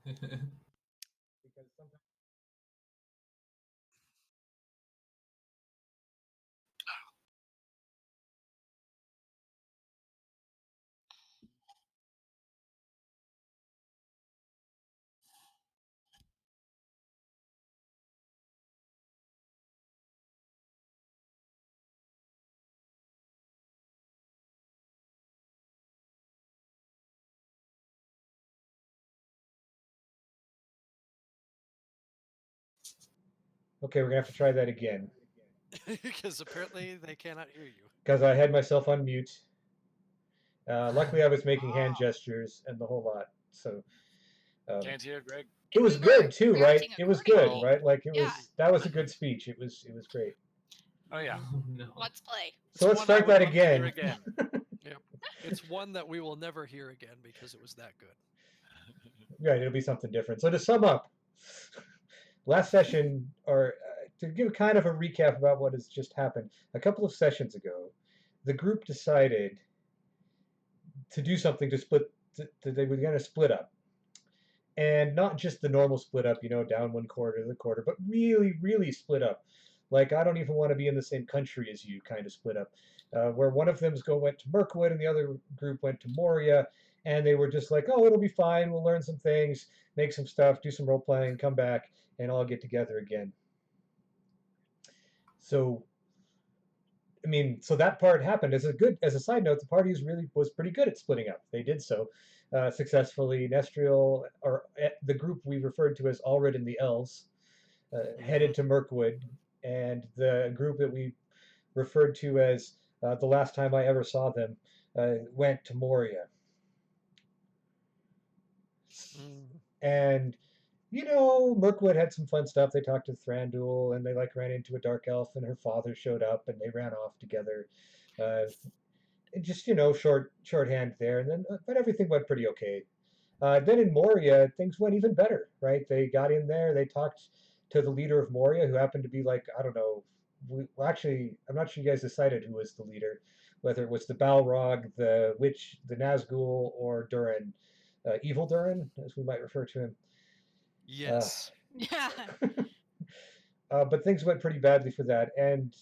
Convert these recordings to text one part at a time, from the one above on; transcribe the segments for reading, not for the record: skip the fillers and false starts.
Because sometimes. Okay, we're gonna have to try that again Because apparently they cannot hear you. because I had myself on mute. Luckily, I was making hand gestures and the whole lot, so Can't hear, Greg. it And was we were good too, right? reacting It was good, accordingly. right? Like it Yeah. was. That was a good speech. It was great. Oh yeah. Mm-hmm. Oh, no. Let's play. So let's one I start would that love to hear again. Yep. It's one that we will never hear again because it was that good. Right, it'll be something different. So to sum up, last session, or to give kind of a recap about what has just happened, a couple of sessions ago, the group decided to do something to split. They were going to split up, and not just the normal split up, down one quarter to the quarter, but really, really split up. Like I don't even want to be in the same country as you, kind of split up, where one of them went to Mirkwood and the other group went to Moria, and they were just like, oh, it'll be fine. We'll learn some things, make some stuff, do some role playing, come back, and all get together again. So I mean, so that part happened. As a side note, the party was pretty good at splitting up. They did so successfully. Nestriel, or the group we referred to as Allred and the Elves, headed to Mirkwood, and the group that we referred to as the last time I ever saw them went to Moria. And Mirkwood had some fun stuff. They talked to Thranduil, and they ran into a dark elf, and her father showed up, and they ran off together. Just shorthand there, and then but everything went pretty okay. Then in Moria, things went even better, right? They got in there, they talked to the leader of Moria, who happened to be I don't know. Actually, I'm not sure you guys decided who was the leader, whether it was the Balrog, the Witch, the Nazgul, or Durin, Evil Durin, as we might refer to him. Yes. Yeah. But things went pretty badly for that. And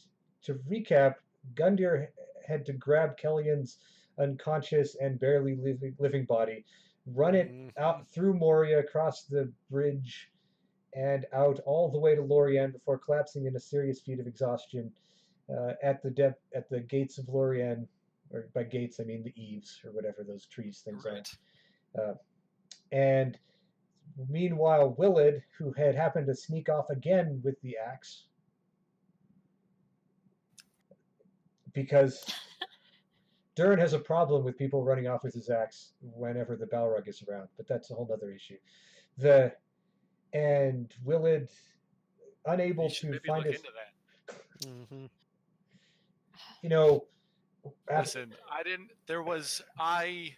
to recap, Gundyr had to grab Kellyan's unconscious and barely living body, run it out through Moria, across the bridge, and out all the way to Lorien before collapsing in a serious feat of exhaustion at the gates of Lorien, or by gates I mean the eaves or whatever those trees things are. And meanwhile, Willard, who had happened to sneak off again with the axe, because Durin has a problem with people running off with his axe whenever the Balrog is around, but that's a whole other issue. And Willard, unable to find his, into that. Mm-hmm. Listen, I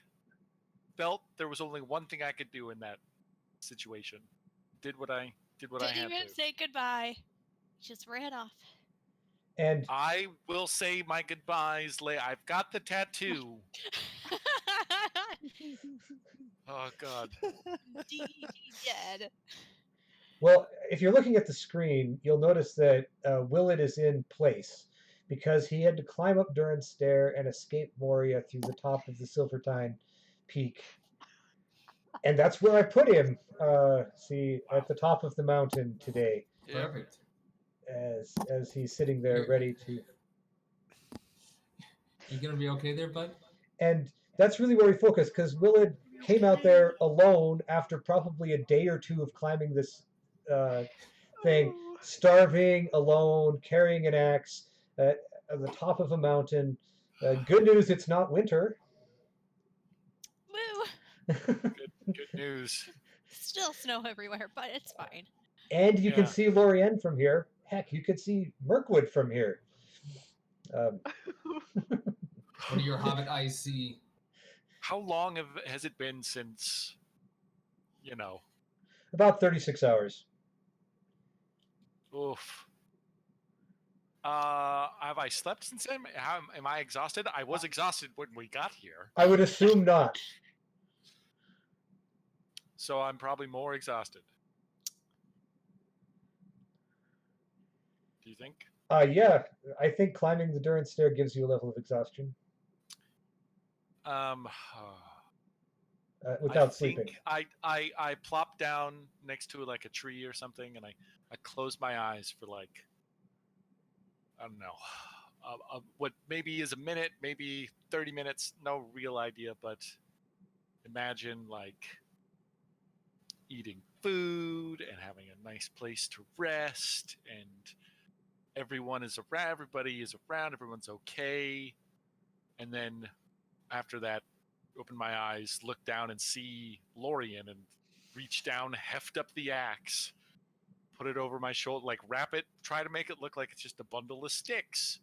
felt there was only one thing I could do in that situation. Did what I had Didn't even to. say goodbye. Just ran off. And I will say my goodbyes later. I've got the tattoo. Oh God. Dead. well, if you're looking at the screen, you'll notice that Willard is in place because he had to climb up Durin's stair and escape Moria through the top of the Silvertine Peak. And that's where I put him. At the top of the mountain today, Perfect. as he's sitting there ready to. You gonna be okay there, bud? And that's really where we focus, because Willard came out there alone after probably a day or two of climbing this thing, starving, alone, carrying an axe at the top of a mountain. Good news, it's not winter. Woo! Good news. Still snow everywhere, but it's fine. And you can see Lorien from here. Heck, you could see Mirkwood from here. What do your hobbit eyes see? How long has it been since, About 36 hours. Oof. Have I slept since then? Am I exhausted? I was exhausted when we got here. I would assume not. so I'm probably more exhausted. Do you think? Yeah, I think climbing the Durance stair gives you a level of exhaustion Um, without I sleeping. think I plop down next to like a tree or something, and I close my eyes for like, I don't know, what maybe is a minute, maybe 30 minutes, no real idea, but imagine like eating food and having a nice place to rest, and everybody is around, everyone's okay, and then after that, open my eyes, look down, and see Lorien, and reach down, heft up the axe, put it over my shoulder, like wrap it, try to make it look like it's just a bundle of sticks.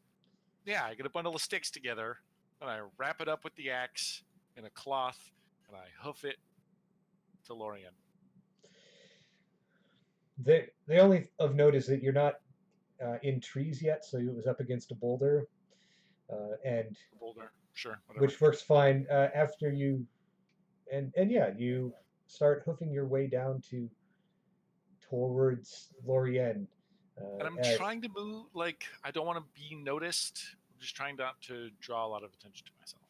Yeah, I get a bundle of sticks together, and I wrap it up with the axe in a cloth, and I hoof it to Lorien. The only of note is that you're not in trees yet, so it was up against a boulder, and Boulder, sure, whatever. which works fine after you, and yeah, you start hoofing your way down towards Lorien. And I'm as, trying to move, like, I don't want to be noticed. I'm just trying not to draw a lot of attention to myself.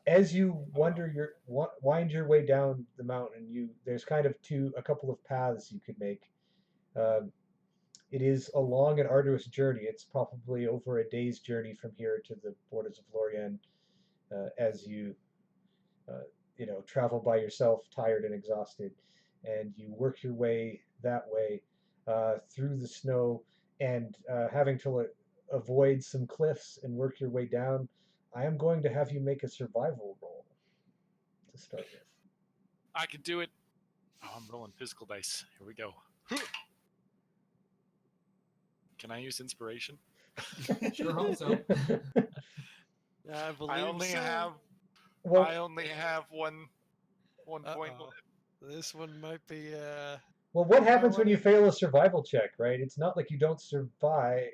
as you wind your way down the mountain, there's kind of a couple of paths you could make. Um, it is a long and arduous journey. It's probably over a day's journey from here to the borders of Lorien, as uh, travel by yourself, tired and exhausted, and you work your way that way through the snow, and having to avoid some cliffs and work your way down. I am going to have you make a survival roll to start with. I can do it. Oh, I'm rolling physical dice. Here we go. Can I use inspiration? Sure hope so. I believe I only so. have Well, I only have one point. Uh-oh. This one might be. well, what You know happens when what? you fail a survival check, right? It's not like you don't survive.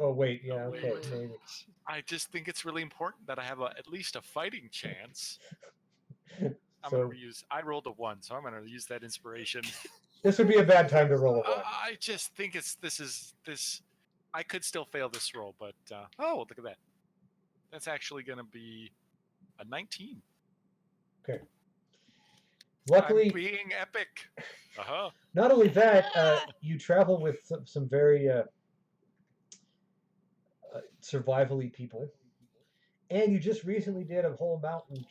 Oh wait, yeah, Oh, okay, wait. maybe. I just think it's really important that I have at least a fighting chance. I'm So gonna reuse. I rolled a 1, so I'm gonna use that inspiration. this would be a bad time to roll a one. I just think this. I could still fail this roll, but oh, look at that. That's actually gonna be a 19. Okay. I'm Luckily, being epic. Uh-huh. not only that, you travel with some very survivally people, and you just recently did a whole mountain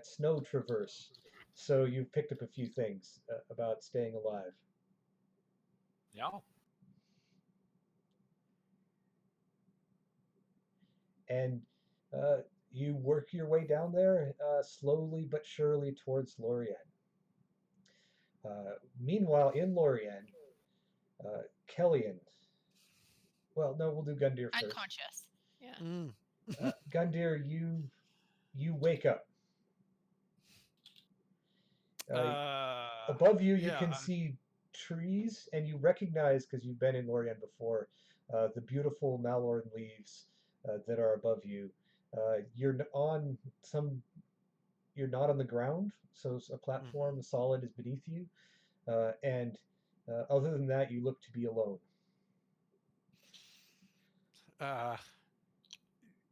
snow traverse, so you picked up a few things about staying alive. Yeah. And you work your way down there slowly but surely towards Lorien. Meanwhile, in Lorien, Kellyan. Well, no, we'll do Gundyr first. Unconscious. Yeah. Gundyr, you wake up. Above you, you yeah, can see trees, and you recognize, because you've been in Lorien before, the beautiful Malorn leaves that are above you. You're on some. You're not on the ground, so a platform solid is beneath you, and other than that, you look to be alone.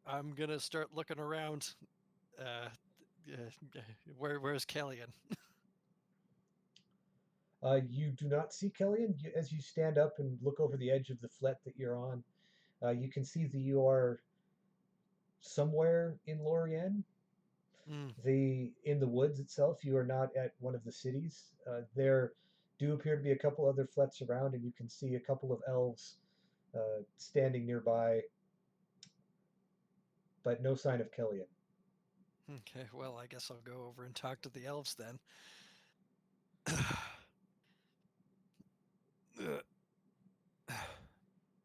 I'm gonna start looking around. Where's Kellyan? You do not see Kellyan. As you stand up and look over the edge of the flet that you're on, you can see that you are somewhere in Lorien. In the woods itself, you are not at one of the cities. There do appear to be a couple other flets around, and you can see a couple of elves standing nearby, but no sign of Kellyan. Okay, well, I guess I'll go over and talk to the elves then.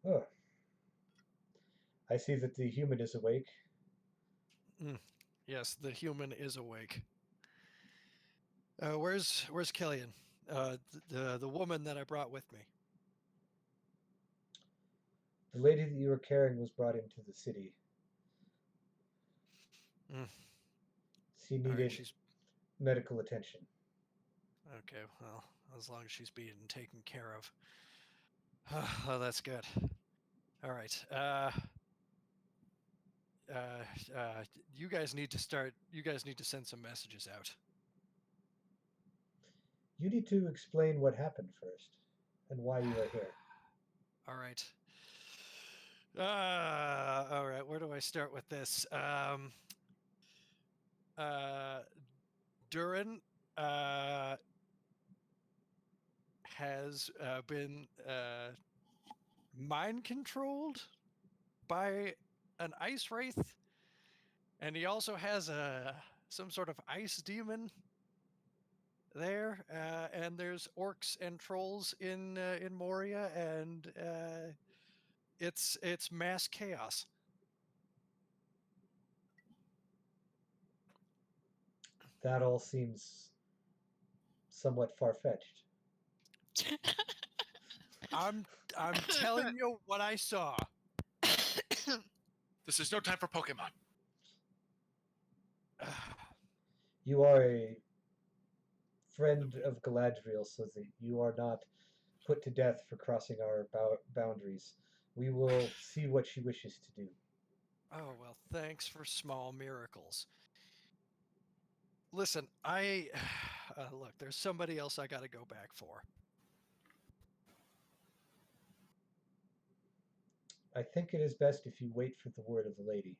Oh, I see that the human is awake. Yes, the human is awake. Where's Kellyan? The woman that I brought with me. The lady that you were carrying was brought into the city. Mm. She All right, needed medical attention. Okay, well, as long as she's being taken care of. Oh, that's good. All right. You guys need to start. You guys need to send some messages out. You need to explain what happened first and why you are here. All right. All right. Where do I start with this? Durin has been mind controlled by an ice wraith, and he also has some sort of ice demon there. And there's orcs and trolls in Moria, and it's mass chaos. That all seems somewhat far-fetched. I'm telling you what I saw. This is no time for Pokemon. You are a friend of Galadriel, so that you are not put to death for crossing our boundaries. We will see what she wishes to do. Oh, well, thanks for small miracles. Listen, I look, there's somebody else I got to go back for. I think it is best if you wait for the word of the lady.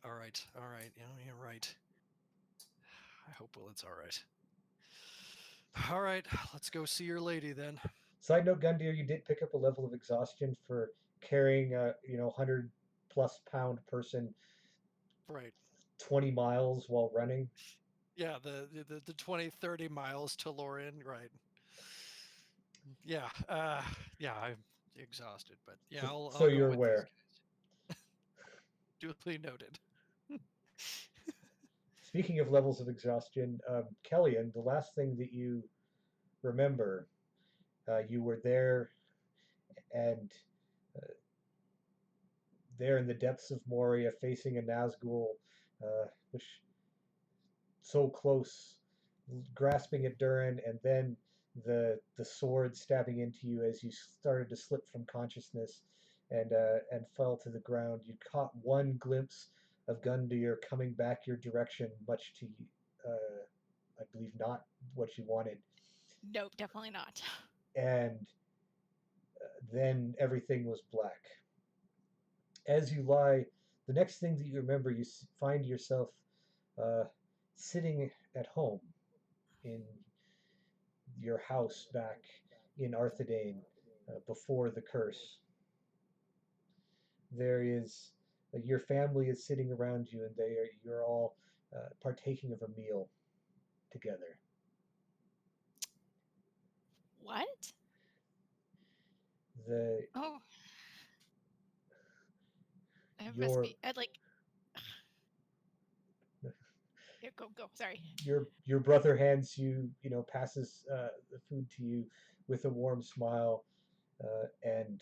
All right. You know, you're right. I hope it's all right. All right, let's go see your lady then. Side note, Gundyr, you did pick up a level of exhaustion for carrying a 100+ pound person Right. 20 miles while running. Yeah, the 20, 30 miles to Lorien, right. Yeah, yeah, I'm exhausted, but yeah, So I'll go you're with aware. these guys. Duly noted. Speaking of levels of exhaustion, Kellyan, the last thing that you remember, you were there, and there in the depths of Moria, facing a Nazgul, which so close, grasping at Durin, and then the sword stabbing into you as you started to slip from consciousness and fell to the ground. You caught one glimpse of Gundyr coming back your direction, much to I believe not what you wanted, Nope, definitely not. and then everything was black. As you lie, the next thing that you remember, you find yourself uh, sitting at home in your house back in Arthedain before the curse. There is your family is sitting around you, and you're all partaking of a meal together. What? The Oh, that must your be. I'd like. Yeah, go. Sorry. your brother hands you, passes the food to you with a warm smile and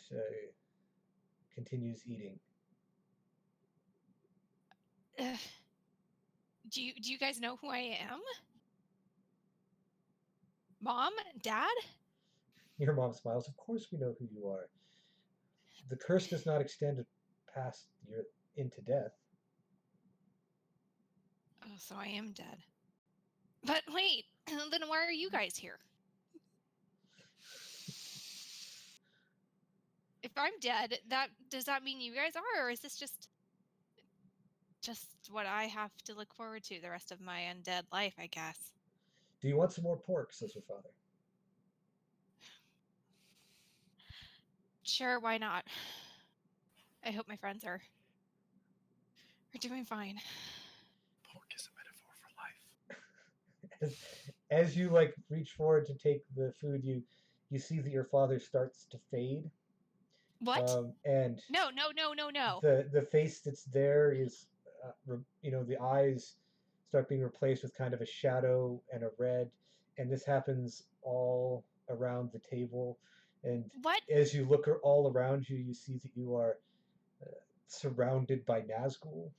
continues eating. Do you guys know who I am? Mom? Dad? Your mom smiles. Of course we know who you are. The curse does not extend past your into death. Oh, so I am dead. But wait, then why are you guys here? If I'm dead, does that mean you guys are, or is this just what I have to look forward to the rest of my undead life, I guess? Do you want some more pork? Says your father. Sure, why not? I hope my friends are doing fine. Pork is a metaphor for life. As you reach forward to take the food, you see that your father starts to fade. What? And No. the face that's there is the eyes start being replaced with kind of a shadow and a red, and this happens all around the table. And What? as you look all around you, you see that you are surrounded by Nazgul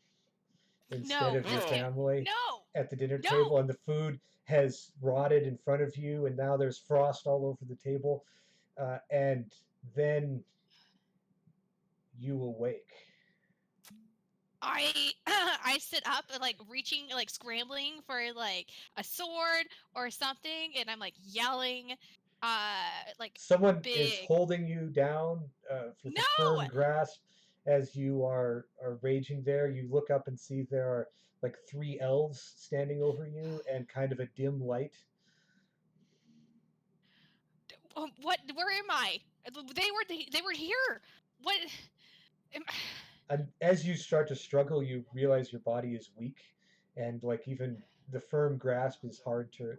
instead No, of your Oh. family no, at the dinner no. table, and the food has rotted in front of you, and now there's frost all over the table, and then you awake. I I sit up and like reaching, like scrambling for like a sword or something, and I'm like yelling, like Someone is big. holding you down with a No, firm grasp as you are raging there. You look up and see there are like three elves standing over you and kind of a dim light. what? Where am I? They were here. What? Am, And as you start to struggle, you realize your body is weak, and like even the firm grasp is hard to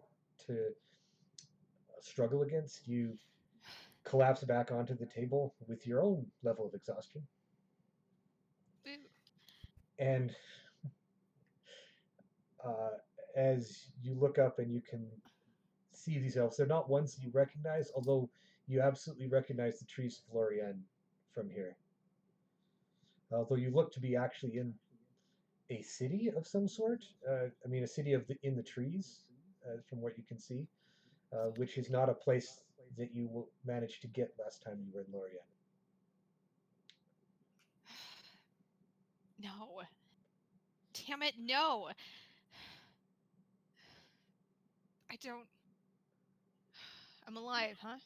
struggle against. You collapse back onto the table with your own level of exhaustion, and uh, as you look up and you can see these elves, they're not ones that you recognize, although you absolutely recognize the trees of Lorien from here. Although you look to be actually in a city of some sort. I mean, a city of in the trees, from what you can see, which is not a place that you will manage to get last time you were in Lorien. no. Damn it, no. I don't. I'm alive, huh?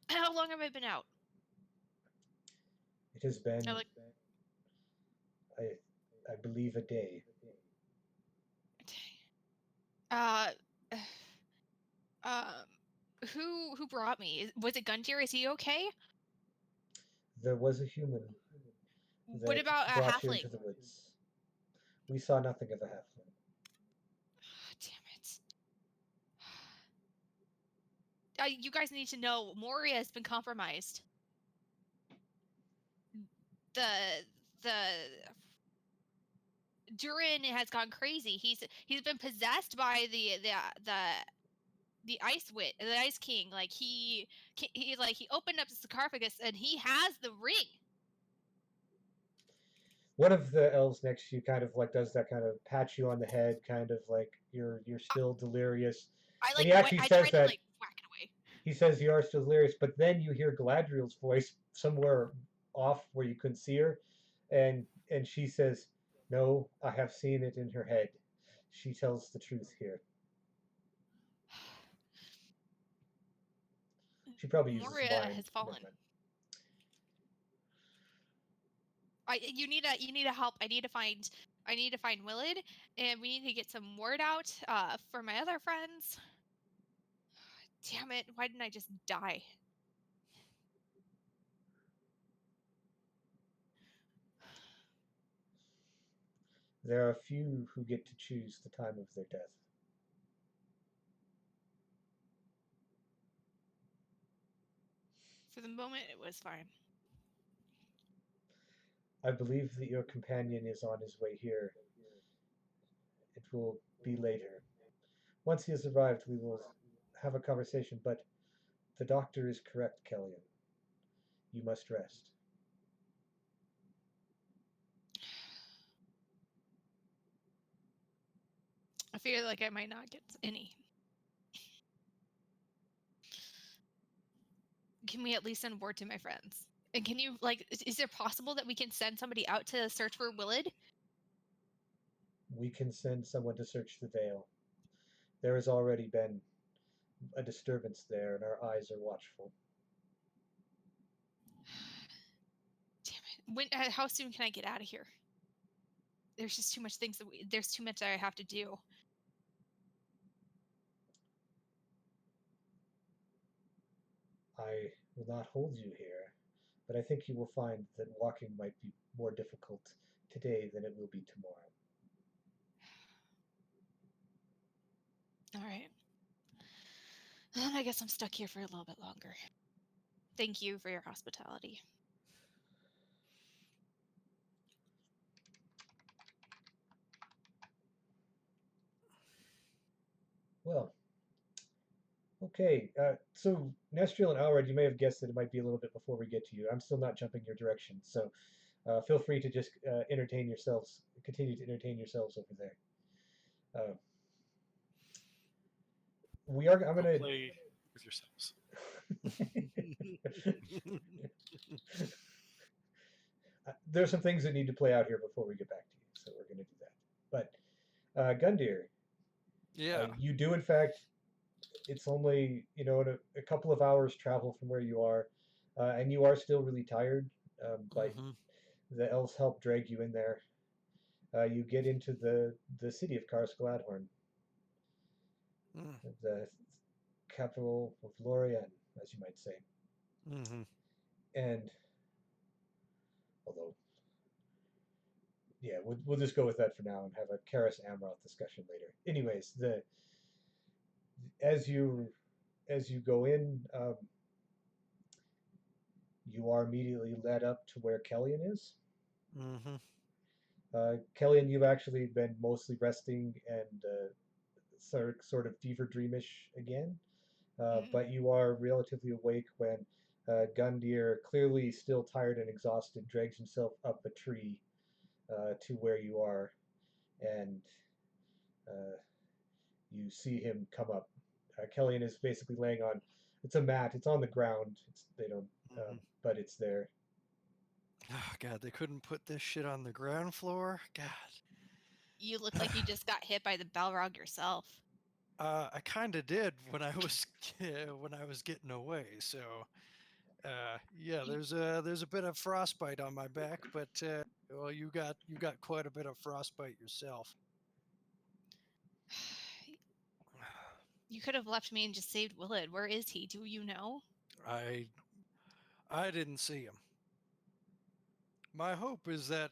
How long have I been out? It has been, I like. I, I believe, a day. Uh, um, who brought me? Was it Gundyr? Is he okay? There was a human What that about a brought you into halfling? the woods. We saw nothing of a halfling. Damn it. You guys need to know Moria has been compromised. The Durin has gone crazy. He's been possessed by the ice wit, the ice king. Like he opened up the sarcophagus and he has the ring. One of the elves next to you kind of like does that kind of pat you on the head, kind of like you're still delirious. And he actually I says tried to that like whack it away. he says you are still delirious, but then you hear Galadriel's voice somewhere off where you couldn't see her, and she says, "No, I have seen it in her head. She tells the truth here." She probably uses Moria mind. has fallen. You need a help. I need to find Willard, and we need to get some word out for my other friends. Damn it! Why didn't I just die? There are a few who get to choose the time of their death. For the moment, it was fine. I believe that your companion is on his way here. It will be later. Once he has arrived, we will have a conversation, but the doctor is correct, Kellyan. You must rest. I feel like I might not get any. Can we at least send word to my friends? And can you is it possible that we can send somebody out to search for Willard? We can send someone to search the veil. There has already been a disturbance there, and our eyes are watchful. Damn it! How soon can I get out of here? There's just too much things there's too much that I have to do. I will not hold you here, but I think you will find that walking might be more difficult today than it will be tomorrow. All right. Then I guess I'm stuck here for a little bit longer. Thank you for your hospitality. Well, okay. So, Nestriel and Alred, you may have guessed that it might be a little bit before we get to you. I'm still not jumping your direction. So, feel free to just entertain yourselves. Continue to entertain yourselves over there. I'm Go gonna. play with yourselves. There's some things that need to play out here before we get back to you, so we're gonna do that. But Gundyr, Yeah. you do in fact. It's only a couple of hours travel from where you are, and you are still really tired. But Mhm. the elves help drag you in there. You get into the city of Karsgaladhorn, Mm. the capital of Lorien, as you might say. Mhm. And although, yeah, we'll just go with that for now and have a Karis Amroth discussion later. Anyways, as you go in, you are immediately led up to where Kellyan is. Mhm. Kellyan, you've actually been mostly resting and sort of fever dreamish again, but you are relatively awake when Gundyr, clearly still tired and exhausted, drags himself up a tree to where you are, and uh, you see him come up. Kellyan is basically laying on. It's a mat. It's on the ground. They don't, Mhm. but it's there. Oh, God, they couldn't put this shit on the ground floor. God. You look like you just got hit by the Balrog yourself. I kind of did when I was when I was getting away. So, yeah, You- there's a bit of frostbite on my back, but well, you got quite a bit of frostbite yourself. You could have left me and just saved Willard. Where is he? Do you know? I I didn't see him. My hope is that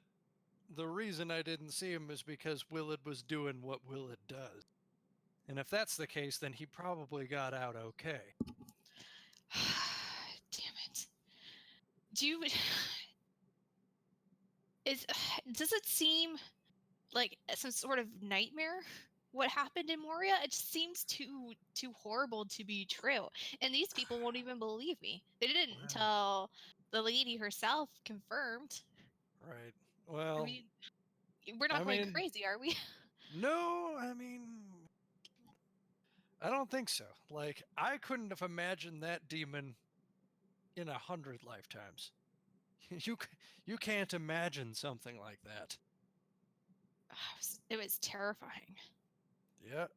the reason I didn't see him is because Willard was doing what Willard does. And if that's the case, then he probably got out okay. Damn it. Do you is does it seem like some sort of nightmare what happened in Moria? It just seems too horrible to be true. And these people won't even believe me. They didn't Wow. until the lady herself confirmed. Right. I Well, mean, we're not I going mean, crazy, are we? no, I mean, I don't think so. Like, I couldn't have imagined that demon in 100 lifetimes. You can't imagine something like that. It was terrifying. Yeah,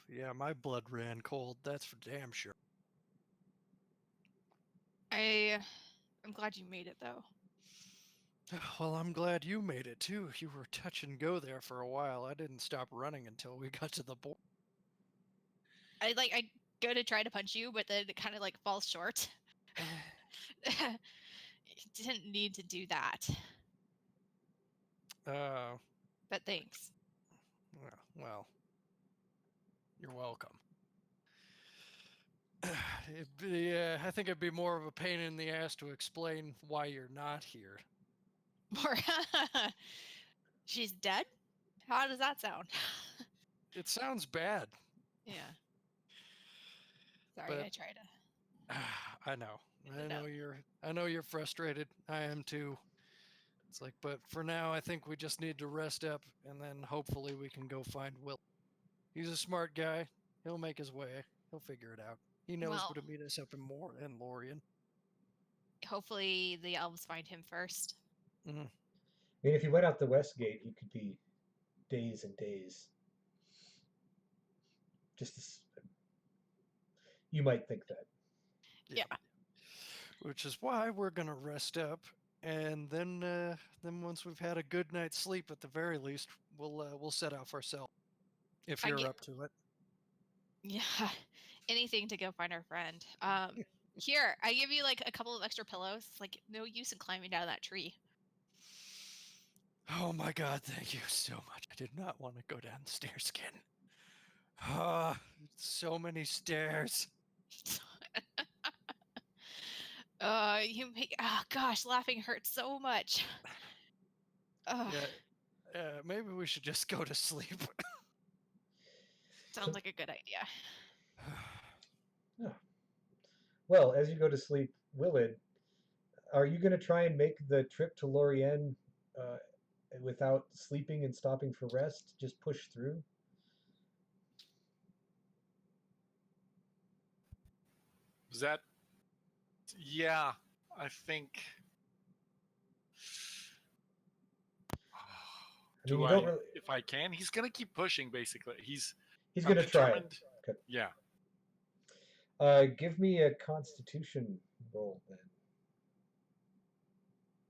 yeah, my blood ran cold. That's for damn sure. I'm glad you made it though. Well, I'm glad you made it too. You were touch and go there for a while. I didn't stop running until we got to the border. I go to try to punch you, but then it kind of like falls short. Didn't need to do that, Uh, but thanks. well, you're welcome. I think it'd be more of a pain in the ass to explain why you're not here. More. She's dead? How does that sound? It sounds bad, Yeah. Sorry, but I try to I know. get it out. I know you're frustrated. I am too. It's like, but for now, I think we just need to rest up, and then hopefully we can go find Will. He's a smart guy. He'll make his way. He'll figure it out. He knows Well, where to meet us up in Lorien. hopefully the elves find him first. Mm-hmm. I mean, if you went out the west gate, you could be days and days. You might think that. Yeah. Which is why we're gonna rest up, and then once we've had a good night's sleep, at the very least, we'll set off ourselves. If I you're get, up to it. yeah, anything to go find our friend. Here, I give you like a couple of extra pillows. Like no use in climbing down that tree. Oh my God! Thank you so much. I did not want to go down the stairs again. Ah, so many stairs. You make oh gosh, laughing hurts so much. Ugh, Yeah, maybe we should just go to sleep. sounds like a good idea. Yeah. Well, as you go to sleep, Willard, are you going to try and make the trip to Lorien without sleeping and stopping for rest? Just push through? Is that? Yeah, I think. I mean, Do you I? don't really. If I can, he's gonna keep pushing. Basically, He's I'm going to try it. determined. Okay. Yeah. Give me a Constitution roll then.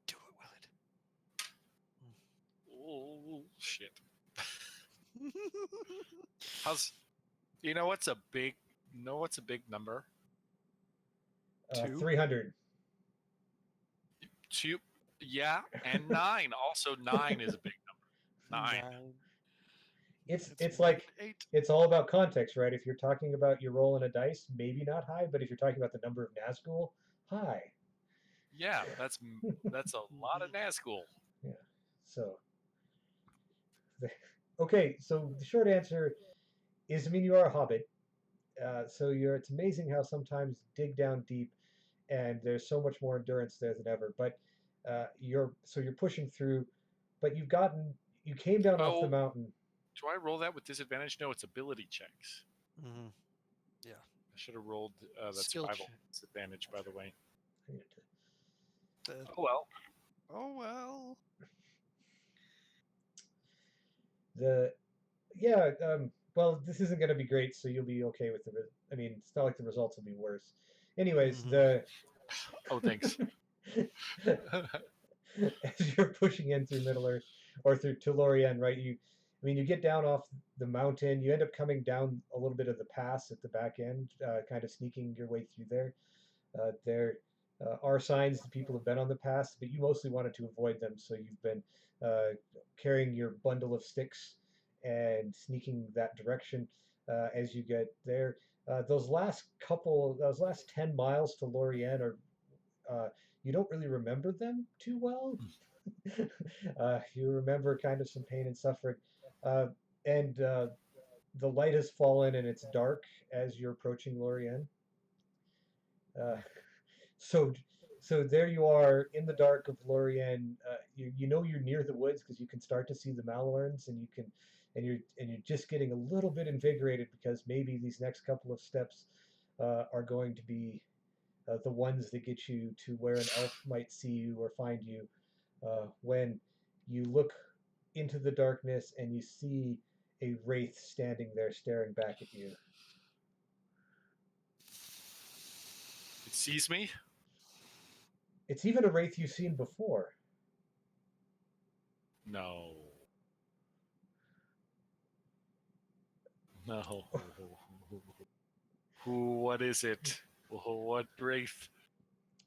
Do it, Oh shit. Willett. How's? You know what's a big? Know what's a big number? 2? 300. 2. Yeah, and 9. Also, 9 is a big number. 9. 9. It's more like than 8. it's all about context, right? If you're talking about you're rolling a dice, maybe not high, but if you're talking about the number of Nazgul, high. Yeah, that's a lot of Nazgul. Yeah. So, okay. So the short answer is, I mean, you are a hobbit. So you're. It's amazing how sometimes you dig down deep, and there's so much more endurance there than ever. But you're pushing through, but you came down off the Oh, mountain. do I roll that with disadvantage? No, it's ability checks. Mm-hmm. I should have rolled that Skill survival check. disadvantage, by the way. I need to- Oh well. Oh well. The yeah. Well, this isn't going to be great, so you'll be okay with the. I mean, it's not like the results will be worse. Anyways, Mhm. Oh, thanks. as you're pushing in through Middle Earth or through to Lorien, right? I mean, you get down off the mountain. You end up coming down a little bit of the pass at the back end, kind of sneaking your way through there. There are signs that people have been on the pass, but you mostly wanted to avoid them, so you've been carrying your bundle of sticks and sneaking that direction as you get there. Those last 10 miles to Lorien are you don't really remember them too well. You remember kind of some pain and suffering, uh, and the light has fallen and it's dark as you're approaching Lorien. Uh, so, so there you are in the dark of Lorien. You know you're near the woods because you can start to see the Malorns, and you're just getting a little bit invigorated because maybe these next couple of steps are going to be the ones that get you to where an elf might see you or find you. When you look into the darkness and you see a wraith standing there staring back at you. It sees me. It's even a wraith you've seen before. No. No. What is it? What wraith?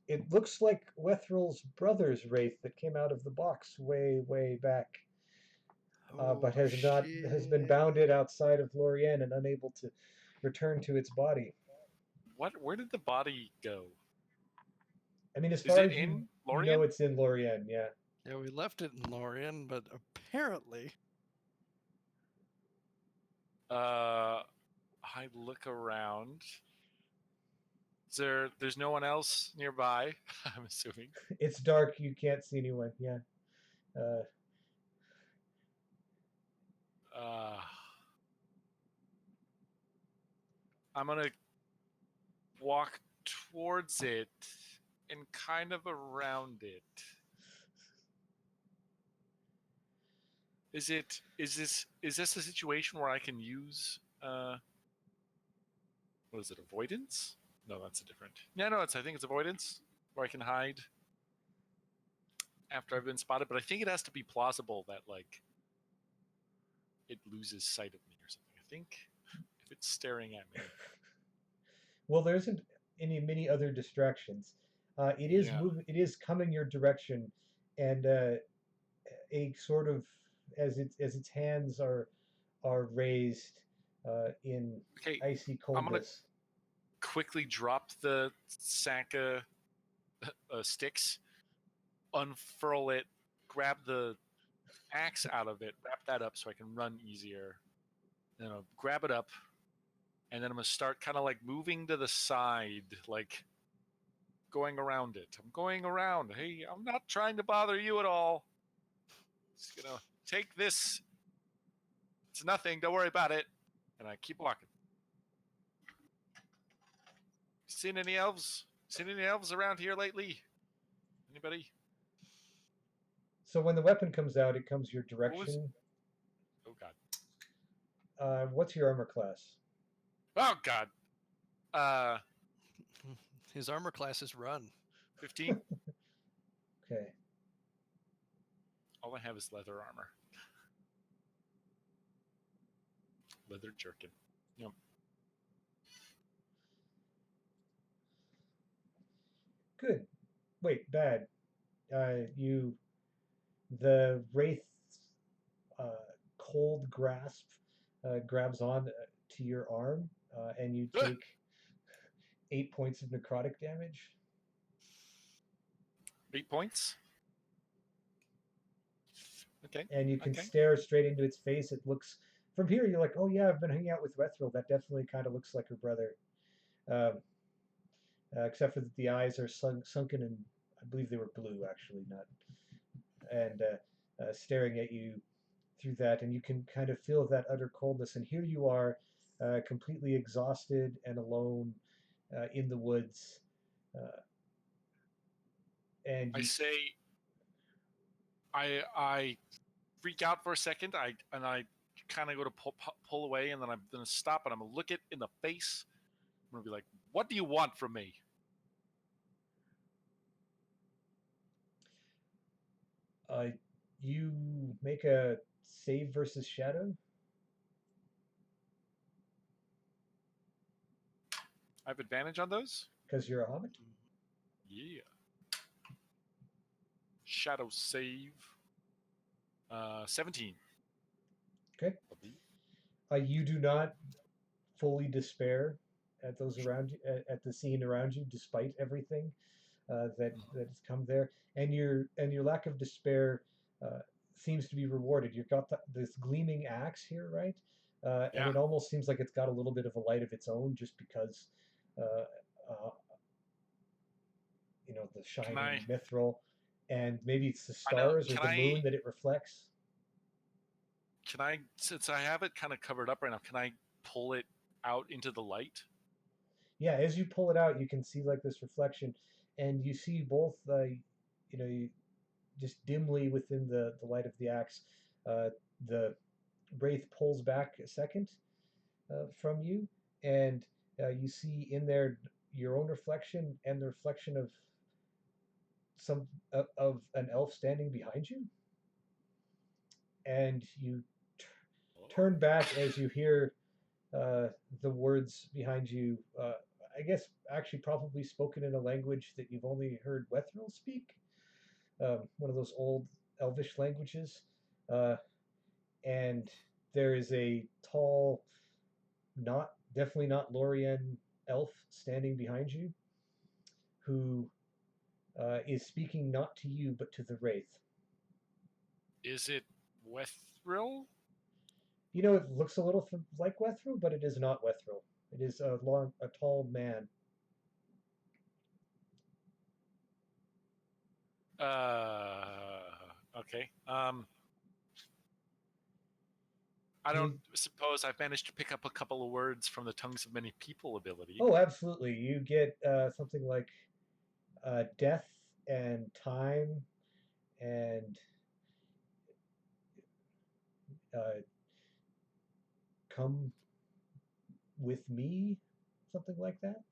It looks like Wethrel's brother's wraith that came out of the box way, way back, but has been shit. bounded outside of Lorien and unable to return to its body. What? Where did the body go? I mean, as Is far it as in you know, Lorien? it's in Lorien. Yeah. Yeah, we left it in Lorien, but apparently. I look around. There's no one else nearby, I'm assuming. It's dark. You can't see anyone. Yeah. Uh, I'm gonna walk towards it and kind of around it. Is this a situation where I can use what is it, avoidance? No, that's a different. Yeah, no, I think it's avoidance, where I can hide after I've been spotted, but I think it has to be plausible that like it loses sight of me or something. I think if it's staring at me. Well, there isn't many other distractions. It is Yeah. moving. It is coming your direction, and a sort of as its hands are raised in Okay, icy I'm gonna coldness. quickly drop the sack of sticks, unfurl it, grab the axe out of it, wrap that up so I can run easier. Then I'll grab it up, and then I'm gonna start kind of like moving to the side, like going around it. I'm going around. Hey, I'm not trying to bother you at all. Just gonna take this. It's nothing. Don't worry about it. And I keep walking. Seen any elves? Seen any elves around here lately? Anybody? So when the weapon comes out, it comes your was- direction. Oh god. What's your armor class? Oh god. His armor class is run. 15. Okay. All I have is leather armor. Leather jerkin. Yep. Good. Wait, bad. The wraith's cold grasp grabs on to your arm, and you Ah! take 8 points of necrotic damage. 8 points. Okay. And you can Okay. stare straight into its face. It looks from here. You're like, oh yeah, I've been hanging out with Wethril. That definitely kind of looks like her brother, except for that the eyes are sunken, and I believe they were blue actually, not. And staring at you through that, and you can kind of feel that utter coldness. And here you are, completely exhausted and alone in the woods. And I say I freak out for a second. I kind of go to pull away, and then I'm gonna stop, and I'm gonna look it in the face. I'm gonna be like, "What do you want from me?" You make a save versus shadow. I have advantage on those. Because you're a hobbit. Yeah. Shadow save. 17. Okay. You do not fully despair at those around you, at the scene around you, despite everything that has come there, and your lack of despair seems to be rewarded. You've got this gleaming axe here, right? And Yeah. it almost seems like it's got a little bit of a light of its own, just because the shining mithril, and maybe it's the stars or the moon that it reflects. Can I, since I have it kind of covered up right now, can I pull it out into the light? Yeah, as you pull it out, you can see like this reflection, and you see both, just dimly within the light of the axe, the wraith pulls back a second from you, and you see in there your own reflection and the reflection of of an elf standing behind you, and you turn back as you hear the words behind you. I guess actually probably spoken in a language that you've only heard Wethril speak, one of those old Elvish languages, and there is a tall, definitely not Lorien elf standing behind you, who is speaking not to you but to the wraith. Is it Wethril? You know, it looks a little like Wethril, but it is not Wethril. It is a tall man. Okay. I don't suppose I've managed to pick up a couple of words from the tongues of many people ability. Oh, absolutely. You get something like death and time and come with me, something like that.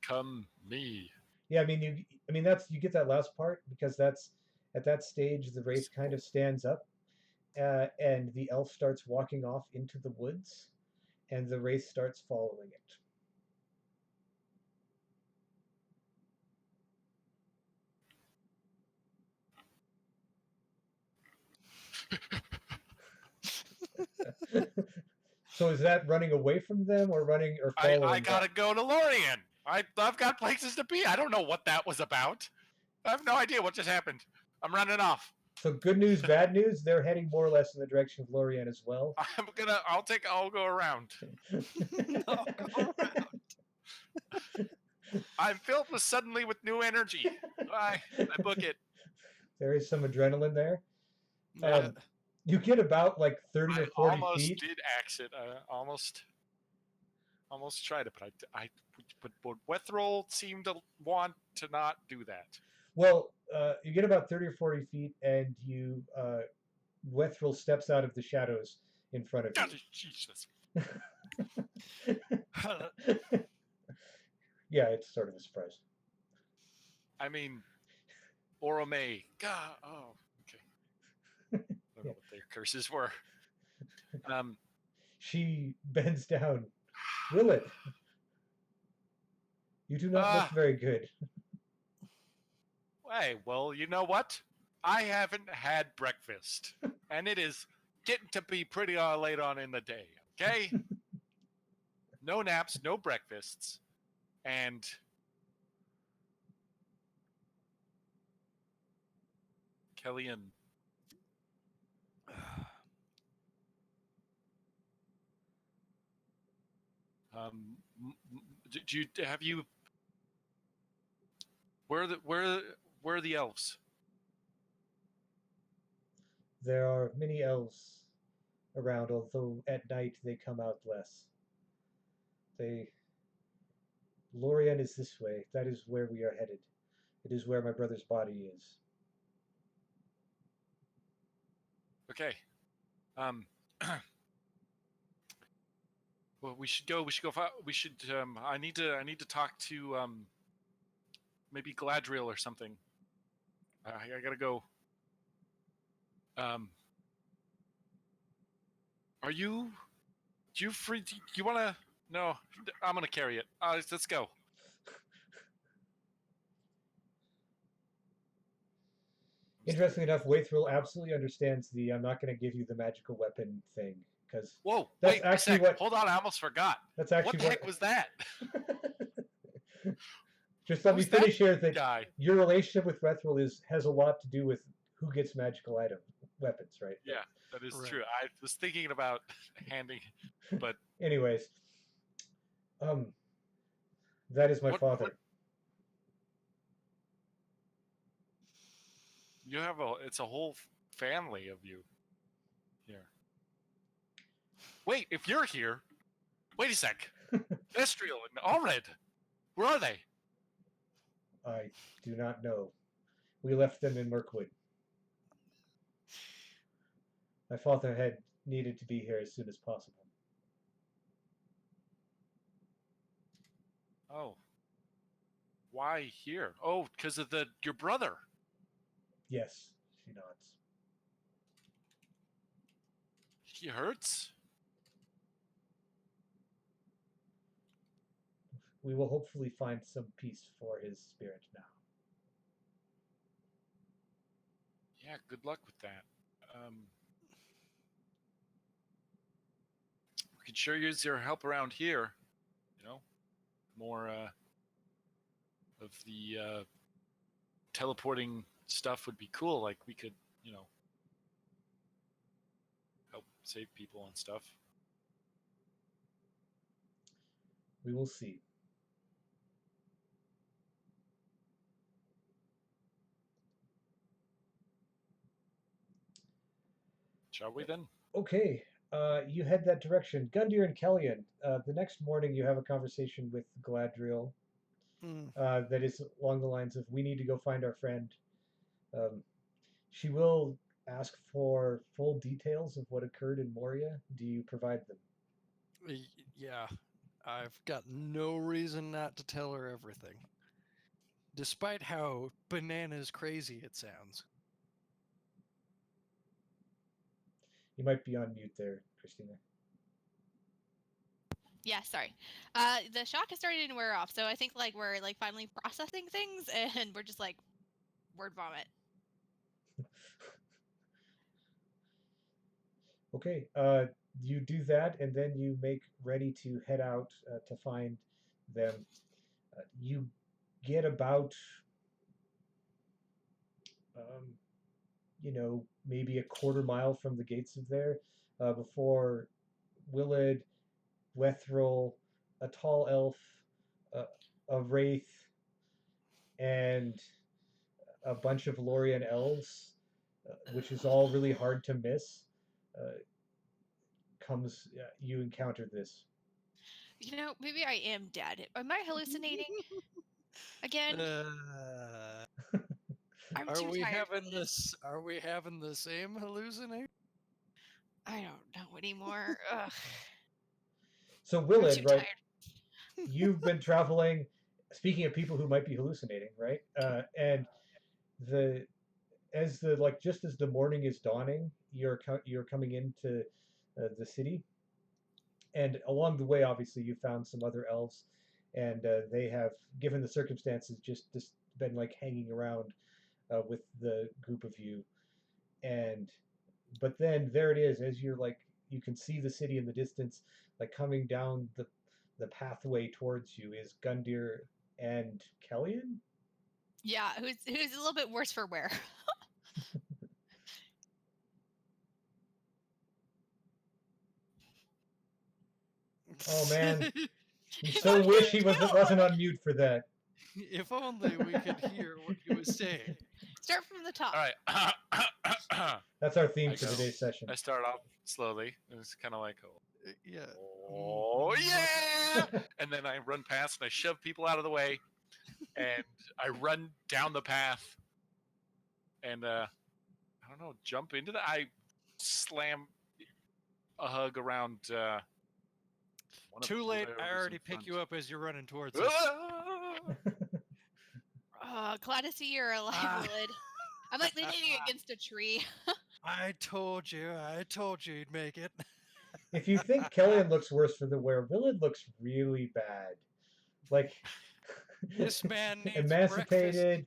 Come me. Yeah, I mean that's you get that last part because that's at that stage the wraith kind of stands up, and the elf starts walking off into the woods, and the wraith starts following it. So is that running away from them or running or following? I gotta go to Lorien. I've got places to be. I don't know what that was about. I have no idea what just happened. I'm running off. So good news, bad news. They're heading more or less in the direction of Lorien as well. I'll go around. I'll go around. I'm filled with suddenly with new energy. I book it. There is some adrenaline there. Uh, You get about like 30 I or 40 almost feet. did axe it. I almost tried it, but Wethrol seemed to want to not do that. Well, you get about 30 or 40 feet, and Wethril steps out of the shadows in front of God, you. Jesus. Yeah, it's sort of a surprise. I mean, Orome. God. Oh, okay. I don't know Yeah. what their curses were. She bends down. Willet, you do not look very good. Hey, well, you know what? I haven't had breakfast, and it is getting to be pretty late on in the day. Okay. No naps, no breakfasts, and Kellyan. Do you have you? Where are the elves? There are many elves around, although at night they come out less. Lorien is this way. That is where we are headed. It is where my brother's body is. Okay. Well, we should go. We should go. We should. I need to talk to maybe Gladriel or something. I gotta go. Are you? Do you free? Do you wanna? No, I'm gonna carry it. Let's go. Interestingly enough, Waithril absolutely understands the "I'm not going to give you the magical weapon" thing, because Whoa! that's Wait actually a sec. what. Hold on, I almost forgot. That's actually What the heck was that? Just let me Who's that finish here. That guy? your relationship with Wethril has a lot to do with who gets magical weapons, right? Yeah, that is Right. true. I was thinking about handing, but Anyways, that is my father. What, you have it's a whole family of you here. Wait, if you're here, wait a sec. Estriel and Allred, where are they? I do not know. We left them in Mirkwood. My father had needed to be here as soon as possible. Oh, why here? Oh, because of your brother. Yes, she nods. He hurts. We will hopefully find some peace for his spirit now. Yeah, good luck with that. We could sure use your help around here. You know, more of the teleporting stuff would be cool. Like we could, help save people and stuff. We will see. Shall we then? Okay, you head that direction. Gundyr and Kellyan, the next morning you have a conversation with Gladriel that is along the lines of, we need to go find our friend. She will ask for full details of what occurred in Moria. Do you provide them? Yeah, I've got no reason not to tell her everything. Despite how bananas crazy it sounds. You might be on mute there, Christina. Yeah, sorry. The shock is starting to wear off, so I think we're finally processing things, and we're just word vomit. Okay, you do that, and then you make ready to head out to find them. You get about, maybe a quarter mile from the gates of there before Willard, Wethril, a tall elf, a wraith, and a bunch of Lorien elves, which is all really hard to miss. You encounter this. You know, maybe I am dead. Am I hallucinating again? I'm Are too we tired for having this. this? Are we having the same hallucination? I don't know anymore. Ugh. So I'm Willard, too right? tired. You've been traveling. Speaking of people who might be hallucinating, right? And the as the like just as the morning is dawning, you're coming into the city, and along the way, obviously, you found some other elves, and they have, given the circumstances, just been like hanging around with the group of you, and but then there it is, as you're like you can see the city in the distance, like coming down the pathway towards you is Gundir and Kellyan. Yeah, who's a little bit worse for wear. Oh man, you If so only wish you he wasn't on mute for that. If only we could hear what he was saying. Start from the top. All right. That's our theme I for go. today's session. I start off slowly. It's kind of like, Yeah. oh yeah, and then I run past and I shove people out of the way, and I run down the path, and I don't know, jump into the. I slam a hug around. One of Too late. I whoever's already in pick front. you up as you're running towards us. Ah! Glad to see you're alive, Ah. Willard. I'm like leaning against a tree. I told you you'd make it. If you think Kellyan looks worse for the wear, Willard looks really bad. Like This man needs emancipated,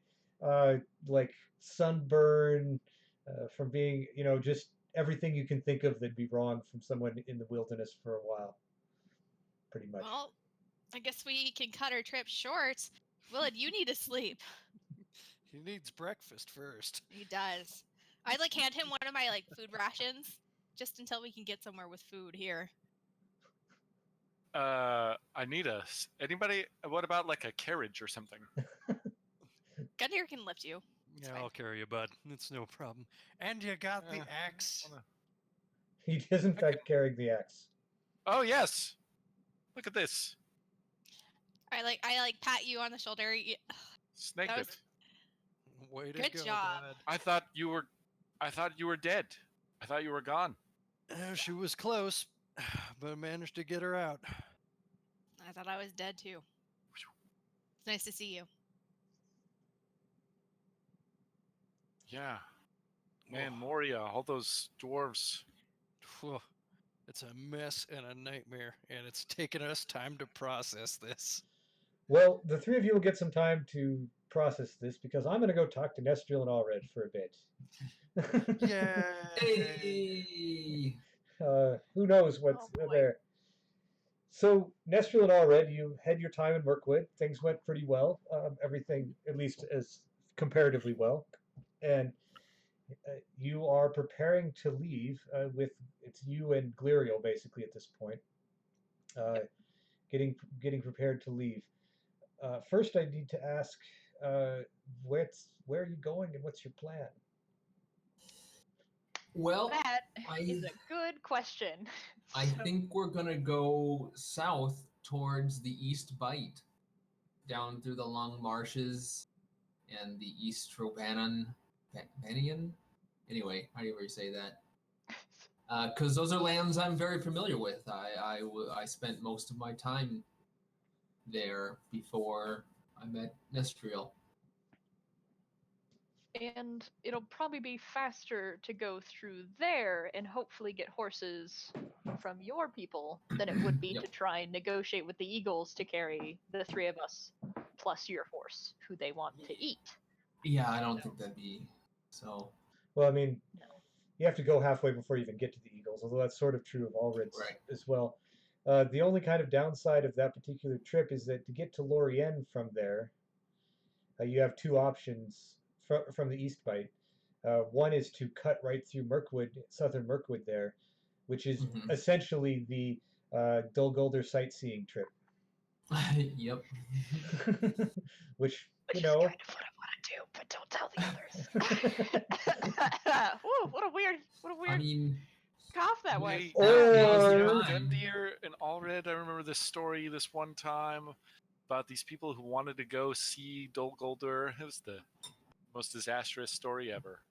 like sunburn from being, just everything you can think of that'd be wrong from someone in the wilderness for a while. Pretty much. Well, I guess we can cut our trip short. Willard, you need to sleep. He needs breakfast first. He does. I like hand him one of my like food rations just until we can get somewhere with food here. I need anybody. What about like a carriage or something? Gundir can lift you. It's Yeah, fine. I'll carry you, bud. It's no problem. And you got the Eh, axe. He is in fact carrying the axe. Oh yes, look at this. I like pat you on the shoulder. Snake That was- bit. Way to Good go, job. bud. I thought you were dead. I thought you were gone. She was close, but I managed to get her out. I thought I was dead too. It's nice to see you. Yeah. Man, Moria, all those dwarves. Phew. It's a mess and a nightmare, and it's taken us time to process this. Well, the three of you will get some time to process this because I'm going to go talk to Nestriel and Allred for a bit. Yeah. Hey! Who knows what's Oh, boy. there. So, Nestriel and Allred, you had your time in Mirkwood. Things went pretty well. Everything, at least, as comparatively well. And you are preparing to leave it's you and Gliriel basically at this point. Getting prepared to leave. First, I need to ask, where are you going and what's your plan? Well, That I- is a good question. I So- think we're gonna go south towards the East Bight, down through the long marshes and the East Trobanan, Banian? Anyway, how do you ever say that? Because those are lands I'm very familiar with. I spent most of my time there before I met Nestriel. And it'll probably be faster to go through there and hopefully get horses from your people than it would be Yep. to try and negotiate with the Eagles to carry the three of us plus your horse, who they want to eat. Yeah, I don't think that'd be so. Well, I mean, No. you have to go halfway before you even get to the Eagles, although that's sort of true of Allred's Right. as well. The only kind of downside of that particular trip is that to get to Lorien from there, you have two options from the East Bight. One is to cut right through Mirkwood, southern Mirkwood there, which is Mhm. essentially the Dol Guldur sightseeing trip, Yep. which Which you is know. kind of what I want to do, but don't tell the others. Ooh, what a weird I mean, cough that was. Hey, now's the Or time. Gundyr and Allred, I remember this story this one time about these people who wanted to go see Dol Guldur. It was the most disastrous story ever.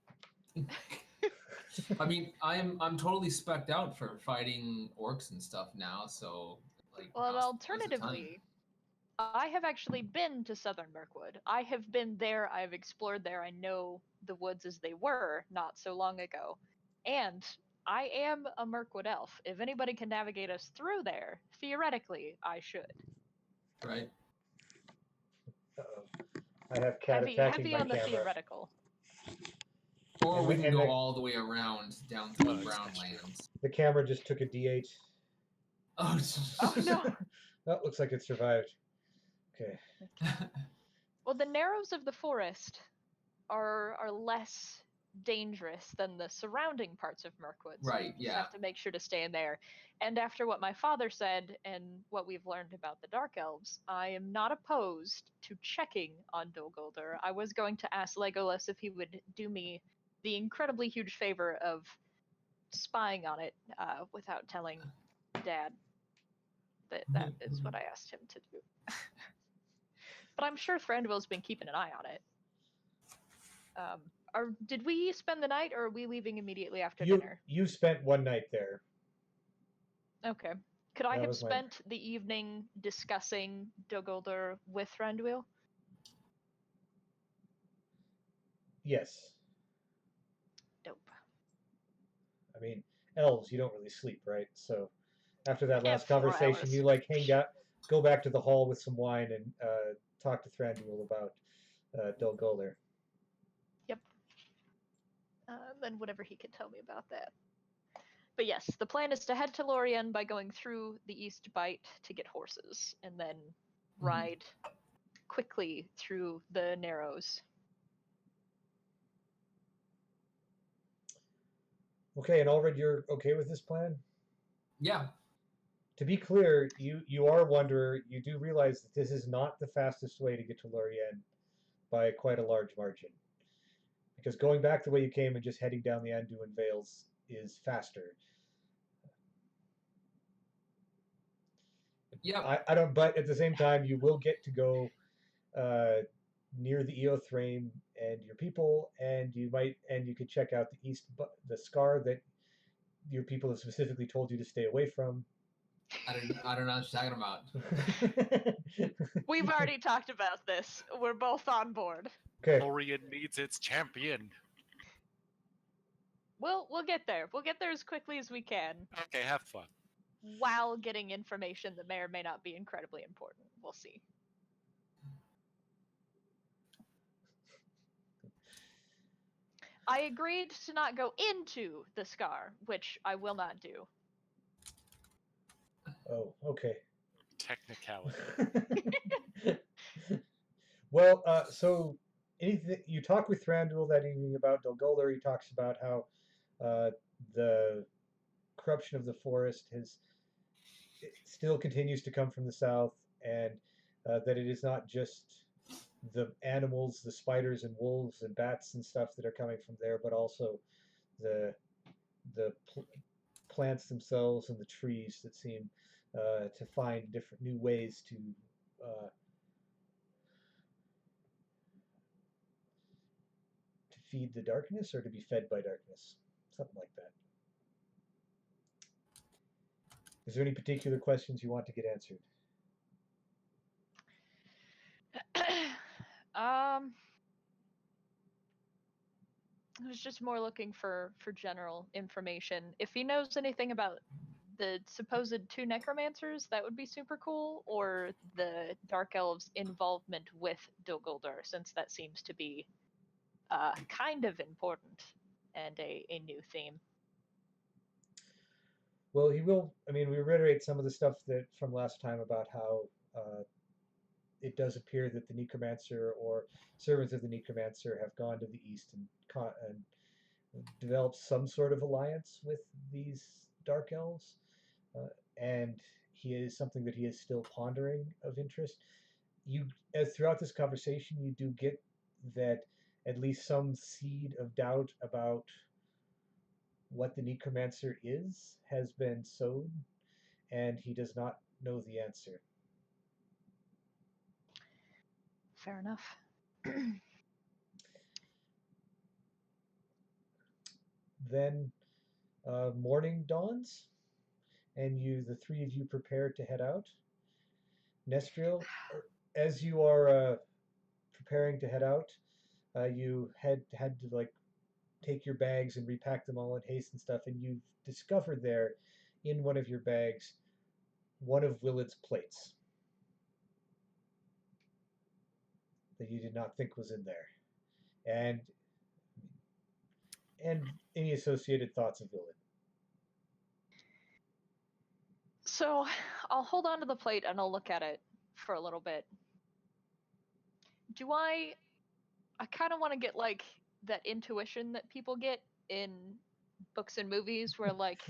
I mean, I'm totally specced out for fighting orcs and stuff now. So, like, Well, now's the time. alternatively, I have actually been to Southern Mirkwood. I have been there. I've explored there. I know the woods as they were not so long ago. And I am a Mirkwood elf. If anybody can navigate us through there, theoretically, I should. Right? uh-oh. I have cat Heavy, attacking heavy my on the camera. theoretical. Or And we the- can and go the- all the way around down through Oh, the it's Brown not true. Lands. The camera just took a D8. Oh, Oh no. Oh, looks like it survived. Okay. Well, the narrows of the forest are less dangerous than the surrounding parts of Mirkwood. So Right, we just yeah. have to make sure to stay in there. And after what my father said and what we've learned about the Dark Elves, I am not opposed to checking on Dol Guldur. I was going to ask Legolas if he would do me the incredibly huge favor of spying on it without telling Dad that is what I asked him to do. But I'm sure Thranduil's been keeping an eye on it. Did we spend the night, or are we leaving immediately after dinner? You spent one night there. Okay. Could I That have was my- spent the evening discussing Dol Guldur with Thranduil? Yes. Dope. I mean, elves, you don't really sleep, right? So after that Yeah, last 4 conversation, hours. you like hang out, go back to the hall with some wine, and talk to Thranduil about Dol Guldur. Yep. And whatever he could tell me about that. But yes, the plan is to head to Lorien by going through the East Bight to get horses, and then ride quickly through the Narrows. Okay, and Alred, you're okay with this plan? Yeah. To be clear, you are a wanderer. You do realize that this is not the fastest way to get to Lorien by quite a large margin. Because going back the way you came and just heading down the Anduin Vales is faster. Yeah. I don't, but at the same time, you will get to go near the Eothraim and your people, and you could check out the scar that your people have specifically told you to stay away from. I don't know what you're talking about. We've already talked about this. We're both on board. Okay. Lorien needs its champion. We'll get there. We'll get there as quickly as we can, Okay, have fun. while getting information that may or may not be incredibly important. We'll see. I agreed to not go into the scar, which I will not do. Oh, okay. Technicality. Well, so anything you talk with Thranduil that evening about Dol Guldur, he talks about how the corruption of the forest it still continues to come from the south, and that it is not just the animals, the spiders and wolves and bats and stuff that are coming from there, but also the plants themselves and the trees that seem to find different new ways to feed the darkness or to be fed by darkness, something like that. Is there any particular questions you want to get answered? I was just more looking for general information. If he knows anything about the supposed 2 necromancers, that would be super cool, or the Dark Elves' involvement with Dol Guldur, since that seems to be kind of important and a new theme. Well, he will. I mean, we reiterate some of the stuff that from last time about how it does appear that the necromancer or servants of the necromancer have gone to the east and developed some sort of alliance with these dark elves, and he is something that he is still pondering of interest. as throughout this conversation, you do get that at least some seed of doubt about what the necromancer is has been sowed, and he does not know the answer. Fair enough. Then morning dawns, and the three of you prepare to head out. Nestriel, as you are preparing to head out, you had to like take your bags and repack them all in haste and stuff, and you've discovered there in one of your bags one of Willard's plates that you did not think was in there, and any associated thoughts of Willard. So I'll hold on to the plate and I'll look at it for a little bit. I kind of want to get like that intuition that people get in books and movies where like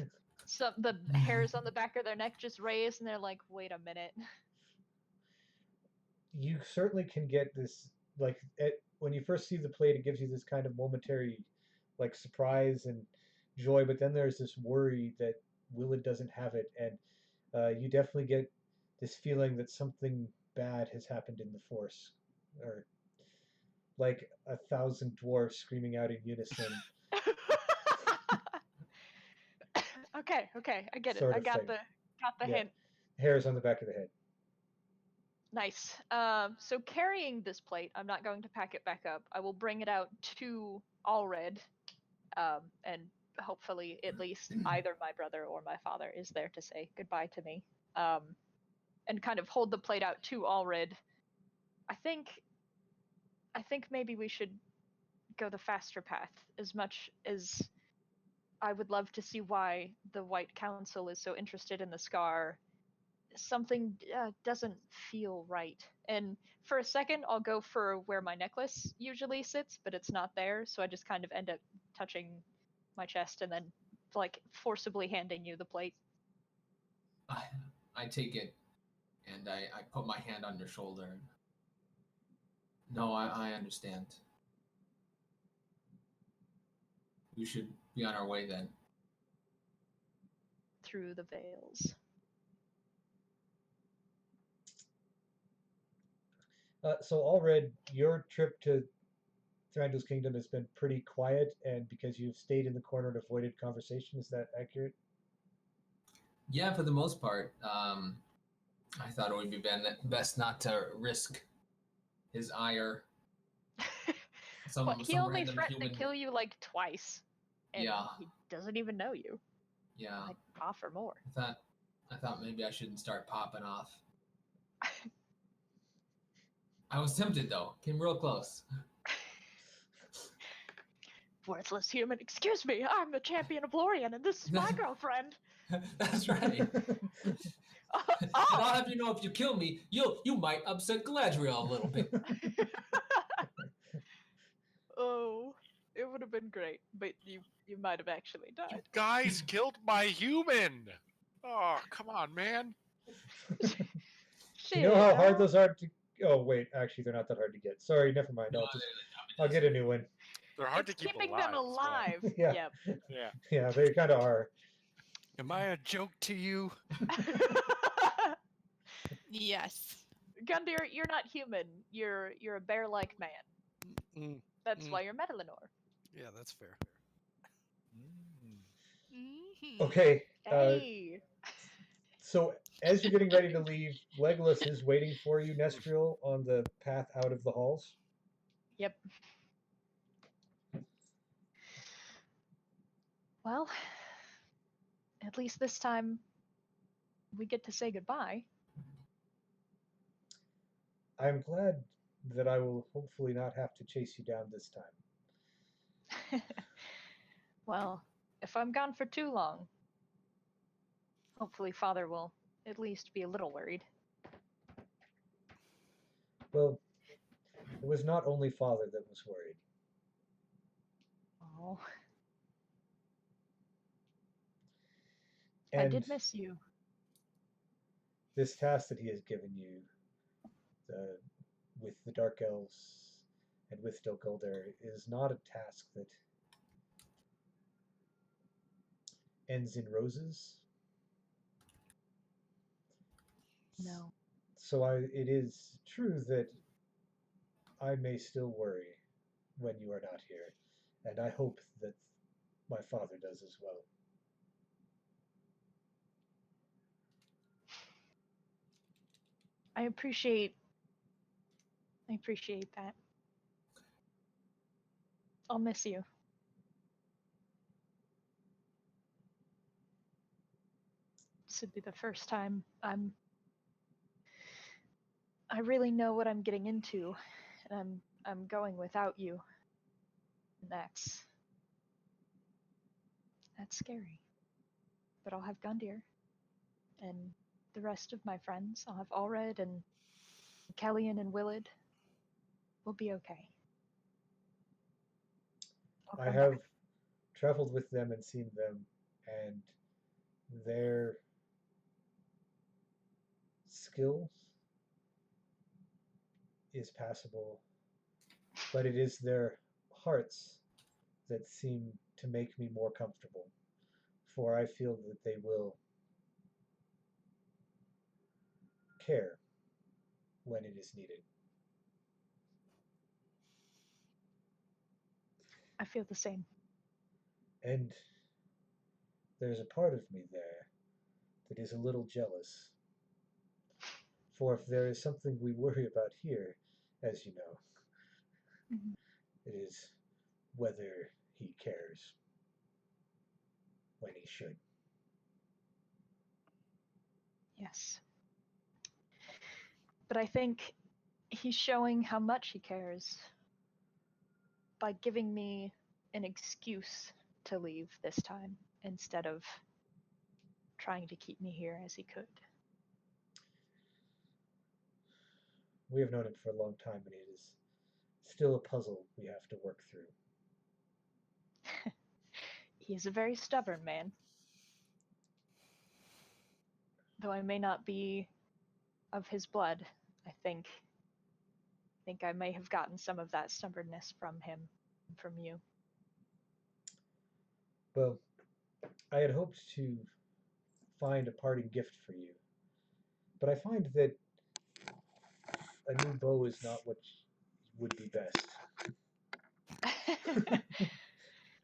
the hairs on the back of their neck just raise and they're like, wait a minute. You certainly can get this, like, when you first see the plate, it gives you this kind of momentary, like, surprise and joy, but then there's this worry that Willard doesn't have it, and you definitely get this feeling that something bad has happened in the Force, or like 1,000 dwarves screaming out in unison. Okay, I get it. Sort I of got thing. the Yeah. hint. Hairs on the back of the head. Nice. So carrying this plate, I'm not going to pack it back up. I will bring it out to Allred, and hopefully at least either my brother or my father is there to say goodbye to me. And kind of hold the plate out to Allred. I think maybe we should go the faster path. As much as I would love to see why the White Council is so interested in the scar, something doesn't feel right. And for a second, I'll go for where my necklace usually sits, but it's not there, so I just kind of end up touching my chest and then like forcibly handing you the plate. I take it and I put my hand on your shoulder. No, I understand. We should be on our way then. Through the veils. So, Allred, your trip to Thranduil's Kingdom has been pretty quiet, and because you've stayed in the corner and avoided conversation, is that accurate? Yeah, for the most part. I thought it would be best not to risk his ire. Well, he only random threatened human... to kill you like twice, and Yeah. he doesn't even know you. Yeah. I'd offer more. I thought maybe I shouldn't start popping off. I was tempted though. Came real close. Worthless human, excuse me, I'm the champion of Lorien, and this is my girlfriend. That's right. And I'll have you know, if you kill me, you might upset Galadriel a little bit. Oh, it would have been great, but you might have actually You died. guys killed my human. Oh, come on, man. You know how hard those are to... Oh, wait, actually, they're not that hard to get. Sorry, never mind. I'll get a new one. They're hard It's to keep keeping alive. them alive. Yeah. Yep. Yeah. Yeah, they kind of are. Am I a joke to you? Yes. Gundyr, you're not human. You're a bear-like man. Mm, That's why you're Metalinor. yeah, that's fair. Mhm. Okay, Hey. so as you're getting ready to leave, Legolas is waiting for you, Nestriel, on the path out of the halls. Yep. Well, at least this time we get to say goodbye. I'm glad that I will hopefully not have to chase you down this time. Well, if I'm gone for too long, hopefully Father will at least be a little worried. Well, it was not only Father that was worried. Oh, And I did miss you. this task that he has given you, with the Dark Elves and with Dogulder is not a task that ends in roses. No. So it is true that I may still worry when you are not here, and I hope that my father does as well. I appreciate that. I'll miss you. This would be the first time I really know what I'm getting into, and I'm going without you. And that's scary. But I'll have Gundyr and the rest of my friends. I'll have Allred and Kellyan and Willard. We'll be okay. I'll I come have back. traveled with them and seen them, and their skill is passable, but it is their hearts that seem to make me more comfortable, for I feel that they will care when it is needed. I feel the same. And there's a part of me there that is a little jealous. For if there is something we worry about here, as you know, Mhm. it is whether he cares when he should. Yes. But I think he's showing how much he cares by giving me an excuse to leave this time instead of trying to keep me here as he could. We have known him for a long time, and it is still a puzzle we have to work through. He is a very stubborn man. Though I may not be of his blood, I think I may have gotten some of that stubbornness from him, from you. Well, I had hoped to find a parting gift for you, but I find that a new bow is not what would be best.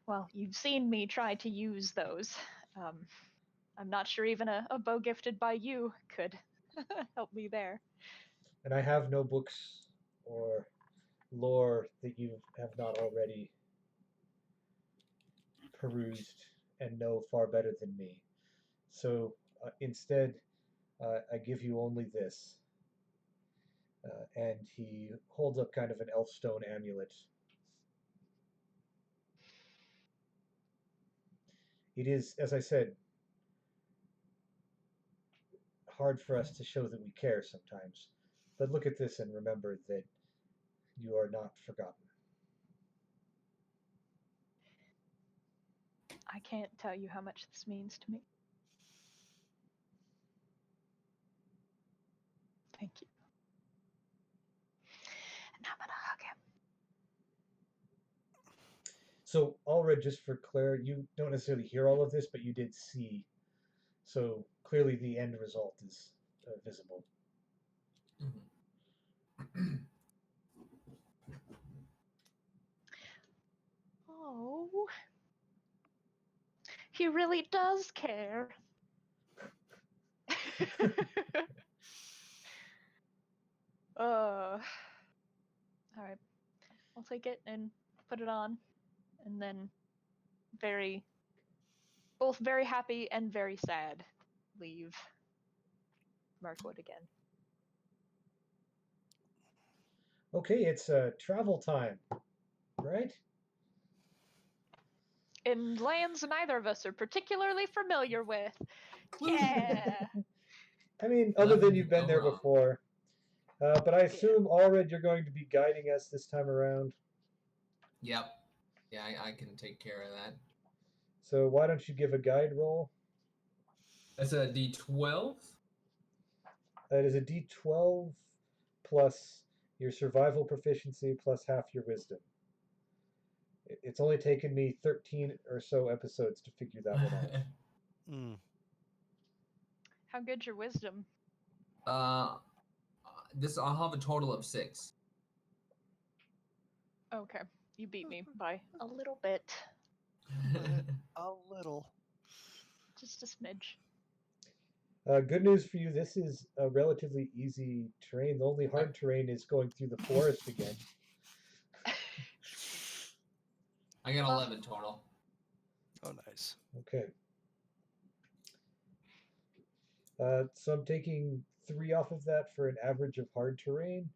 Well, you've seen me try to use those. I'm not sure even a bow gifted by you could help me there. And I have no books or lore that you have not already perused and know far better than me. So instead, I give you only this. And he holds up kind of an elf stone amulet. It is, as I said, hard for us to show that we care sometimes. But look at this and remember that you are not forgotten. I can't tell you how much this means to me. Thank you. And I'm gonna hug him. So, Allred, just for Claire, you don't necessarily hear all of this, but you did see. So clearly, the end result is visible. Oh, he really does care. All right. I'll take it and put it on, and then both very happy and very sad, leave Mirkwood again. Okay, it's travel time, right? In lands neither of us are particularly familiar with. Yeah. I mean, other Nothing than could you've been go there wrong. before. But I assume, Allred, you're going to be guiding us this time around. Yep. Yeah, I can take care of that. So why don't you give a guide roll? That's a D12. That is a D12 plus your survival proficiency plus half your wisdom. It's only taken me 13 or so episodes to figure that one out. Mm. How good's your wisdom? I'll have a total of 6. Okay, you beat me by a little bit, A little. just a smidge. Good news for you, this is a relatively easy terrain. The only hard terrain is going through the forest again. I got 11 total. Oh, nice. Okay. So I'm taking 3 off of that for an average of hard terrain,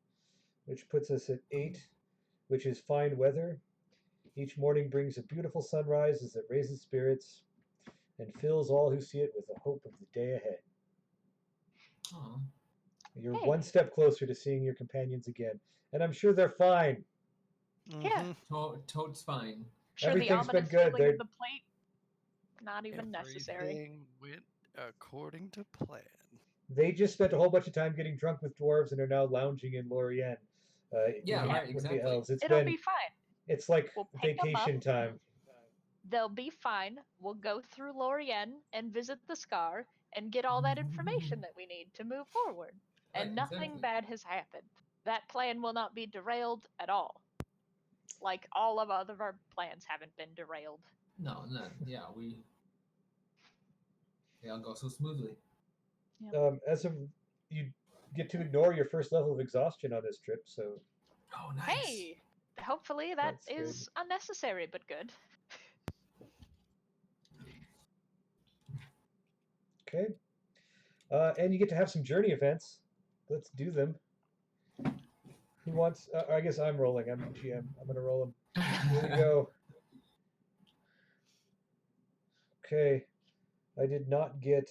which puts us at 8, which is fine weather. Each morning brings a beautiful sunrise as it raises spirits and fills all who see it with the hope of the day ahead. Aw. You're Hey. one step closer to seeing your companions again, and I'm sure they're fine. Yeah. Mhm. Toad's fine. Sure, Everything's the been ominous good. feeling of the plate, not even necessary. Everything went according to plan. They just spent a whole bunch of time getting drunk with dwarves and are now lounging in Lorien. Yeah, eating right, with the exactly. elves. It'll be fine. It's like We'll pick 'em vacation up. time. They'll be fine. We'll go through Lorien and visit the Scar and get all that information that we need to move forward. And Right, nothing exactly. bad has happened. That plan will not be derailed at all. Like all of our plans haven't been derailed. No, yeah, they all go so smoothly. As of you get to ignore your first level of exhaustion on this trip, so Oh, nice. Hey, hopefully that That's good. is unnecessary but good. okay. And you get to have some journey events. Let's do them. Who wants? I guess I'm rolling. I'm GM. I'm gonna roll them. Here we go. Okay. I did not get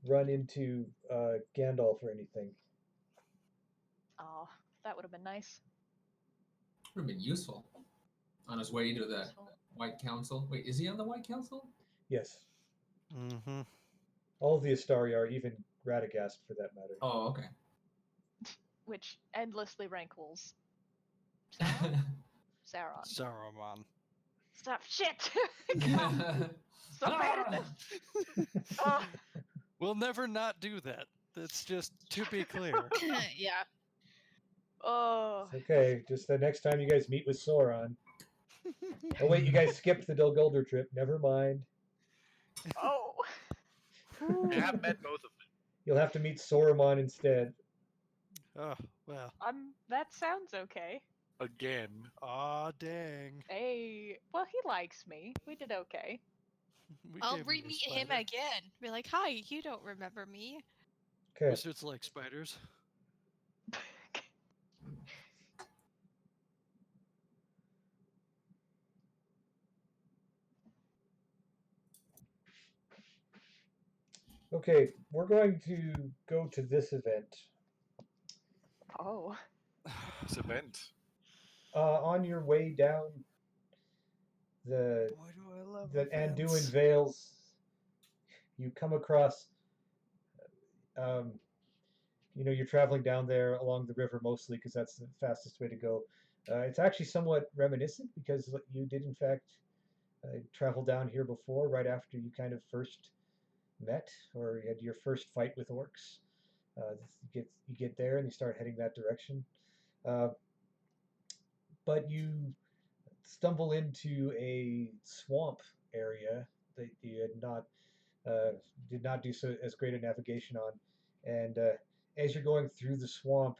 run into Gandalf or anything. Oh, that would have been nice. Would have been useful on his way to the Useful. White Council. Wait, is he on the White Council? Yes. Mm-hmm. All of the Astari are, even Radagast for that matter. Oh, okay. Which endlessly rankles. Sauron? Sauron. Saruman. Stop. Shit! God, so bad at this. Oh, We'll never not do that. That's just to be clear. Yeah. oh. It's okay. Just the next time you guys meet with Sauron. Oh wait, you guys skipped the Dol Guldur trip. Never mind. Oh. I have met both of them. You'll have to meet Saruman instead. Oh, well. That sounds okay. Again. Aw, dang. Hey, well, he likes me. We did okay. We I'll gave him the re-meet him spider. again. Be like, hi, you don't remember me. Okay. Wizards like spiders. Okay, we're going to go to this event. Oh. This event. On your way down the Boy, do I love Anduin events. Vales, you come across. You're traveling down there along the river mostly because that's the fastest way to go. It's actually somewhat reminiscent because you did in fact travel down here before, right after you kind of first met or you had your first fight with orcs. You get there and you start heading that direction, but you stumble into a swamp area that you had not did not do so as great a navigation on, and as you're going through the swamp,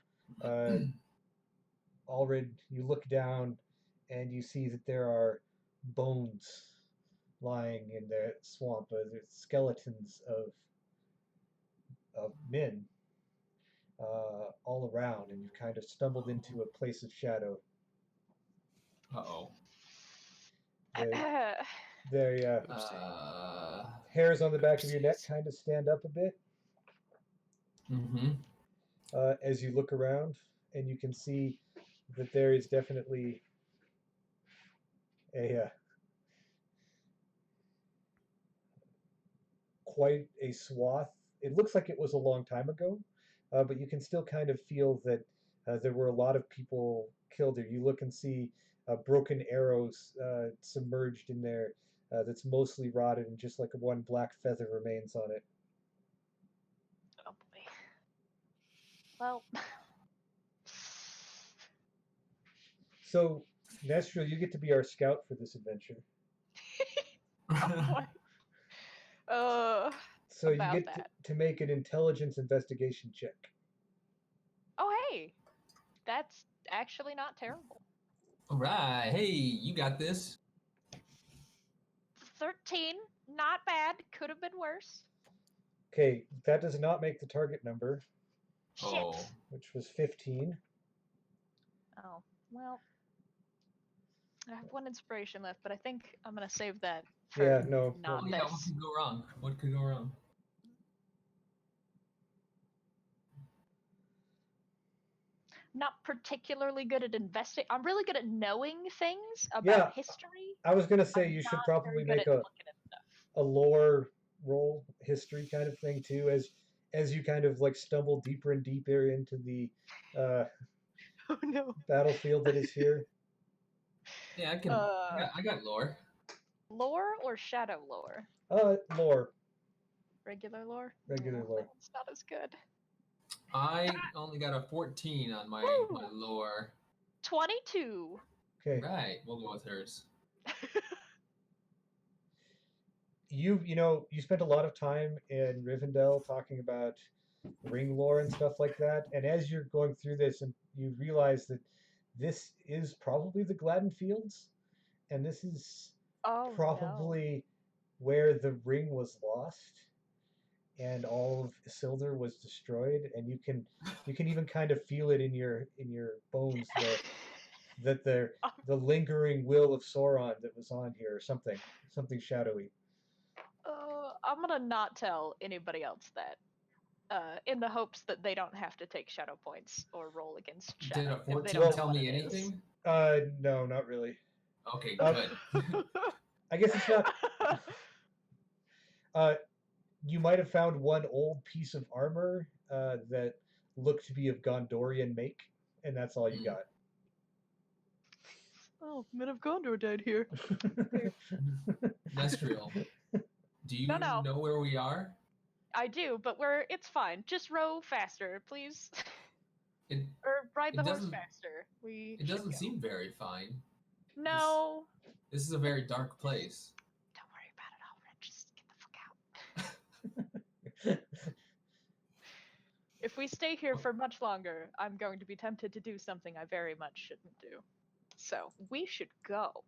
already you look down and you see that there are bones lying in the swamp. There's skeletons of men all around, and you've kind of stumbled into a place of shadow. Uh-oh. The Uh. hairs on the back of your neck kind of stand up a bit Mm-hmm. as you look around, and you can see that there is definitely quite a swath. It looks like it was a long time ago, but you can still kind of feel that there were a lot of people killed there. You look and see broken arrows submerged in there that's mostly rotted, and just like one black feather remains on it. Oh boy. Well, So, Nestriel, you get to be our scout for this adventure. oh boy. So you About get that. to make an intelligence investigation check. Oh hey, that's actually not terrible. All right. Hey, you got this. 13, not bad. Could have been worse. Okay, that does not make the target number, Shit. Oh. which was 15. Oh, well. I have one inspiration left, but I think I'm gonna save that for Yeah, no. not Oh, yeah, what this. could go wrong? What could go wrong? Not particularly good at investing. I'm really good at knowing things about Yeah, history. I was going to say I'm you should not probably very good make at looking at stuff. a lore roll history kind of thing too, as you kind of like stumble deeper and deeper into the Oh no. battlefield that is here. Yeah, I can. I got lore. Lore or shadow lore? Lore, Regular lore? regular Oh, lore. It's not as good. I only got a 14 on my Woo! lore. 22. Okay, Right, we'll go with hers. you spent a lot of time in Rivendell talking about ring lore and stuff like that, and as you're going through this, and you realize that this is probably the Gladden Fields, and this is Oh probably where the ring was lost and all of Isildur was destroyed, and you can even kind of feel it in your bones that the lingering will of Sauron that was on here, or something shadowy. I'm gonna not tell anybody else that. In the hopes that they don't have to take shadow points or roll against shadow. Did a if they 14 don't know tell what me it is. anything? No, not really. Okay, Uh, good. I guess it's not. You might have found one old piece of armor that looked to be of Gondorian make, and that's all you got. Oh, men of Gondor died here. Nestriel, do you No. know where we are? I do, but it's fine. Just row faster, please. It Or ride It the horse doesn't- faster. it should doesn't go. seem very fine. No. This is a very dark place. Don't worry about it, Alfred. Just get the fuck out. If we stay here for much longer, I'm going to be tempted to do something I very much shouldn't do. So we should go.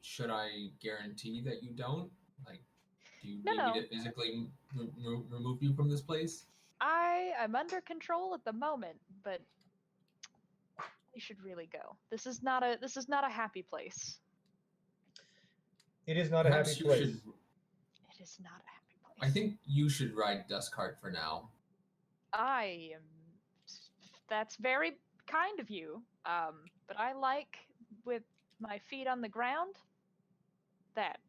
Should I guarantee that you don't? Like, do you No, need no. me to physically remove you from this place? I'm under control at the moment, but we should really go. This is not a happy place. It is not Perhaps a happy you place. should. It is not a happy place. I think you should ride Dustcart for now. I am. That's very kind of you. But I like with my feet on the ground. That.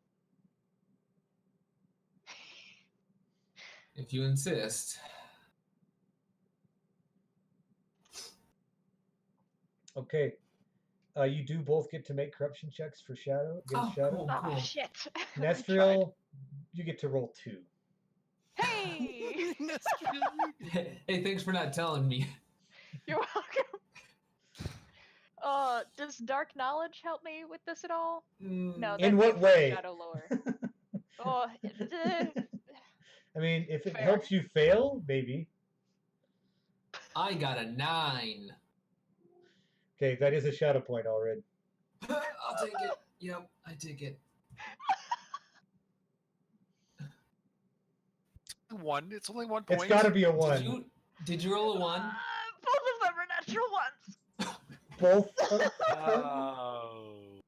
If you insist. Okay. You do both get to make corruption checks for Shadow against Shadow. Cool, Oh cool. shit. I tried. Nestriel, you get to roll 2. Hey. Hey, thanks for not telling me. You're welcome. Does dark knowledge help me with this at all? No. In that'd what be for way? Shadow lore. Oh. I mean, if it Fair. helps you fail, maybe. I got a 9. Okay, that is a shadow point already. I'll take it. Yep, I take it. One. It's only 1 point. It's got to be a 1. Did you roll a 1? Both of them are natural ones. Both. Oh.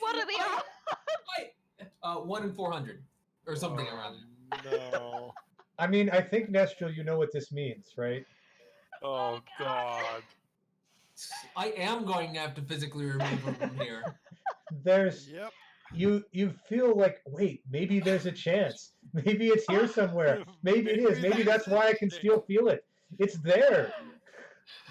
What are the odds? 1 in 400 or something around there. No. I mean, I think Nestriel, you know what this means, right? Oh God. I am going to have to physically remove her from here. there's Yep. you feel like, wait, maybe there's a chance. Maybe it's here somewhere. Maybe it is. Maybe that's why I can still feel it. It's there.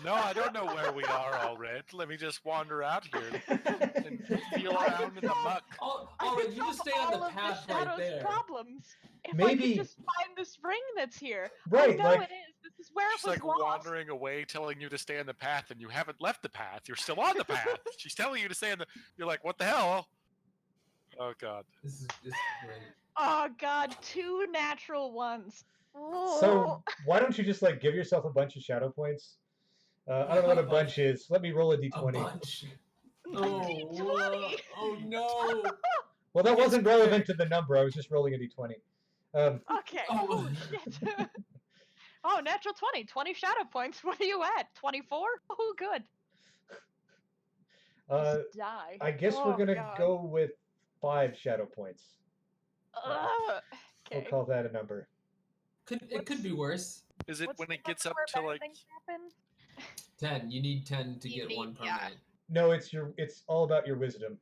No, I don't know where we are, Allred. Let me just wander out here and feel I around in the could muck. All right, you just stay on the path the right Shadow's there. problems. If I Maybe- could just find this ring that's here. Right, I know like- it is. This is where She's it was like lost. wandering away, telling you to stay on the path, and you haven't left the path. You're still on the path. She's telling you to stay on the. You're like, what the hell? Oh God. This is great. Oh God, 2 natural ones. So why don't you just like give yourself a bunch of shadow points? I don't know what a bunch is. Let me roll a A d20. bunch. A D20. Oh no. Well, that wasn't relevant to the number. I was just rolling a d20. Okay. Oh. Holy shit. Oh, natural 20. 20 shadow points. What are you at? 24? Oh, good. Just die. I guess Oh, we're gonna God. go with 5 shadow points. Ugh. We'll Okay. call that a number. It could be worse. Is it What's when the it gets number up where to bad like? things happen? 10. You need 10 to You get need- 1 yeah. permanent. No, it's all about your wisdom.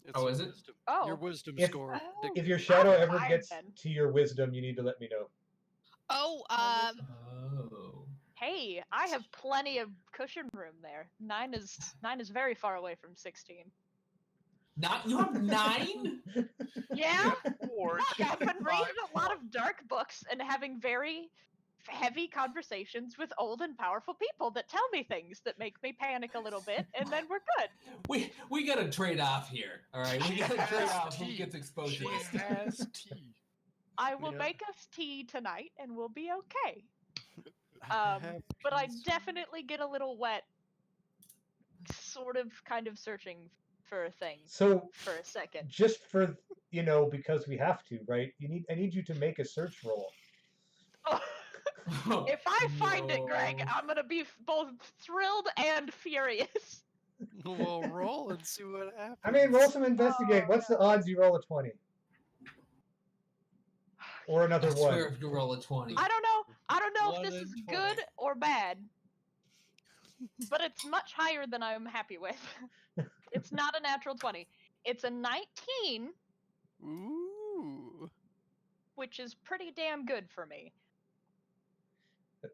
It's Oh, your is it? wisdom- Oh. Your wisdom If- score. Oh. If your shadow I'm ever fine gets then. to your wisdom, you need to let me know. Oh, Oh. Hey, I have plenty of cushion room there. 9 is very far away from 16. Not you have 9? Yeah? Or Look, I've been reading a lot of dark books and having very heavy conversations with old and powerful people that tell me things that make me panic a little bit, and then we're good. We gotta trade off here. All right, we gotta trade off who Tea. gets exposed She to this. has tea. I will Yeah. make us tea tonight, and we'll be okay. Have But I peace. definitely get a little wet, sort of, kind of searching for a thing So for a second. just for because we have to, right? I need you to make a search roll. If I find it, Greg, No. I'm gonna be both thrilled and furious. We'll roll and see what happens. I mean, roll some investigate. Oh, What's the odds you roll a 20? Or another I swear one? if you roll a 20. I don't know. I don't know if 1 this in is 20. good or bad, but it's much higher than I'm happy with. It's not a natural 20. It's a 19, Ooh. which is pretty damn good for me.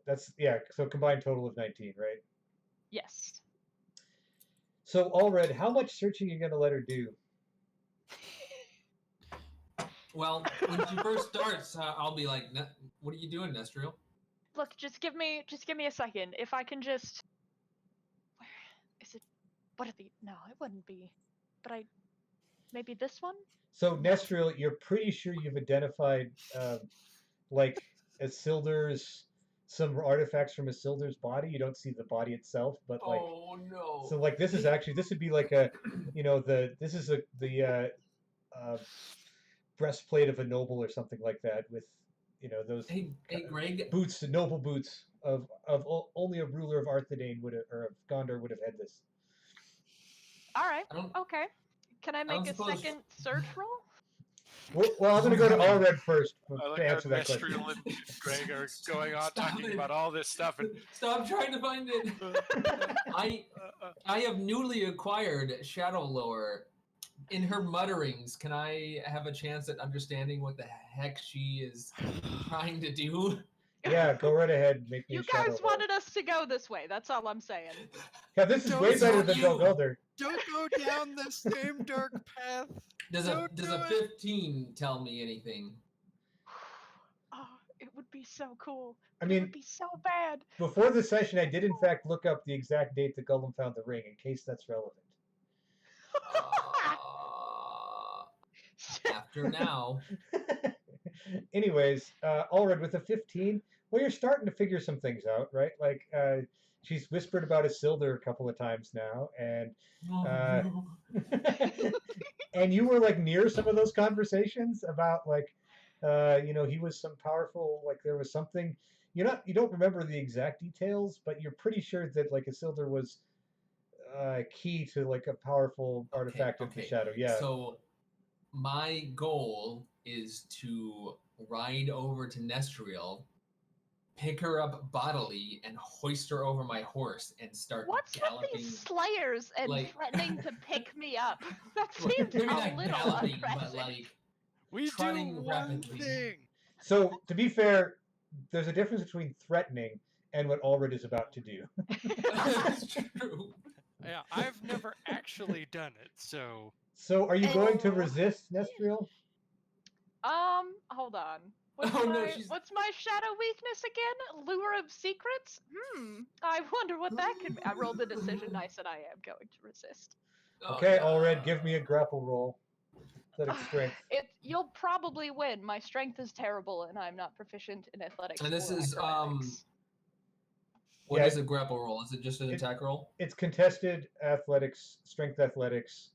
That's so combined total of 19, right? Yes. So Allred, how much searching are you gonna let her do? Well, when she first starts, I'll be like, "What are you doing, Nestriel?" Look, just give me a second. If I can just, where is it? What are the? No, it wouldn't be. But maybe this one. So Nestriel, you're pretty sure you've identified like Isildur's some artifacts from Isildur's body. You don't see the body itself, but like Oh no. so like this would be like a this is the breastplate of a noble or something like that with those Hey, Greg. boots, noble boots of only a ruler of Arthedain would have, or of Gondor would have had this. All right. I don't. Okay. Can I don't make a suppose- second search roll? Well, I'm going to go to Allred first I like to how answer that question. Nestriel and Greg are going on Stop talking it. about all this stuff, and Stop trying to find it. I have newly acquired Shadow Lore. In her mutterings, can I have a chance at understanding what the heck she is trying to do? Yeah, go right ahead. Make me You a shadow guys roll. wanted us to go this way. That's all I'm saying. Yeah, this is Don't way better not than you. Dol Guldur. Don't go down the same dark path. Does a Don't does do a it. 15 tell me anything? Oh, it would be so cool. I It mean, would be so bad. before the session, I did in fact look up the exact date that Gollum found the ring, in case that's relevant. After now. Anyways, Allred, with a 15, well, you're starting to figure some things out, right? Like, she's whispered about Isildur a couple of times now, and Oh, no. and you were like near some of those conversations about like, he was some powerful, like there was something. You don't remember the exact details, but you're pretty sure that like Isildur was key to like a powerful artifact of the shadow. Yeah. So my goal is to ride over to Nestriel pick her up bodily and hoist her over my horse and start What's galloping. with these slayers and like- threatening to pick me up? That Well, seems maybe a not little galloping, aggressive. but like We do trotting one rapidly. thing. So, to be fair, there's a difference between threatening and what Allred is about to do. That's true. Yeah, I've never actually done it, so So, are you going to Oh. resist, Nestriel? Hold on. What's, Oh, my, no, she's- what's my shadow weakness again? Lure of secrets? I wonder what that could be. I rolled the decision. I said I am going to resist. Okay, Oh, Allred, give me a grapple roll. Athletic strength. You'll probably win. My strength is terrible, and I'm not proficient in athletics. And this or is acrobatics. What Yeah, is a grapple roll? Is it just an it- attack roll? It's contested athletics, strength athletics,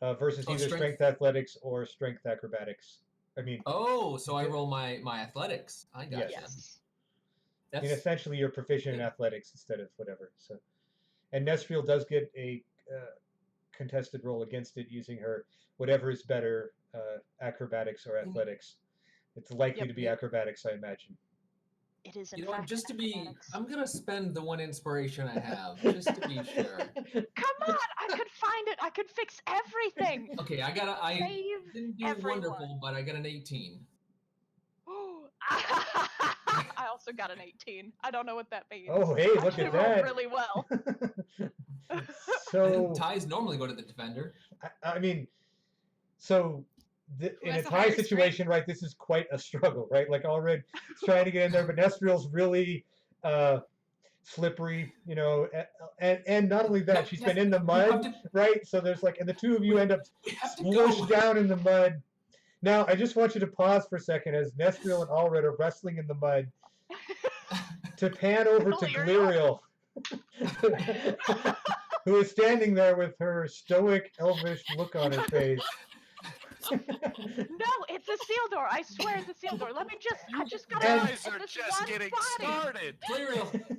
versus Oh, either strength- strength athletics or strength acrobatics. I mean, Oh, so I roll my athletics. I gotcha. Yes. I mean, That's essentially you're proficient in good. athletics instead of whatever. So, and Nesriel does get a contested roll against it using her whatever is better, acrobatics or athletics. It's likely Yep. to be acrobatics, I imagine. It is in you know, fact just to be, acrobatics. I'm gonna spend the one inspiration I have just to be sure. Come on, I could find it. I could fix everything. Okay, I Save didn't do everyone. wonderful, but I got an 18. I also got an 18. I don't know what that means. Oh, hey, look Actually at rolled that. really well. So, Ties normally go to the defender. I mean, so in a has the tie higher situation, right? This is quite a struggle, right? Like Allred is trying to get in there, but Nesriel's really slippery, you know, and not only that, Yep, she's yes, been in the we have mud, to- right? So there's like, and the two of you We- end up We have to squished go. down in the mud. Now, I just want you to pause for a second as Nesriel and Allred are wrestling in the mud to pan over to Gliriel, who is standing there with her stoic, elvish look on her face. No, it's a seal door. I swear it's a seal door. Let me I just gotta And- look guys at are this just one getting body. started.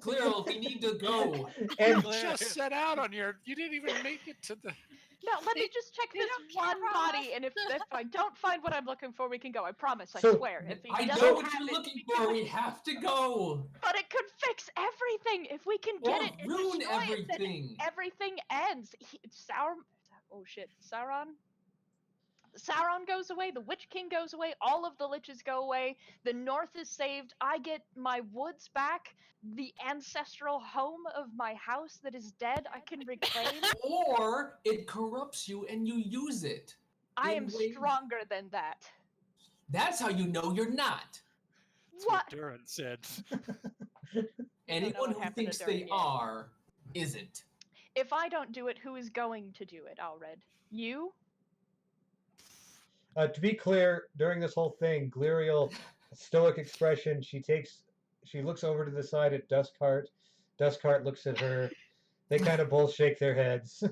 Clear, we need to go. And you just set out on your. You didn't even make it to the. No, let me just check they this don't care one about body, us. and if I don't find what I'm looking for, we can go. I promise. I So- swear. If he I doesn't know what have you're it, looking for. We have to go. but it could fix everything if we can Or get it and ruin destroy it. Then everything. everything ends. Oh shit, Sauron goes away, the Witch King goes away, all of the liches go away, the North is saved, I get my woods back, the ancestral home of my house that is dead I can reclaim. Or it corrupts you and you use it. I am in ways- stronger than that. That's how you know you're not. That's What? what Duran said. Anyone what who happened thinks to they Durin yet. are isn't. If I don't do it, who is going to do it, Alred? You? to be clear, during this whole thing, Gliriel, stoic expression, she looks over to the side at Duskheart. Duskheart looks at her. They kind of both shake their heads.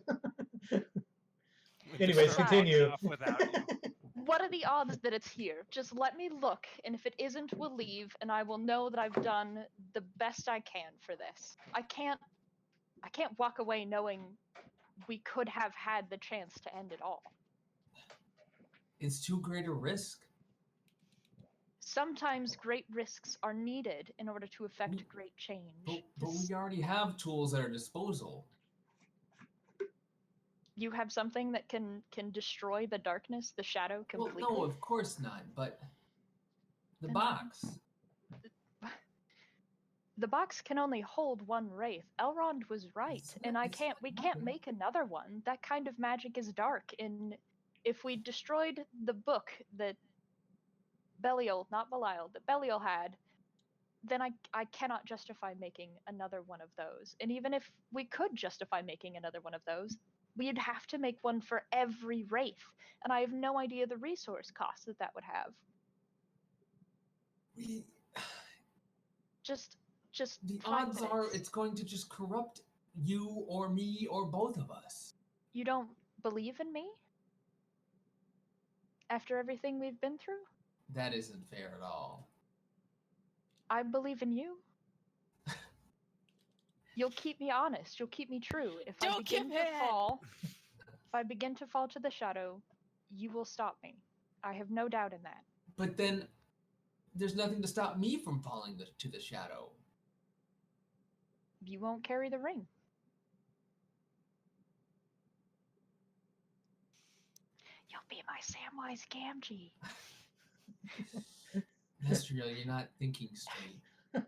Anyways, Start continue. walking off without you. What are the odds that it's here? Just let me look, and if it isn't, we'll leave, and I will know that I've done the best I can for this. I can't walk away knowing we could have had the chance to end it all. It's too great a risk. Sometimes great risks are needed in order to effect great change. But we already have tools at our disposal. You have something that can destroy the darkness, the shadow completely. Well, no, of course not. But the box. The box can only hold one wraith. Elrond was right, and we can't make another one. That kind of magic is dark, and if we destroyed the book that Belial, not Belial, that Belial had, then I cannot justify making another one of those. And even if we could justify making another one of those, we'd have to make one for every wraith, and I have no idea the resource cost that would have. We, Just the 5 odds are minutes. it's going to just corrupt you or me or both of us. You don't believe in me? After everything we've been through? That isn't fair at all. I believe in you. You'll keep me honest. You'll keep me true. If I Don't begin give to in. fall, if I begin to fall to the shadow, you will stop me. I have no doubt in that. But then there's nothing to stop me from falling to the shadow. You won't carry the ring. You'll be my Samwise Gamgee. Mastriel, you're not thinking straight.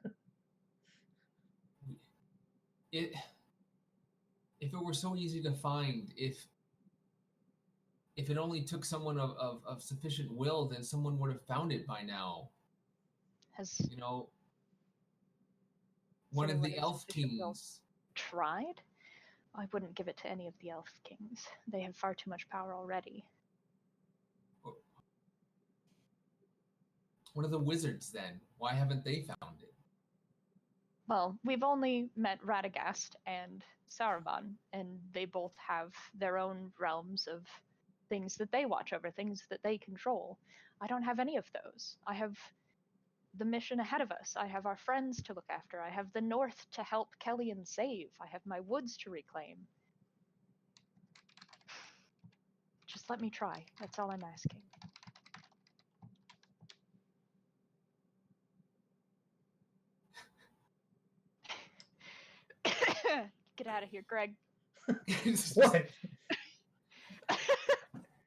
If it were so easy to find, if it only took someone of sufficient will, then someone would have found it by now. Has You know, one of someone the with elf sufficient will kings. tried? I wouldn't give it to any of the elf kings. They have far too much power already. One of the wizards, then. Why haven't they found it? Well, we've only met Radagast and Saruman, and they both have their own realms of things that they watch over, things that they control. I don't have any of those. I have the mission ahead of us. I have our friends to look after. I have the North to help Kellyan save. I have my woods to reclaim. Just let me try. That's all I'm asking. Get out of here, Greg. What?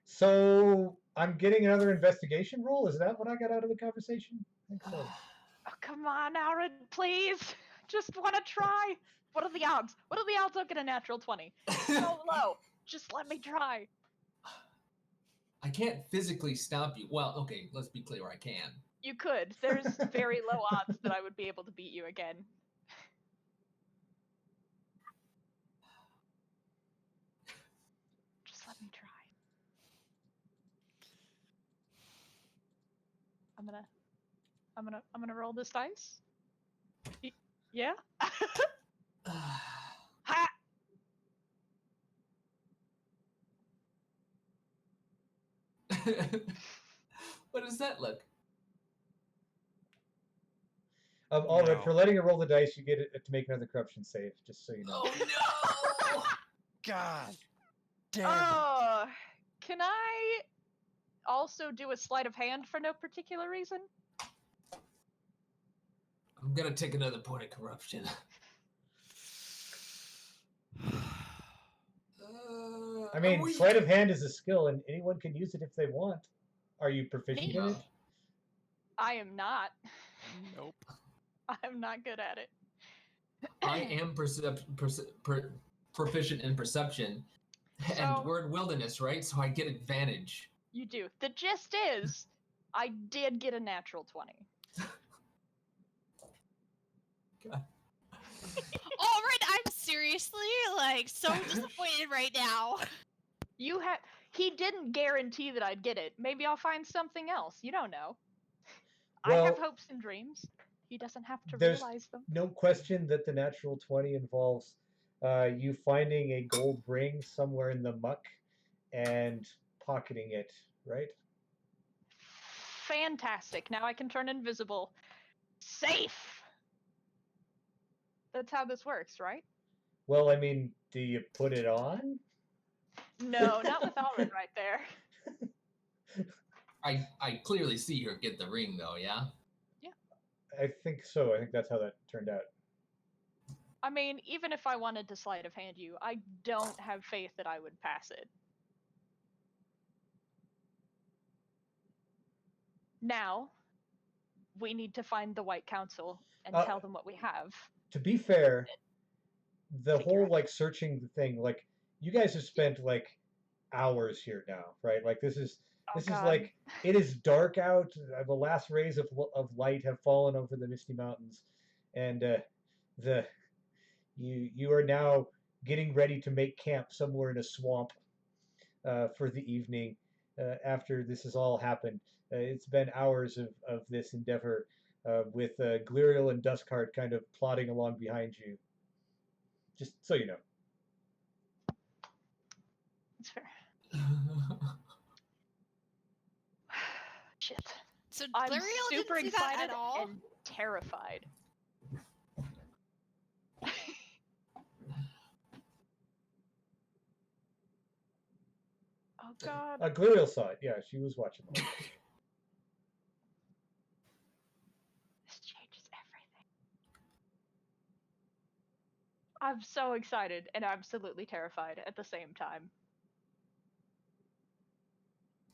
So I'm getting another investigation roll? Is that what I got out of the conversation? I think so. Oh, come on, Aaron, please. Just want to try. What are the odds? What are the odds I'll get a natural 20? So low. Just let me try. I can't physically stop you. Well, okay, let's be clear, I can. You could. There's very low odds that I would be able to beat you again. Just let me try. I'm gonna roll this dice. Yeah? Ha! What does that look? Alred, No. for letting her roll the dice, you get it to make another corruption save, just so you know. Oh no! God damn it. Oh, can I also do a sleight of hand for no particular reason? I'm gonna take another point of corruption. I mean, I'm weak. sleight of hand is a skill, and anyone can use it if they want. Are you proficient Me? in it? I am not. Nope. I'm not good at it. I am proficient in perception and So- word wilderness, right? So I get advantage. You do. The gist is, I did get a natural 20. All right, I'm seriously like so disappointed right now. He didn't guarantee that I'd get it. Maybe I'll find something else. You don't know. Well, I have hopes and dreams. He doesn't have to there's realize them. no question that the natural 20 involves you finding a gold ring somewhere in the muck and pocketing it, right? Fantastic. Now I can turn invisible. Safe! That's how this works, right? Well, I mean, do you put it on? No, not with Alred right there. I clearly see her get the ring, though, yeah? I think so. I think that's how that turned out. I mean, even if I wanted to sleight of hand you, I don't have faith that I would pass it. Now, we need to find the White Council and tell them what we have. To be fair, the Figure whole out. like searching the thing, like you guys have spent like hours here now, right? Like this is God. like it is dark out. The last rays of light have fallen over the misty mountains, and you are now getting ready to make camp somewhere in a swamp for the evening after this has all happened. It's been hours of this endeavor with Gliriel and Duskheart kind of plodding along behind you. Just so you know. That's fair. Shit. So I'm Glariel super didn't see that excited at all. and terrified. Oh God. Gliriel saw it. Yeah, she was watching. I'm so excited and absolutely terrified at the same time.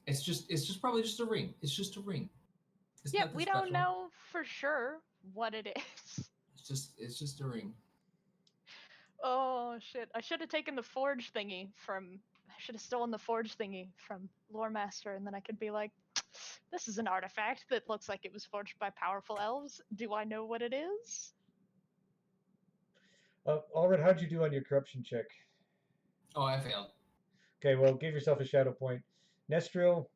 It's just probably just a ring. It's just a ring. It's Yep, nothing we special. don't know for sure what it is. It's just a ring. Oh shit! I should have taken the forge thingy from. I should have stolen the forge thingy from Lore Master, and then I could be like, "This is an artifact that looks like it was forged by powerful elves. Do I know what it is?" Alred, how'd you do on your corruption check? Oh, I failed. Okay, well, give yourself a shadow point. Nestril,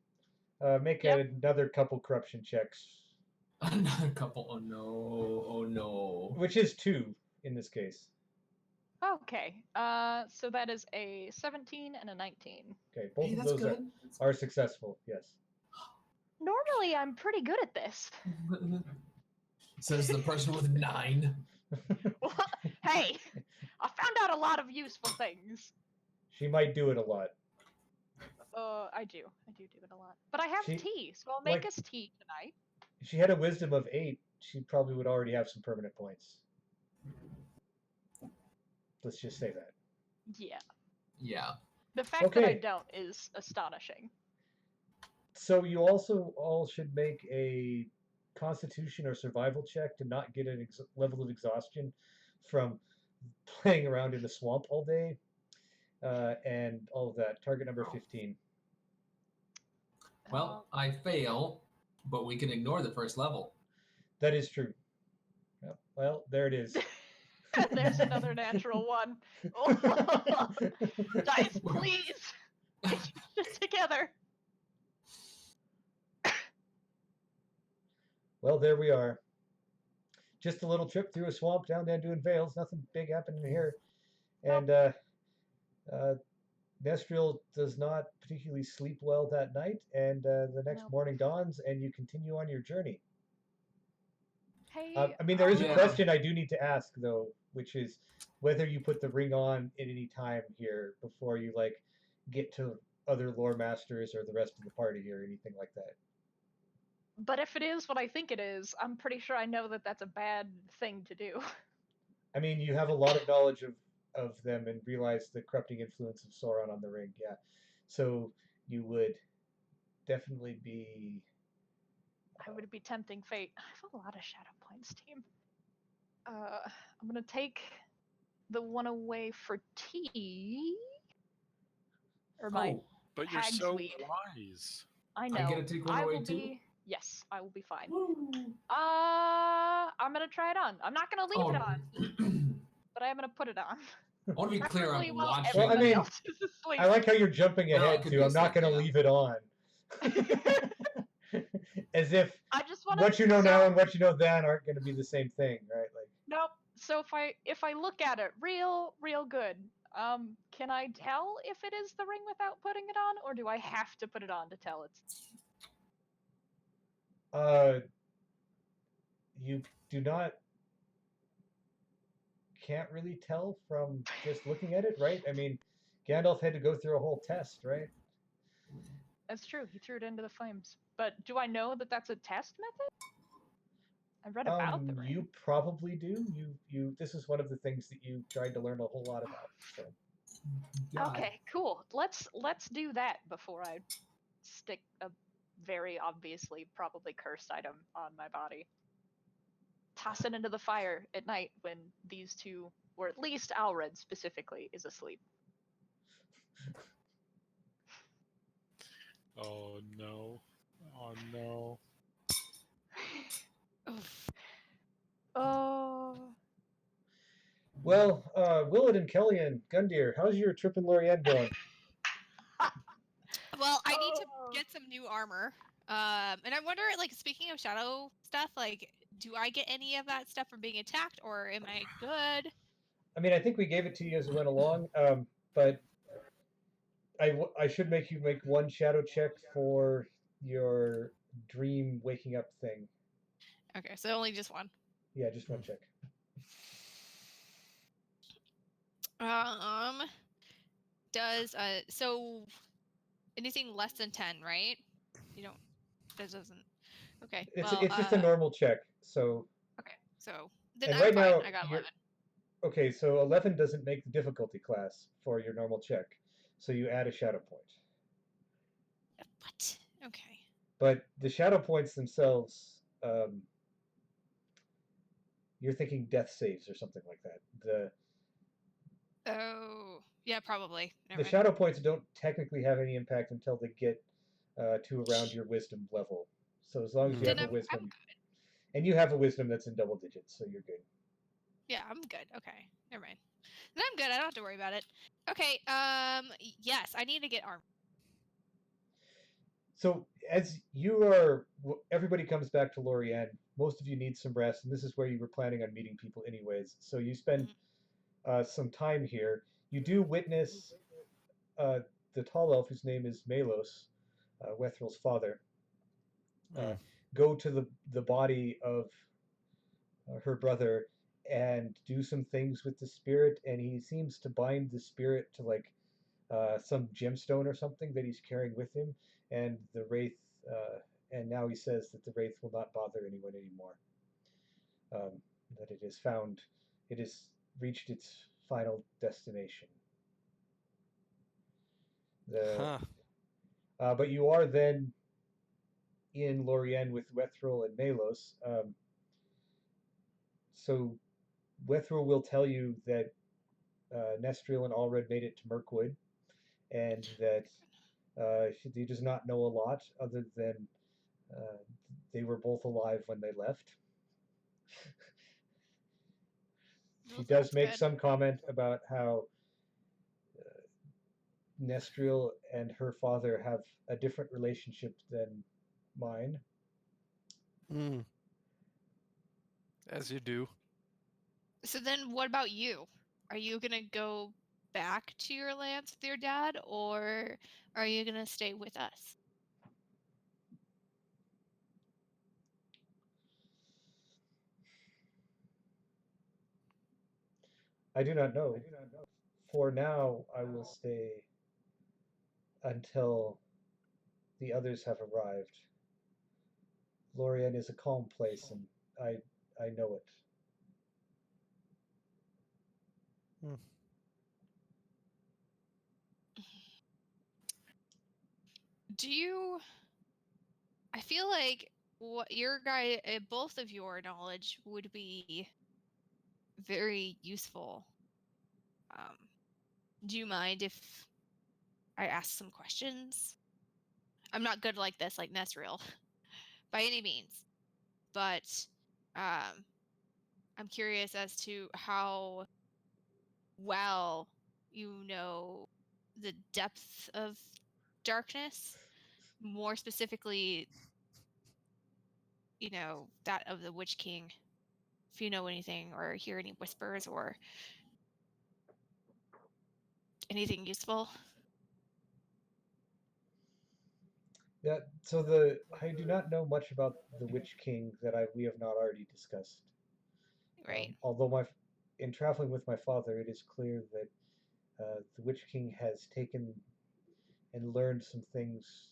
make Yep. another couple corruption checks, Another couple. Oh no. Oh no. which is 2 in this case. Okay. So that is a 17 and a 19. Okay, both Hey, of that's those good. are successful. Yes. Normally, I'm pretty good at this. Says the person with 9. Well, hey, I found out a lot of useful things. She might do it a lot. I do it a lot. But I have She- tea, so I'll make like- us tea tonight. If she had a wisdom of 8, she probably would already have some permanent points. Let's just say that. Yeah. Yeah. The fact that I Okay. don't is astonishing. So you also all should make a constitution or survival check to not get an level of exhaustion from playing around in the swamp all day and all of that. Target number 15. Well, I fail, but we can ignore the first level. That is true. Yep. Well, there it is. There's another natural one. Dice, please! Get your shit together! Well, there we are. Just a little trip through a swamp down there doing Vales. Nothing big happening here. And Nestril does not particularly sleep well that night. And the next Nope. morning dawns, and you continue on your journey. Hey, I mean, there is a Yeah. question I do need to ask, though, which is whether you put the ring on at any time here before you, like, get to other lore masters or the rest of the party or anything like that. but if it is what I think it is, I'm pretty sure I know that that's a bad thing to do. I mean, you have a lot of knowledge of them and realize the corrupting influence of Sauron on the ring, yeah. So you would definitely be. I would be tempting fate. I have a lot of shadow points, team. I'm gonna take the one away for tea. Or my Oh, But you're Hag's so weed. wise. I I know. get to take one I away will too? be. Yes, I will be fine. woo. I'm gonna try it on. I'm not gonna leave it on, but I am gonna put it on. I want to be clear. Preferably I'm while watching. Well, I everybody mean, else is asleep. I like how you're jumping Well, it ahead could to be I'm not asleep, going to yeah. leave it on. As if I just want what you know now and what you know then aren't going to be the same thing, right? Like, Nope. So if I look at it real good, can I tell if it is the ring without putting it on, or do I have to put it on to tell it's? you do not can't really tell from just looking at it, right? I mean, Gandalf had to go through a whole test, right? That's true. He threw it into the flames. But do I know that that's a test method? I read about the ring. You probably do. You this is one of the things that you tried to learn a whole lot about. So God. Okay, cool. Let's do that before I stick a very obviously probably cursed item on my body. Toss it into the fire at night when these two, or at least Alred specifically, is asleep. Oh no. Oh no. Oof. Oh, well, Willett and Kellyanne, Gundyr, how's your trip in Lorien going? Well, I need to Oh. get some new armor. And I wonder, like, speaking of shadow stuff, like, do I get any of that stuff from being attacked, or am I good? I mean, I think we gave it to you as we went along, but I should make you make one shadow check for your dream waking up thing. Okay, so only just one. Yeah, just one check. Does so anything less than 10, right? You don't. That doesn't. Okay. It's well, it's just a normal check. So Okay, so then and I'm right fine. now I got you're- 11. okay, so 11 doesn't make the difficulty class for your normal check, so you add a shadow point. What? Okay. But the shadow points themselves, you're thinking death saves or something like that. Oh, yeah, probably. Never The mind. shadow points don't technically have any impact until they get to around your wisdom level. So as long as you Then have a I'm wisdom, good. and you have a wisdom that's in double digits, so you're good. Yeah, I'm good. Okay, never mind. Then I'm good. I don't have to worry about it. Okay. Yes, I need to get armor. So as you are, everybody comes back to Lorien. Most of you need some rest, and this is where you were planning on meeting people anyways. So you spend some time here. You do witness uh, the tall elf, whose name is Melos, Wethrel's father, go to the body of her brother and do some things with the spirit, and he seems to bind the spirit to like some gemstone or something that he's carrying with him, and the wraith. And now he says that the wraith will not bother anyone anymore. That it has found, it has reached its final destination. But you are then in Lorien with Wethrel and Melos. So Wethrel will tell you that Nestriel and Allred made it to Mirkwood, and that he does not know a lot other than uh, they were both alive when they left. She Well, does that's make good. some comment about how Nestriel and her father have a different relationship than mine. As you do. So then, what about you? Are you gonna go back to your lands with your dad, or are you gonna stay with us? I do not know. For now, I will stay until the others have arrived. Lorien is a calm place, and I know it. Do you? I feel like what your guy, both of your knowledge would be very useful. Do you mind if I ask some questions? I'm not good like this, like Nesriel, by any means, but I'm curious as to how well you know the depth of darkness, more specifically, that of the Witch King. If you know anything or hear any whispers or anything useful. Yeah, I do not know much about the Witch King that we have not already discussed. Right. Although in traveling with my father, it is clear that the Witch King has taken and learned some things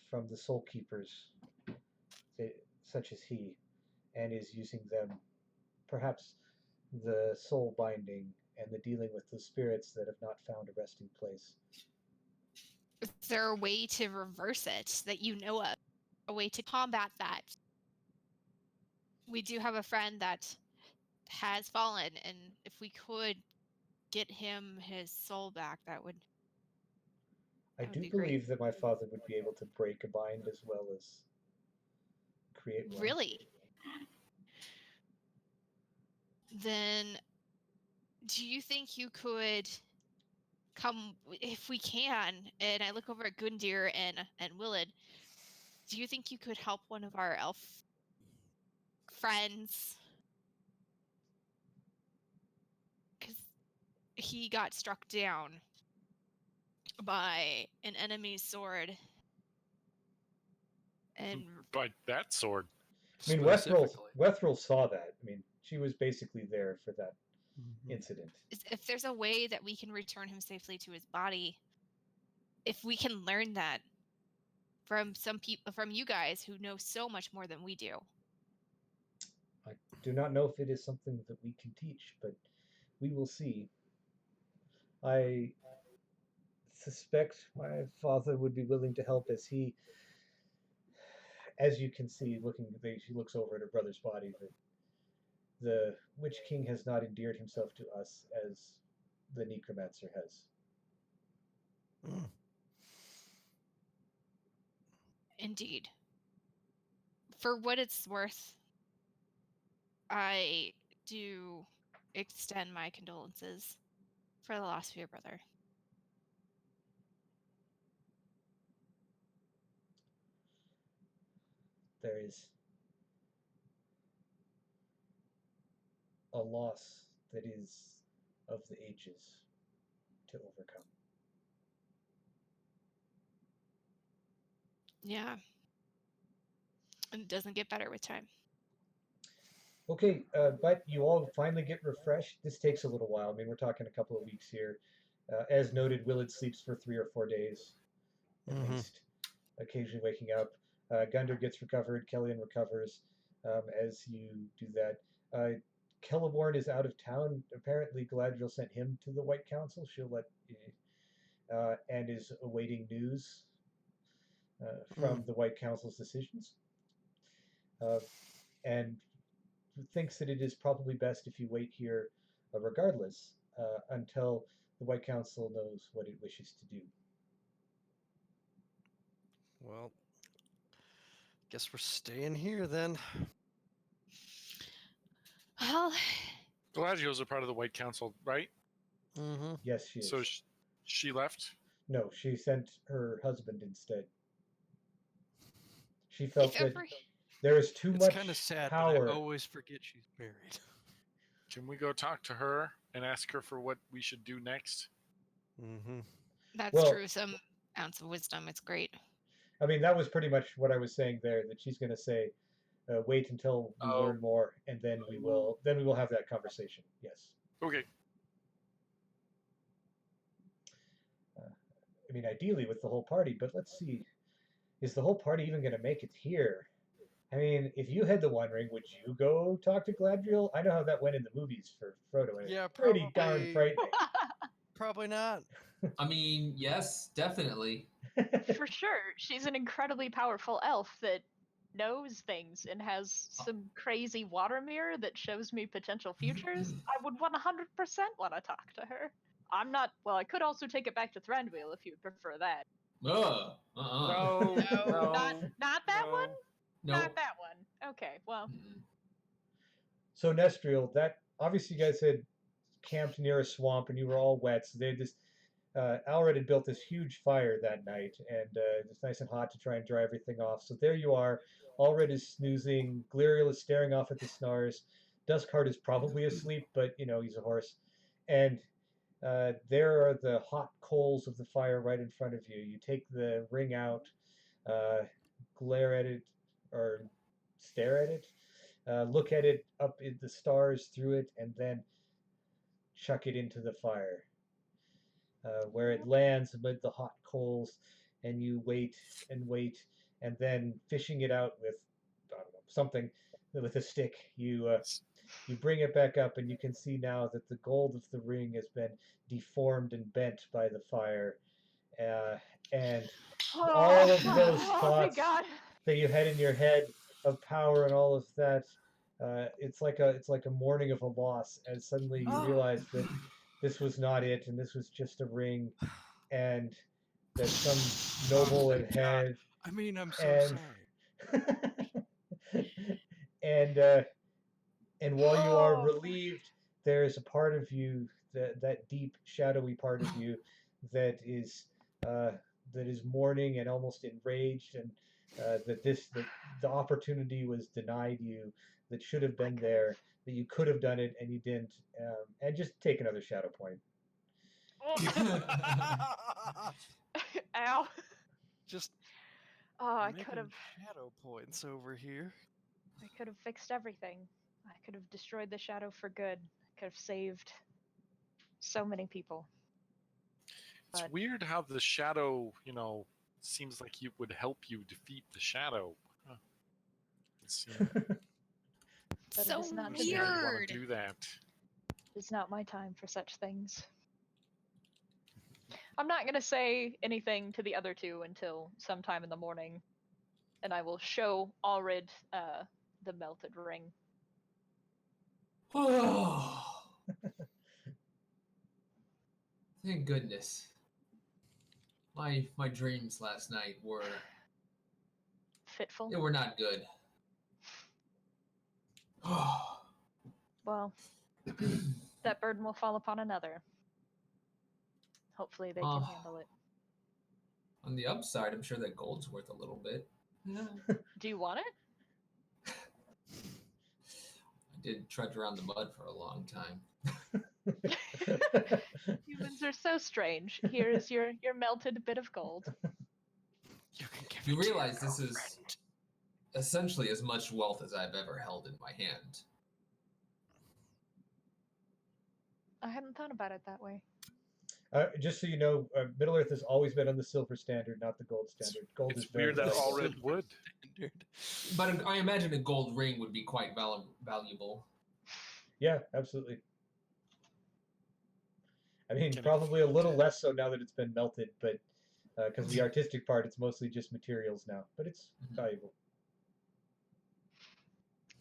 from the Soul Keepers, such as he, and is using them, perhaps the soul binding and the dealing with the spirits that have not found a resting place. Is there a way to reverse it that you know of? A way to combat that? We do have a friend that has fallen, and if we could get him his soul back, that would I do be great. believe that my father would be able to break a bind as well as create one. Really? Then do you think you could come, if we can, and I look over at Gundir and Willid, do you think you could help one of our elf friends? Because he got struck down by an enemy's sword. And By that sword. I mean, Wethrel saw that. I mean, she was basically there for that incident. if there's a way that we can return him safely to his body, if we can learn that from some people, from you guys who know so much more than we do. I do not know if it is something that we can teach, but we will see. I suspect my father would be willing to help as you can see, she looks over at her brother's body, that the Witch King has not endeared himself to us as the Necromancer has. Mm. Indeed. For what it's worth, I do extend my condolences for the loss of your brother. There is a loss that is of the ages to overcome. Yeah. And it doesn't get better with time. Okay, but you all finally get refreshed. This takes a little while. I mean, we're talking a couple of weeks here. As noted, Willard sleeps for 3 or 4 days, at least, occasionally waking up. Gunder gets recovered. Kellyan recovers as you do that. Celeborn is out of town. Apparently, Galadriel sent him to the White Council. She'll let and is awaiting news from the White Council's decisions, and thinks that it is probably best if you wait here, regardless, until the White Council knows what it wishes to do. Well, guess we're staying here then. Well, Galadriel's a part of the White Council, right? Mm-hmm. Yes, she is. So she left. No, she sent her husband instead. She felt if that ever there is too It's much kind of sad, power. but I always forget she's married. Can we go talk to her and ask her for what we should do next? Mm-hmm. that's Well- true, some ounce of wisdom, it's great. I mean, that was pretty much what I was saying there. That she's going to say, "Wait until we Oh. learn more, and then we will have that conversation." Yes. Okay. I mean, ideally with the whole party, but let's see. Is the whole party even going to make it here? I mean, if you had the One Ring, would you go talk to Galadriel? I know how that went in the movies for Frodo, and Yeah, it's pretty darn probably. frightening. Probably not. I mean, yes, definitely. For sure, she's an incredibly powerful elf that knows things and has some crazy water mirror that shows me potential futures. I would 100% want to talk to her. I'm not. Well, I could also take it back to Thranduil if you'd prefer that. No. No, No. Not that one. No. Not that one. Okay. Well, Mm-mm. So Nestriel, that obviously you guys had camped near a swamp and you were all wet. So they had this. Alred had built this huge fire that night, and it's nice and hot to try and dry everything off. So there you are. Alred is snoozing. Gliriel is staring off at the stars. Duskheart is probably asleep, but he's a horse. And there are the hot coals of the fire right in front of you. You take the ring out, glare at it, or stare at it, look at it up at the stars through it, and then chuck it into the fire, where it lands amid the hot coals, and you wait and wait, and then fishing it out with, I don't know, something, with a stick, you bring it back up, and you can see now that the gold of the ring has been deformed and bent by the fire, and all of those oh my thoughts god. that you had in your head of power and all of that, it's like a mourning of a loss, as suddenly you realize that this was not it, and this was just a ring, and that some noble thank had I mean, I'm so And- sorry. and while you are Oh. relieved, there is a part of you, that deep shadowy part of you, that is mourning and almost enraged, and that the opportunity was denied you, that should have been there, that you could have done it and you didn't, and just take another shadow point. Ow. Just Oh, I making could have. shadow points over here. I could have fixed everything. I could have destroyed the shadow for good. I could have saved so many people. It's But- weird how the shadow, seems like it would help you defeat the shadow. Huh. Let's see. But So it is not Wish they today. didn't want weird. to do that. It is not my time for such things. I'm not gonna say anything to the other two until sometime in the morning, and I will show Alrid the melted ring. Oh, thank goodness. My dreams last night Fitful. they were not good. Well, that burden will fall upon another. Hopefully they can Oh. handle it. On the upside, I'm sure that gold's worth a little bit. Do you want it? I did trudge around the mud for a long time. Humans are so strange. Here is your melted bit of gold. You can give You it to your realize this is girlfriend. essentially as much wealth as I've ever held in my hand. I hadn't thought about it that way. Just so you know, Middle Earth has always been on the silver standard, not the gold standard. Gold It's is very weird that valuable. Alred would. Standard. But I imagine a gold ring would be quite valuable. Yeah, absolutely. I mean, Can I probably a fit little it? less so now that it's been melted, but because the artistic part, it's mostly just materials now, but it's valuable.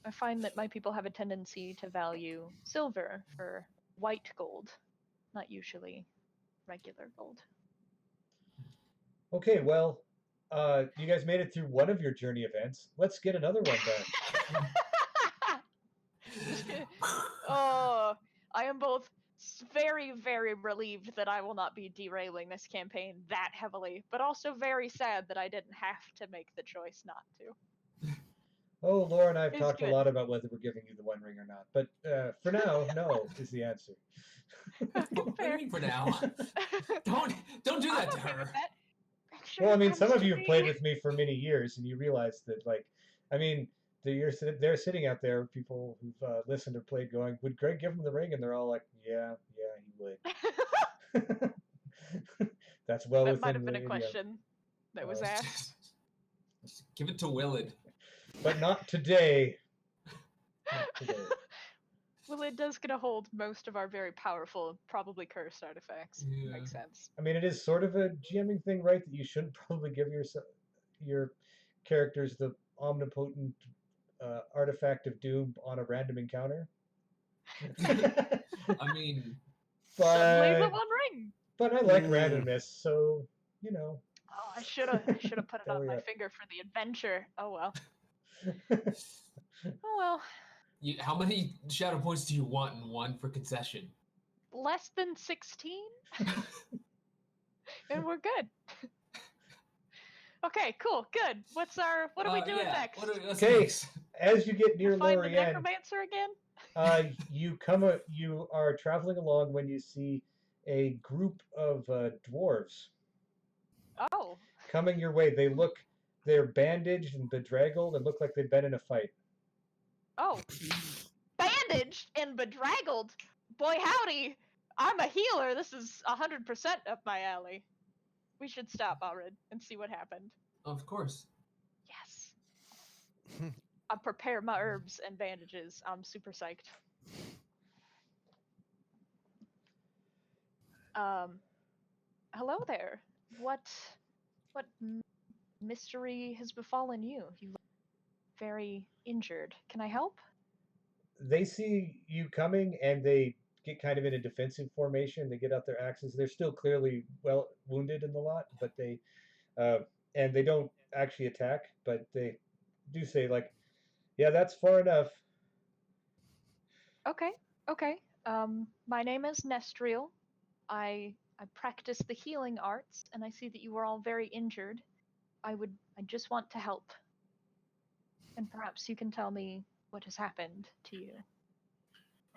I find that my people have a tendency to value silver for white gold, not usually regular gold. Okay, well, you guys made it through one of your journey events. Let's get another one done. Oh, I am both very, very relieved that I will not be derailing this campaign that heavily, but also very sad that I didn't have to make the choice not to. Oh, Laura and I have It's talked good. a lot about whether we're giving you the One Ring or not, but for now, no is the answer. What do you Fair. mean for now? Don't do that I'm to okay her. with that. Sure, Well, I mean, comes some of to you have me. played with me for many years, and you realize that, like, I mean, they're sitting out there, people who've listened or played, going, "Would Greg give him the ring?" And they're all like, "Yeah, he would." That's well That might within have been the a idiom. question that was asked. Just give it to Willard. But not today. Not today. Well, it does get to hold most of our very powerful, probably cursed artifacts. Yeah. Makes sense. I mean, it is sort of a GMing thing, right? That you shouldn't probably give your characters the omnipotent artifact of doom on a random encounter. I mean, Suddenly the but One Ring. but I like Mm. randomness, so you know. Oh, I should have put it There on we my are. finger for the adventure. Oh well. Oh well. how many shadow points do you want in one for concession? Less than 16? And we're good. Okay, cool, good. What are we doing next? What's Okay. next? As you get near Find the Lorien, necromancer again? you are traveling along when you see a group of dwarves Oh. coming your way. They're bandaged and bedraggled and look like they've been in a fight. Oh. Bandaged and bedraggled. Boy howdy. I'm a healer. This is 100% up my alley. We should stop, Alred, and see what happened. Of course. Yes. I prepare my herbs and bandages. I'm super psyched. Hello there. What mystery has befallen you? You look very injured. Can I help? They see you coming and they get kind of in a defensive formation. They get out their axes. They're still clearly well wounded in the lot, but and they don't actually attack, but they do say like, "Yeah, that's far enough." Okay. Okay. My name is Nestriel. I practice the healing arts, and I see that you are all very injured. I just want to help. And perhaps you can tell me what has happened to you.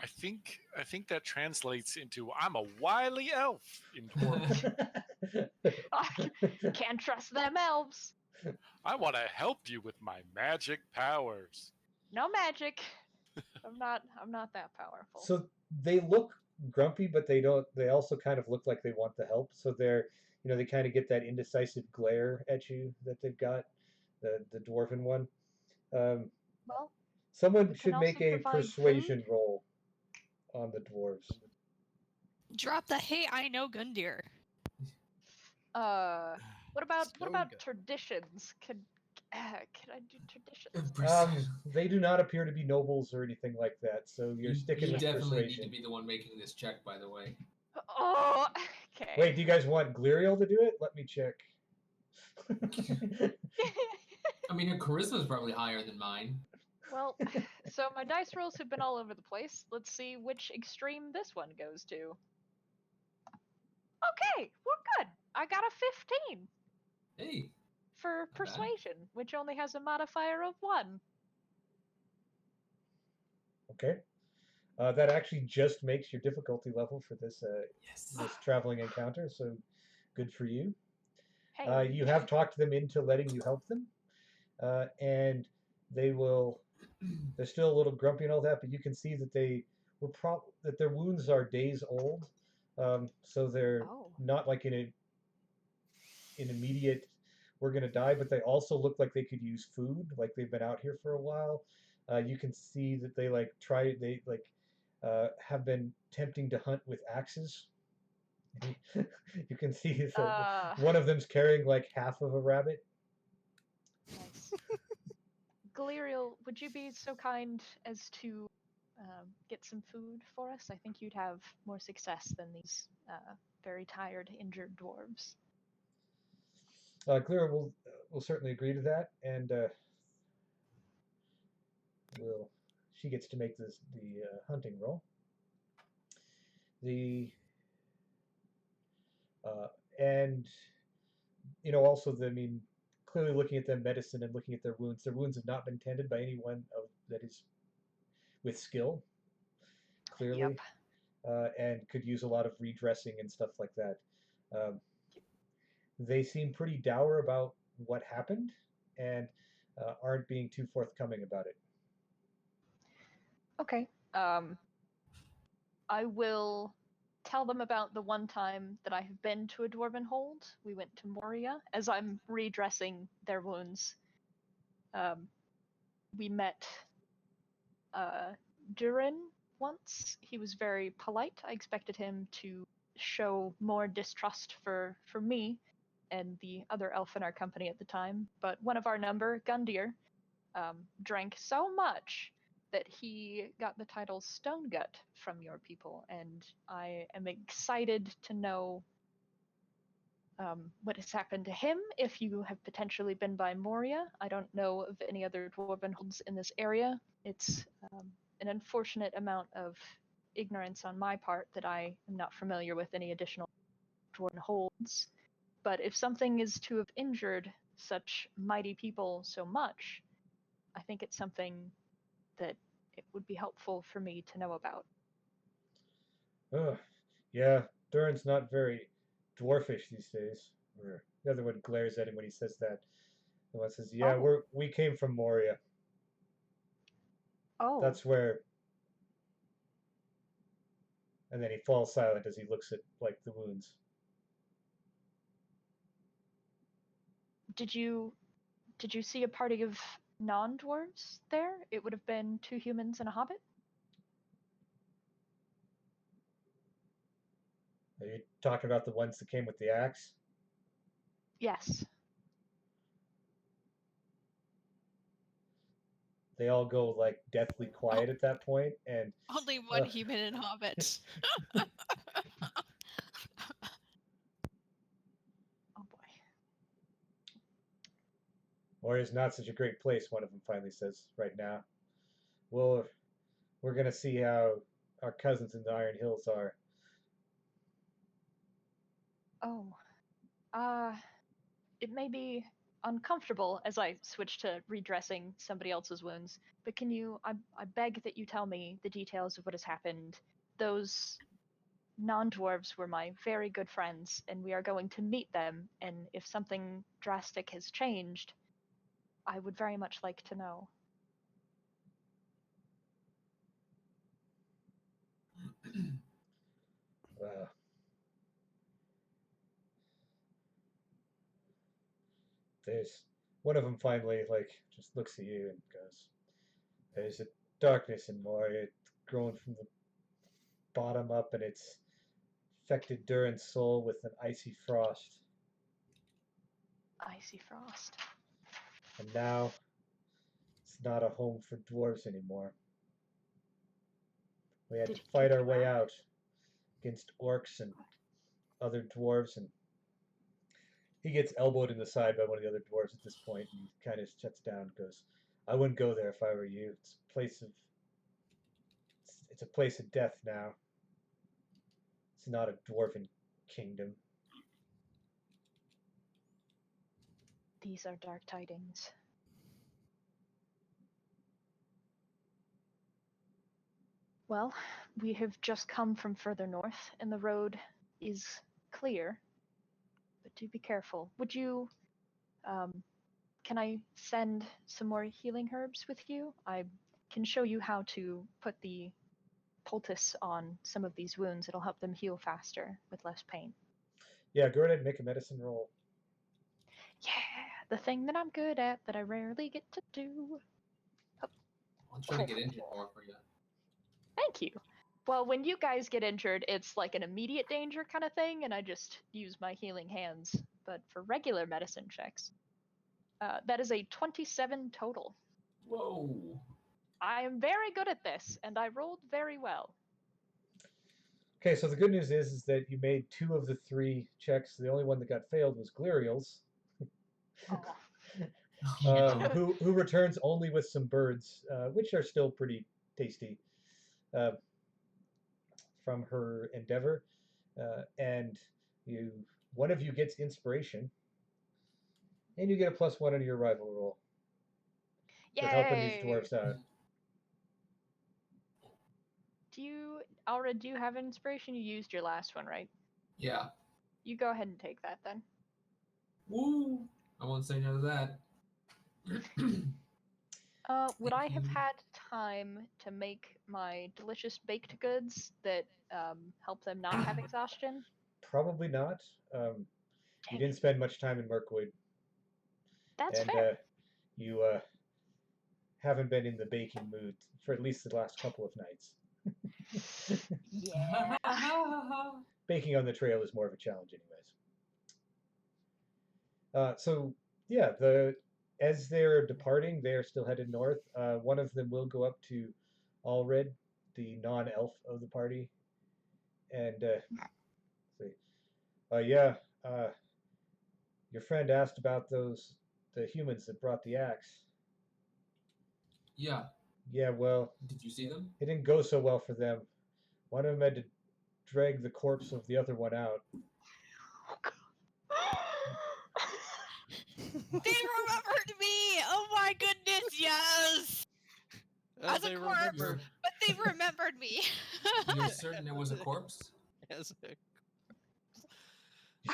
I think that translates into I'm a wily elf in Dwarven. I can't trust them elves. I want to help you with my magic powers. No magic. I'm not that powerful. So they look grumpy, but they don't. They also kind of look like they want the help. So they kind of get that indecisive glare at you that they've got, the dwarven one. Well, Someone We can should make also a provide persuasion food. roll on the dwarves. Drop the hey, I know Gundyr. What about Stone gun. traditions? Can I do traditions? They do not appear to be nobles or anything like that, so you're sticking You with definitely need to persuasion. be the one making this check, by the way. Oh, okay. Wait, do you guys want Gliriel to do it? Let me check. I mean, her charisma is probably higher than mine. Well, so my dice rolls have been all over the place. Let's see which extreme this one goes to. Okay, we're good. I got a 15 Hey, for not bad. persuasion, which only has a modifier of 1. Okay. That actually just makes your difficulty level for this Yes. this traveling encounter, so good for you. Hey. You have talked them into letting you help them, and they will. They're still a little grumpy and all that, but you can see that they were that their wounds are days old, so they're Oh. not like in immediate we're gonna die, but they also look like they could use food, like they've been out here for a while. You can see that they have been tempting to hunt with axes. You can see one of them's carrying like half of a rabbit. Nice. Galerial, would you be so kind as to get some food for us? I think you'd have more success than these very tired, injured dwarves. Clara will certainly agree to that, and she gets to make the hunting roll. The and also clearly looking at their medicine and looking at their wounds have not been tended by anyone that is with skill, clearly. Yep. And could use a lot of redressing and stuff like that. They seem pretty dour about what happened and aren't being too forthcoming about it. Okay. I will tell them about the one time that I have been to a dwarven hold. We went to Moria. As I'm redressing their wounds, we met Durin once. He was very polite. I expected him to show more distrust for me and the other elf in our company at the time. But one of our number, Gundyr, drank so much that he got the title Stone Gut from your people, and I am excited to know what has happened to him. If you have potentially been by Moria, I don't know of any other dwarven holds in this area. It's an unfortunate amount of ignorance on my part that I am not familiar with any additional dwarven holds. But if something is to have injured such mighty people so much, I think it's something that it would be helpful for me to know about. Yeah, Durin's not very dwarfish these days. Or the other one glares at him when he says that. The one says, "Yeah, Oh. we came from Moria. Oh. That's where." And then he falls silent as he looks at the wounds. Did you see a party of non-dwarves there? It would have been 2 humans and a hobbit? Are you talking about the ones that came with the axe? Yes. They all go deathly quiet at that point, and Only one human and hobbit. Oh boy. Moria is not such a great place. One of them finally says, "Right now, well, we're gonna see how our cousins in the Iron Hills are." Oh. It may be uncomfortable as I switch to redressing somebody else's wounds, but can you, I beg that you tell me the details of what has happened. Those non-dwarves were my very good friends, and we are going to meet them, and if something drastic has changed, I would very much like to know. There's one of them finally just looks at you and goes, There's a darkness in Moria. It's growing from the bottom up, and it's affected Durin's soul with an icy frost. Icy frost. And now it's not a home for dwarves anymore. We had Did to he fight kick our you way out? out against orcs and other dwarves, and he gets elbowed in the side by one of the other dwarves at this point, and he kind of shuts down and goes, I wouldn't go there if I were you. It's a place of death now. It's not a dwarven kingdom. These are dark tidings. Well, we have just come from further north, and the road is clear. But do be careful. Would you, can I send some more healing herbs with you? I can show you how to put the poultice on some of these wounds. It'll help them heal faster with less pain. Yeah, go ahead and make a medicine roll. Yeah, the thing that I'm good at that I rarely get to do. I'll try to get injured more for you. Thank you. Well, when you guys get injured, it's like an immediate danger kind of thing, and I just use my healing hands. But for regular medicine checks, that is a 27 total. Whoa. I am very good at this, and I rolled very well. Okay, so the good news is that you made 2 of the 3 checks. The only one that got failed was Gliriel's, Oh, who returns only with some birds, which are still pretty tasty, from her endeavor. And one of you gets inspiration, and you get a +1 on your rival roll for helping these yay! dwarves out. Aura, do you have inspiration? You used your last one, right? Yeah. You go ahead and take that then. Woo! I won't say no to that. Would Thank I have you. had time to make my delicious baked goods that help them not have exhaustion? Probably not. You Dang didn't it. spend much time in Mirkwood, That's and fair. you haven't been in the baking mood for at least the last couple of nights. Yeah. Baking on the trail is more of a challenge, anyways. So yeah, as they're departing, they are still headed north. One of them will go up to Allred, the non-elf of the party, and say, "Yeah, your friend asked about the humans that brought the axe. Yeah. Yeah, well, Did you see them? it didn't go so well for them. One of them had to drag the corpse of the other one out. They remembered me! Oh my goodness, yes! As a They corpse. remember. But they remembered me. You're certain it was a corpse? As a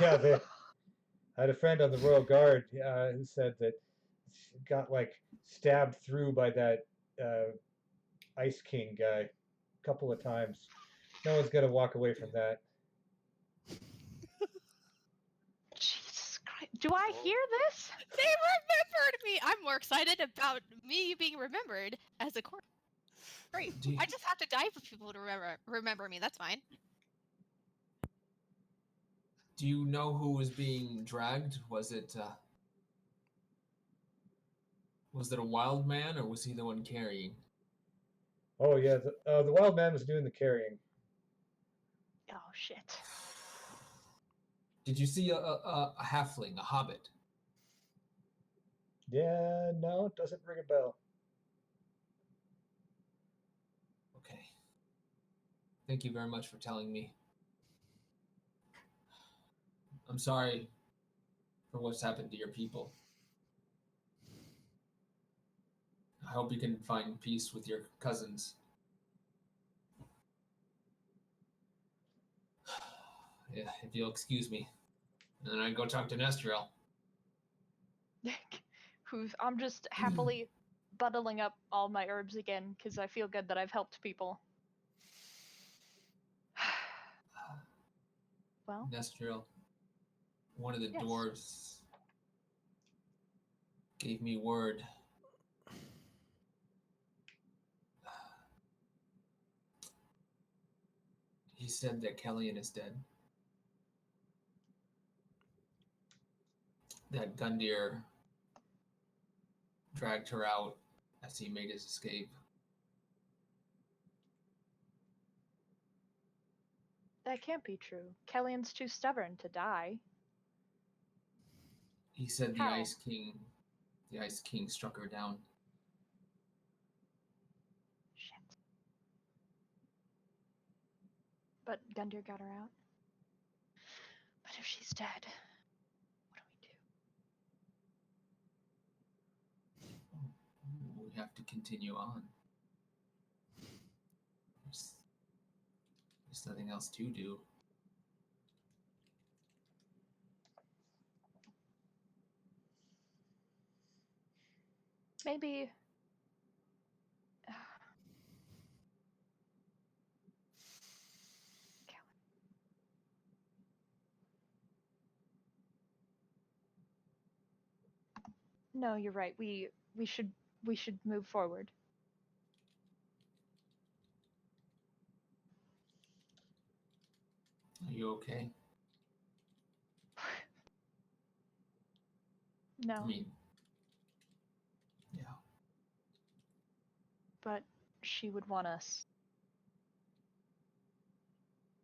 Yeah, I had a friend on the Royal Guard who said that she got like stabbed through by that Ice King guy a couple of times. No one's gonna walk away from that. Jesus Christ. Do I hear this? They remembered me. I'm more excited about me being remembered as a corpse. Great. I just have to die for people to remember me. That's fine. Do you know who was being dragged? Was it a wild man, or was he the one carrying? Oh yeah, the wild man was doing the carrying. Oh shit. Did you see a halfling, a hobbit? Yeah, no, it doesn't ring a bell. Okay. Thank you very much for telling me. I'm sorry for what's happened to your people. I hope you can find peace with your cousins. Yeah, if you'll excuse me. And then I go talk to Nestriel. I'm just happily bundling up all my herbs again because I feel good that I've helped people. Well, Nestriel, one of the Yes. dwarves gave me word He said that Kellyan is dead. That Gundyr dragged her out as he made his escape. That can't be true. Kellyan's too stubborn to die. He said the How? Ice King struck her down. Shit. But Gundyr got her out. But if she's dead, what do we do? We have to continue on. There's nothing else to do. Maybe. No, you're right. We should move forward. Are you okay? No, I mean, yeah. but she would want us.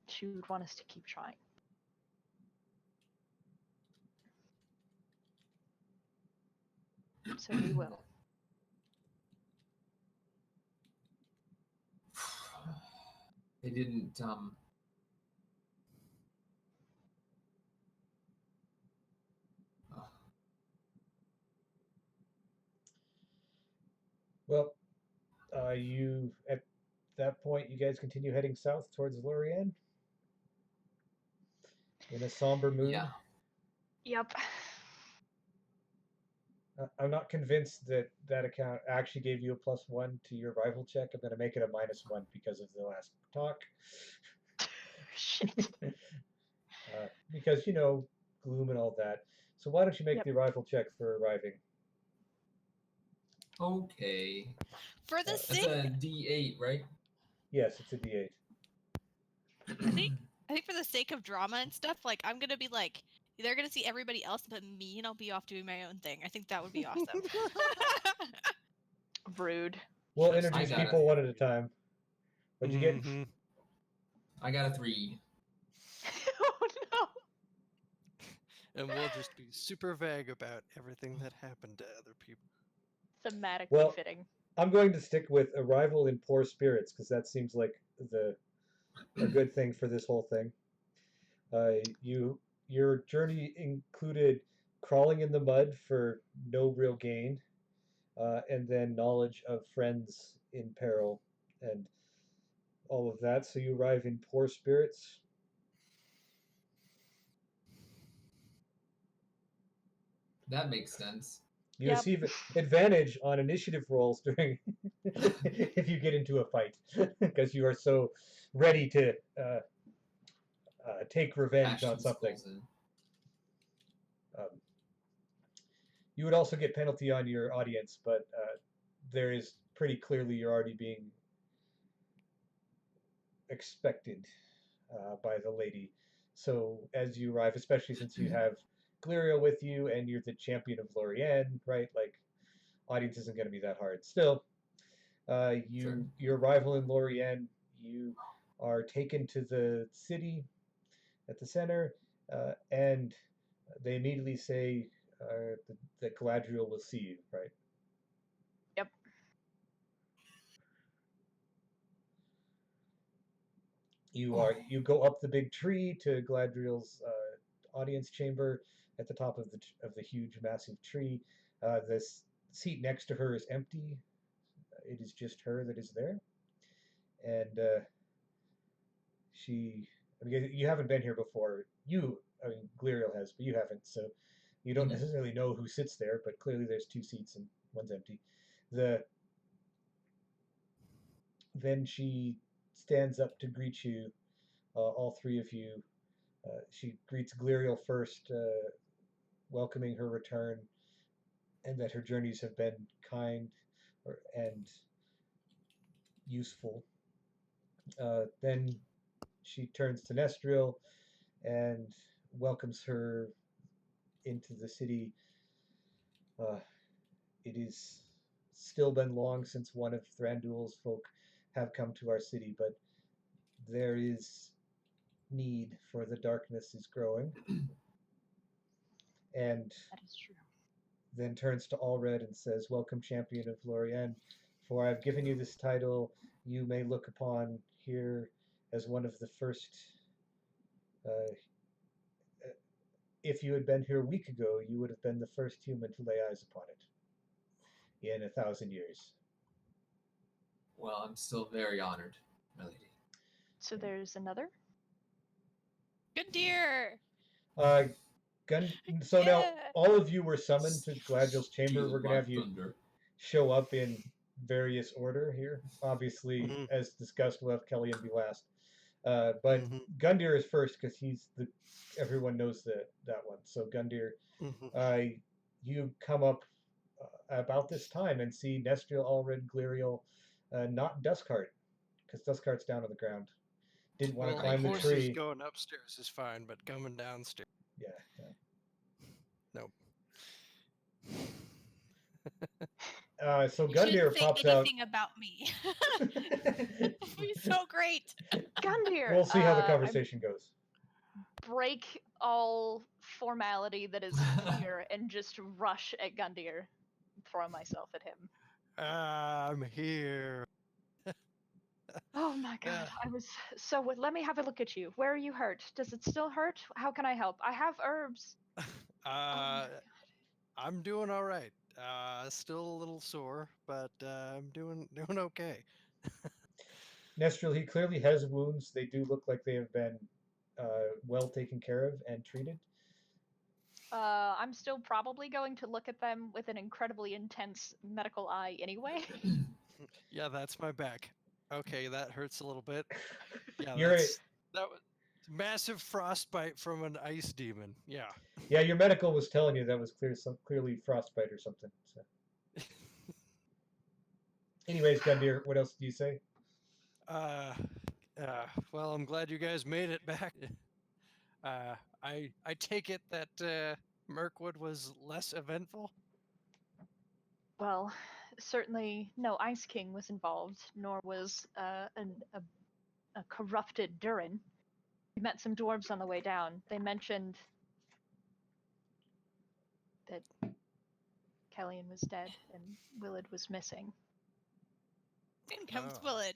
She would want us to keep trying. So we will. They didn't Well, you at that point, you guys continue heading south towards Lorien in a somber mood. yeah. Yep. I'm not convinced that that account actually gave you a +1 to your rival check. I'm going to make it a -1 because of the last talk. Shit. Because, gloom and all that. So why don't you make Yep. the arrival check for arriving? Okay. For the That's sake, a D8, right? Yes, it's a D8. I think for the sake of drama and stuff, like I'm gonna be like, they're gonna see everybody else but me, and I'll be off doing my own thing. I think that would be awesome. Rude. We'll Just- introduce I got people it. one at a time. What'd you get? Mhm. I got a 3. Oh no. And we'll just be super vague about everything that happened to other people. Thematically Well- fitting. I'm going to stick with arrival in poor spirits because that seems like a good thing for this whole thing. Your journey included crawling in the mud for no real gain, and then knowledge of friends in peril and all of that. So you arrive in poor spirits. That makes sense. You Yep. receive advantage on initiative rolls during if you get into a fight because you are so ready to take revenge on Action something. schools in. You would also get penalty on your audience, but there is pretty clearly you're already being expected by the lady. So as you arrive, especially since you have Gliriel with you and you're the champion of Lorien, right? Like, audience isn't going to be that hard. Still, Sure. your arrival in Lorien, you are taken to the city at the center, and they immediately say that Galadriel will see you, right? Yep. You go up the big tree to Galadriel's audience chamber at the top of the huge massive tree. This seat next to her is empty. It is just her that is there, and I mean, you haven't been here before. I mean, Gliriel has, but you haven't, so you don't Mhm. necessarily know who sits there. But clearly, there's 2 seats and one's empty. Then she stands up to greet you, all 3 of you. She greets Gliriel first, welcoming her return, and that her journeys have been kind and useful. Then she turns to Nestril and welcomes her into the city. It is still been long since one of Thranduil's folk have come to our city, but there is need, for the darkness is growing. And That is true. then turns to Allred and says, "Welcome, champion of Lorien, for I've given you this title. You may look upon here as one of the first. Uh, if you had been here a week ago, you would have been the first human to lay eyes upon it in 1,000 years." Well, I'm still very honored, my lady. So there's another? Good dear. Uh, So now Yeah. all of you were summoned to Gladriel's chamber. Steal We're gonna my have you thunder. show up in various order here. Obviously, Mhm. as discussed, we'll have Kellyan be last. But Mhm. Gundyr is first because he's the everyone knows that one. So Gundyr, Mhm. you come up about this time and see Nestriel, Allred, Gliriel, not Duskheart, because Duskheart's down on the ground. Didn't want to Well, climb the horses tree. going upstairs is fine, but coming downstairs, Yeah. nope. So You Gundyr shouldn't say pops out. anything about me. He's so great. Gundyr! We'll see how the I conversation goes. break all formality that is here and just rush at Gundyr. Throw myself at him. I'm here. Oh my god, Yeah. I was so. Let me have a look at you. Where are you hurt? Does it still hurt? How can I help? I have herbs. Oh my Uh, god. I'm doing all right. Still a little sore, but I'm doing okay. Nestril, he clearly has wounds. They do look like they have been well taken care of and treated. I'm still probably going to look at them with an incredibly intense medical eye anyway. Yeah, that's my back. Okay, that hurts a little bit. Yeah, You're that was massive frostbite from an ice demon. Yeah. Yeah, your medical was telling you that was clearly frostbite or something. So. Anyways, Gundyr, what else do you say? Uh, well, I'm glad you guys made it back. I take it that Mirkwood was less eventful. Well, certainly no Ice King was involved, nor was a corrupted Durin. We met some dwarves on the way down. They mentioned that Kellyan was dead and Willard was missing. In comes Oh. Willard.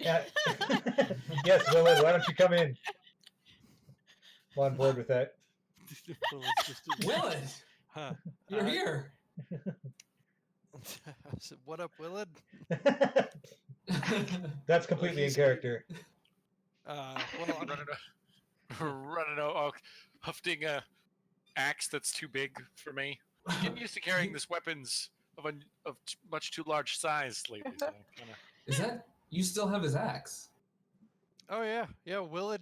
Yes, Willard, why don't you come in? I'm on board with that. Willard's just Willard, huh? you're here. I said, what up, Willard? That's completely in he's- character. Well, I'm running out, hufting a axe that's too big for me. I'm getting used to carrying this weapons of much too large size lately. So kinda... Is that you still have his axe? Oh yeah. Willard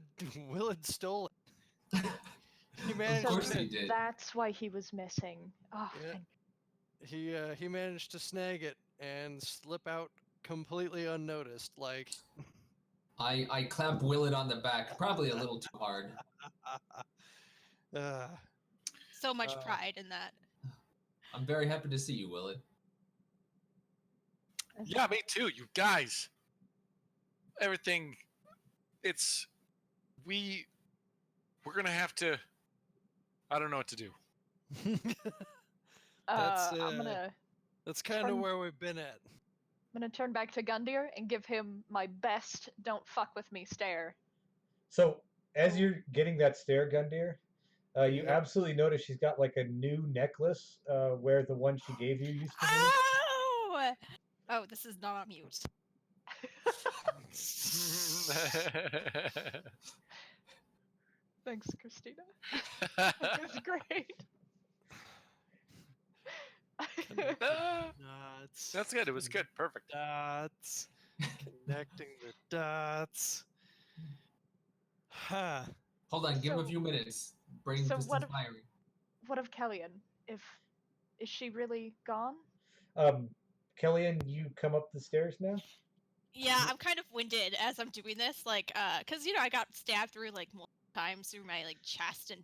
stole it. He managed course to. he did. That's why he was missing. Oh, Yeah. He managed to snag it and slip out completely unnoticed. Like. I clapped Willard on the back, probably a little too hard. uh, So much Uh, pride in that. I'm very happy to see you, Willard. Yeah, me too. You guys, everything. We're gonna have to. I don't know what to do. That's, I'm gonna That's kind of Turn- where we've been at. turn back to Gundyr and give him my best "don't fuck with me" stare. So, as you're getting that stare, Gundyr, you Yeah. absolutely notice she's got like a new necklace where the one she gave you used to be. Oh! Oh, this is not on mute. Thanks, Christina. That's great. Dots. That's good. It was good. Perfect. Dots. Connecting the dots. Huh. Hold on, give him a So- few minutes. Brain so pistons what if- firing. What of Kellyan? Is she really gone? Kellyan, you come up the stairs now. Yeah, I'm kind of winded as I'm doing this, like, cause I got stabbed through like multiple times through my like chest and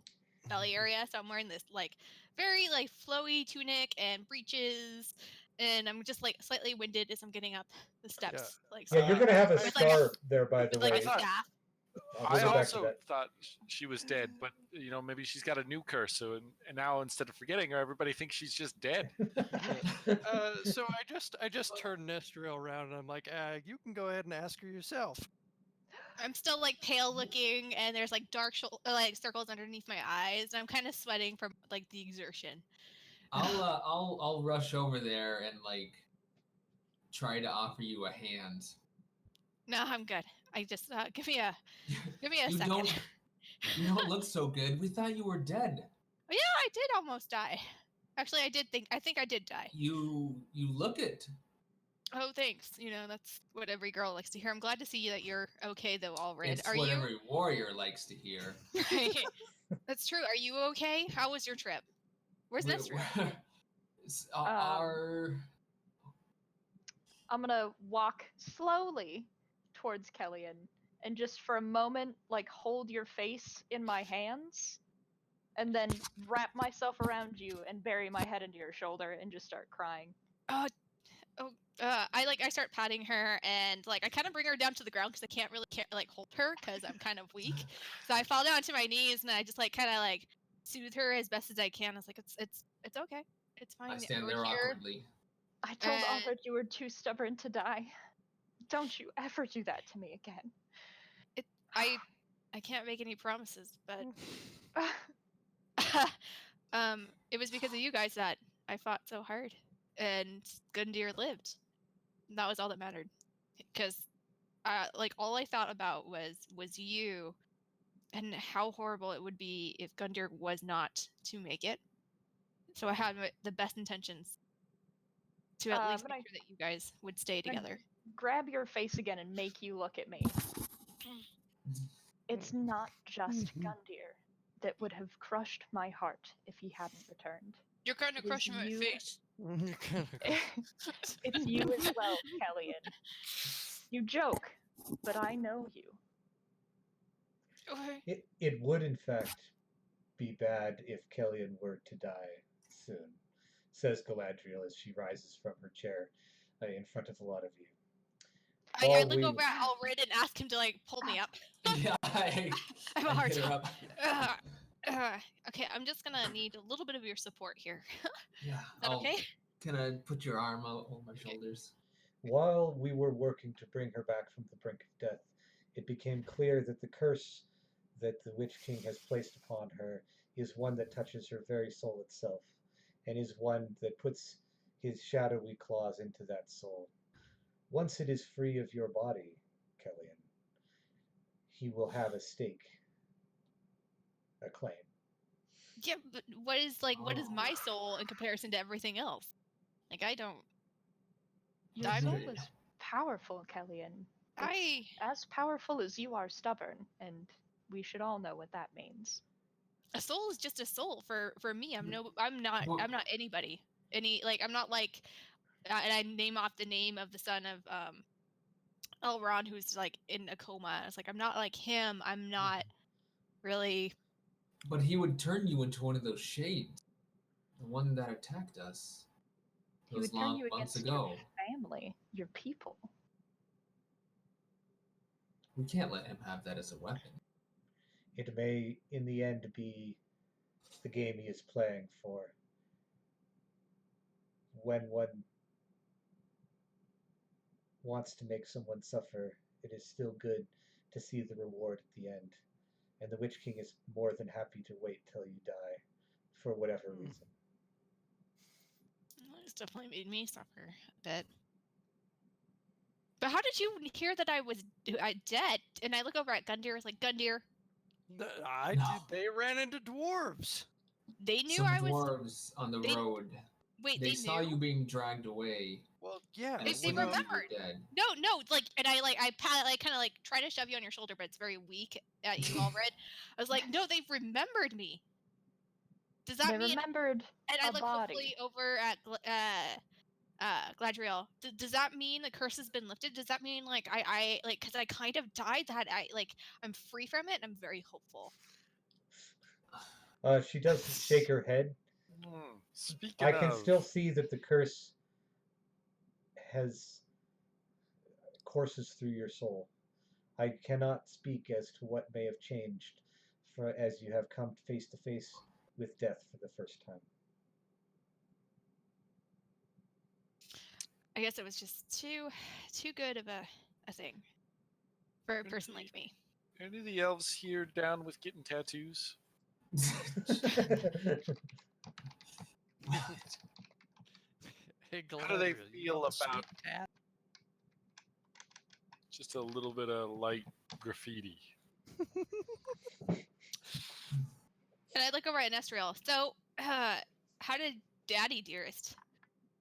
belly area, so I'm wearing this like very like flowy tunic and breeches, and I'm just like slightly winded as I'm getting up the steps. Like, Yeah, you're so gonna have a with like a scar there, by the with like way. a thought- staff. We'll I go back to also that. thought she was dead, but maybe she's got a new curse. So and now instead of forgetting her, everybody thinks she's just dead. So I just turned Nestriel around and I'm like, you can go ahead and ask her yourself. I'm still like pale looking, and there's like dark like circles underneath my eyes. And I'm kind of sweating from like the exertion. I'll rush over there and like try to offer you a hand. No, I'm good. I just give me a You second. You don't look so good. We thought you were dead. Yeah, I did almost die. Actually, I think I did die. You look it. Oh, thanks. That's what every girl likes to hear. I'm glad to see that you're okay though, Allred. It's Are what you? every warrior likes to hear. That's true. Are you okay? How was your trip? Where's We- Nestor? Our I'm gonna walk slowly towards Kellyan and just for a moment, like hold your face in my hands, and then wrap myself around you and bury my head into your shoulder and just start crying. I start patting her, and like I kind of bring her down to the ground because I can't really like hold her because I'm kind of weak. So I fall down to my knees and I just like kind of like soothe her as best as I can. I was like, it's okay, it's fine. I stand We're there here. awkwardly. I told Uh, Alfred you were too stubborn to die. Don't you ever do that to me again. I can't make any promises, but it was because of you guys that I fought so hard, and Gundyr lived. And that was all that mattered. Because, like, all I thought about was you, and how horrible it would be if Gundyr was not to make it. So I had the best intentions to at least but make sure that you guys would stay together. Grab your face again and make you look at me. It's not just Gundyr that would have crushed my heart if he hadn't returned. You're kind of It is crushing my you- face. It's you as well, Kellyan. You joke, but I know you. Okay. It would, in fact, be bad if Kellyan were to die soon, says Galadriel as she rises from her chair in front of a lot of you. I While look we- over at Allred and ask him to like pull me up. Yeah, I I have a hard hit her time. up. Okay, I'm just gonna need a little bit of your support here. Yeah. Is that okay? Can I put your arm out over my shoulders? While we were working to bring her back from the brink of death, it became clear that the curse that the Witch King has placed upon her is one that touches her very soul itself, and is one that puts his shadowy claws into that soul. Once it is free of your body, Kellyan, he will have a stake, a claim. Yeah, but what is my soul in comparison to everything else? Like I don't. Your I'm- soul is powerful, Kellyan. It's as powerful as you are stubborn, and we should all know what that means. A soul is just a soul for me. I'm Well- not anybody. I'm not like. And I name off the name of the son of Elrond, who's like in a coma. It's like I'm not like him. I'm not really. But he would turn you into one of those shades. The one that attacked us. He Those would turn long you months against ago. your family, your people. We can't let him have that as a weapon. It may, in the end, be the game he is playing for. When one wants to make someone suffer, it is still good to see the reward at the end. And the Witch King is more than happy to wait till you die, for whatever reason. It's definitely made me suffer a bit. But how did you hear that I was dead? And I look over at Gundyr. It's like Gundyr. They ran into dwarves. They knew Some I was. dwarves on the they- road. Wait, They they saw knew. you being dragged away. Well, yeah. And They assumed you were remembered. dead. No, like, and I kind of like try to shove you on your shoulder, but it's very weak at you, Allred. I was like, no, they've remembered me. Does that They mean? remembered And I a look body. hopefully over at Gladriel, does that mean the curse has been lifted? Does that mean like I like because I kind of died that I'm free from it and I'm very hopeful. She does shake her head. Speaking I can of, still see that the curse has courses through your soul. I cannot speak as to what may have changed as you have come face to face with death for the first time. I guess it was just too good of a thing for a person like me. any of the elves here down with getting tattoos? Hey, How do they Galadriel, you feel want a about- sweet tat? Just a little bit of light graffiti. And I look over at Nestriel. So, how did Daddy Dearest?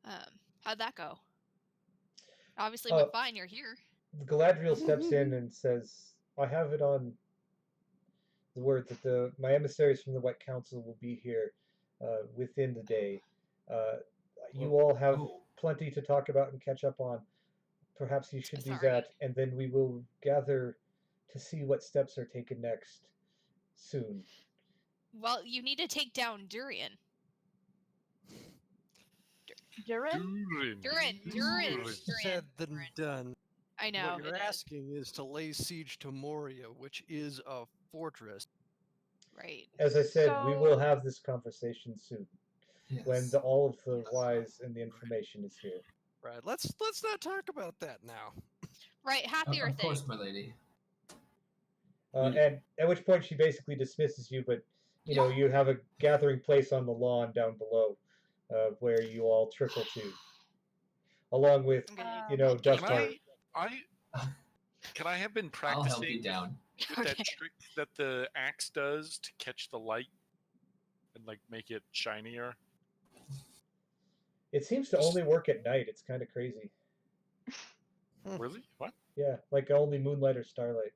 How'd that go? Obviously went fine. You're here. Galadriel steps in and says, I have it on the word that my emissaries from the White Council will be here within the day. You all have plenty to talk about and catch up on. Perhaps you should do Sorry. that, and then we will gather to see what steps are taken next soon. Well, you need to take down Durian. Durin? Durin. Said than done. I know. What you're it is. asking is to lay siege to Moria, which is a fortress. Right. As I said, we will So- have this conversation soon, Yes. when all of the wise and the information is here. Right. Let's not talk about that now. Right. Happier Of thing. course, my lady. And at which point she basically dismisses you, but you have a gathering place on the lawn down below, where you all trickle to, along with I'm gonna- Dust Can Heart. Can I have been I'll help you practicing down. with that Okay. trick that the axe does to catch the light and like make it shinier? It seems to only work at night. It's kind of crazy. Really? What? Yeah, like only moonlight or starlight,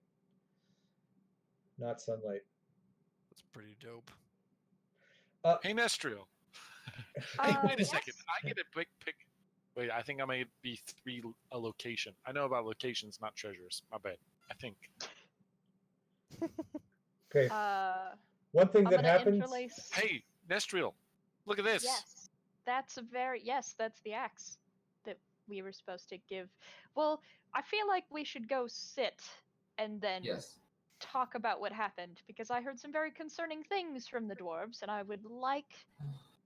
not sunlight. That's pretty dope. Hey, Nestriel. Wait a second. I get a big pick. Wait, I think I may be a location. I know about locations, not treasures. My bad. I think. Okay. One thing I'm that gonna happens. interlace. Hey, Nestriel, look at this. Yes, that's that's the axe that we were supposed to give. Well, I feel like we should go sit and then Yes. talk about what happened because I heard some very concerning things from the dwarves, and I would like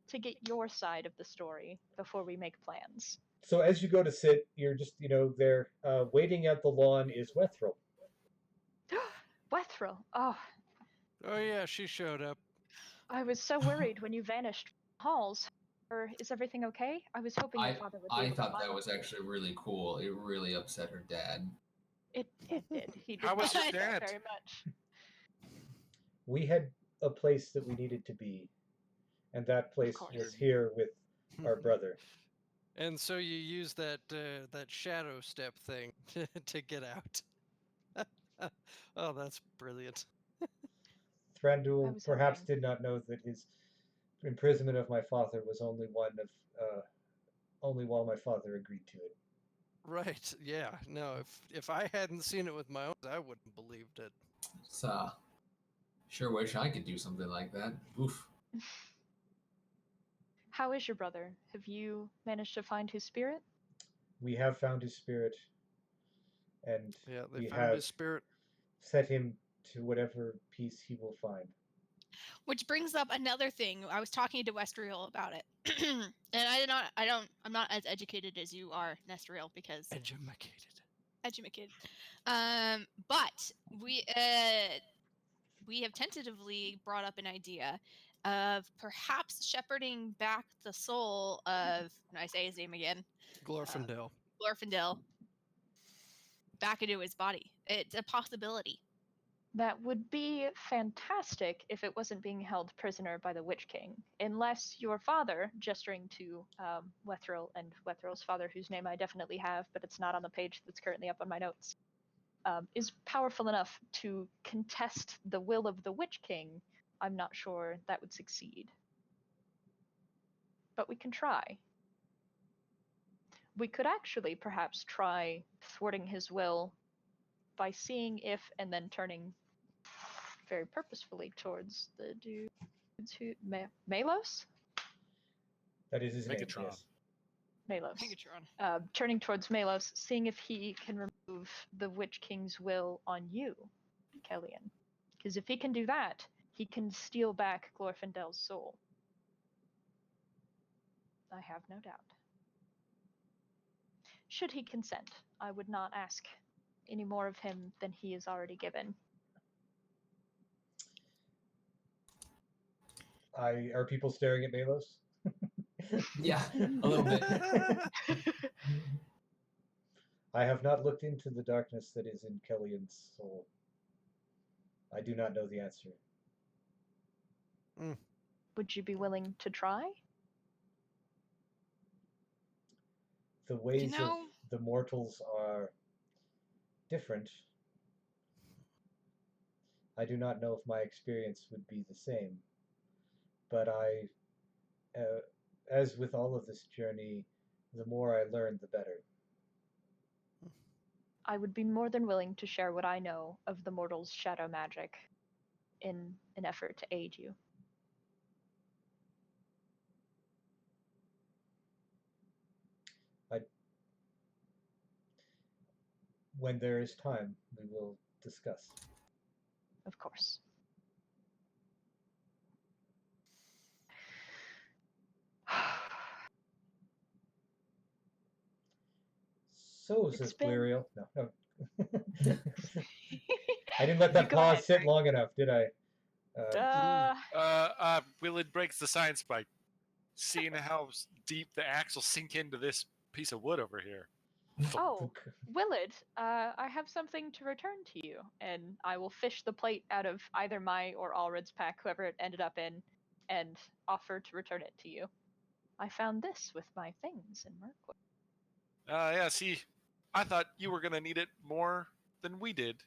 to get your side of the story before we make plans. So as you go to sit, you're just there. Waiting at the lawn is Wethrel. Wethrel, oh, Oh yeah, she showed up. I was so worried when you vanished from halls. Or is everything okay? I was hoping your father would be I able to thought find that was you. actually really cool. It really upset her dad. It did. He did How was not his like that dad? very much. We had a place that we needed to be, and that place course. was here with our brother. And so you use that shadow step thing to get out. Oh, that's brilliant. I Thranduil was perhaps hoping. did not know that his imprisonment of my father was only only while my father agreed to it. Right. Yeah. No, if I hadn't seen it with my own eyes, I wouldn't have believed it. So, sure wish I could do something like that. Oof. How is your brother? Have you managed to find his spirit? We have found his spirit, and Yeah, they we found have his spirit. set him to whatever peace he will find. Which brings up another thing. I was talking to Westriel about it, and I'm not as educated as you are, Nestriel, because Educated. but we have tentatively brought up an idea of perhaps shepherding back the soul of, can I say his name again? Glorfindel. Glorfindel back into his body. It's a possibility. That would be fantastic if it wasn't being held prisoner by the Witch King. Unless your father, gesturing to Wethrel and Wethrel's father, whose name I definitely have, but it's not on the page that's currently up on my notes, is powerful enough to contest the will of the Witch King, I'm not sure that would succeed. But we can try. We could actually perhaps try thwarting his will by seeing if, and then turning very purposefully towards the dudes who Malos? That is his name. Megatron. Yes. Malos. Megatron. Turning towards Malos, seeing if he can remove the Witch King's will on you, Kellyan. Because if he can do that, he can steal back Glorfindel's soul. I have no doubt. Should he consent, I would not ask any more of him than he is already given. Are people staring at Malos? Yeah, a little bit. I have not looked into the darkness that is in Kellyan's soul. I do not know the answer. Would you be willing to try? The ways know- of the mortals are different. I do not know if my experience would be the same. But as with all of this journey, the more I learn, the better. I would be more than willing to share what I know of the mortal's shadow magic in an effort to aid you. When there is time, we will discuss. Of course. So, It's says been- Bluriel. No. I didn't let that Go pause ahead, sit Frank. long enough, did I? Willard breaks the science pipe, seeing how deep the axe will sink into this piece of wood over here. Oh, Willard, I have something to return to you, and I will fish the plate out of either my or Alred's pack, whoever it ended up in, and offer to return it to you. I found this with my things in Mirkwood. Yeah, see, I thought you were going to need it more than we did,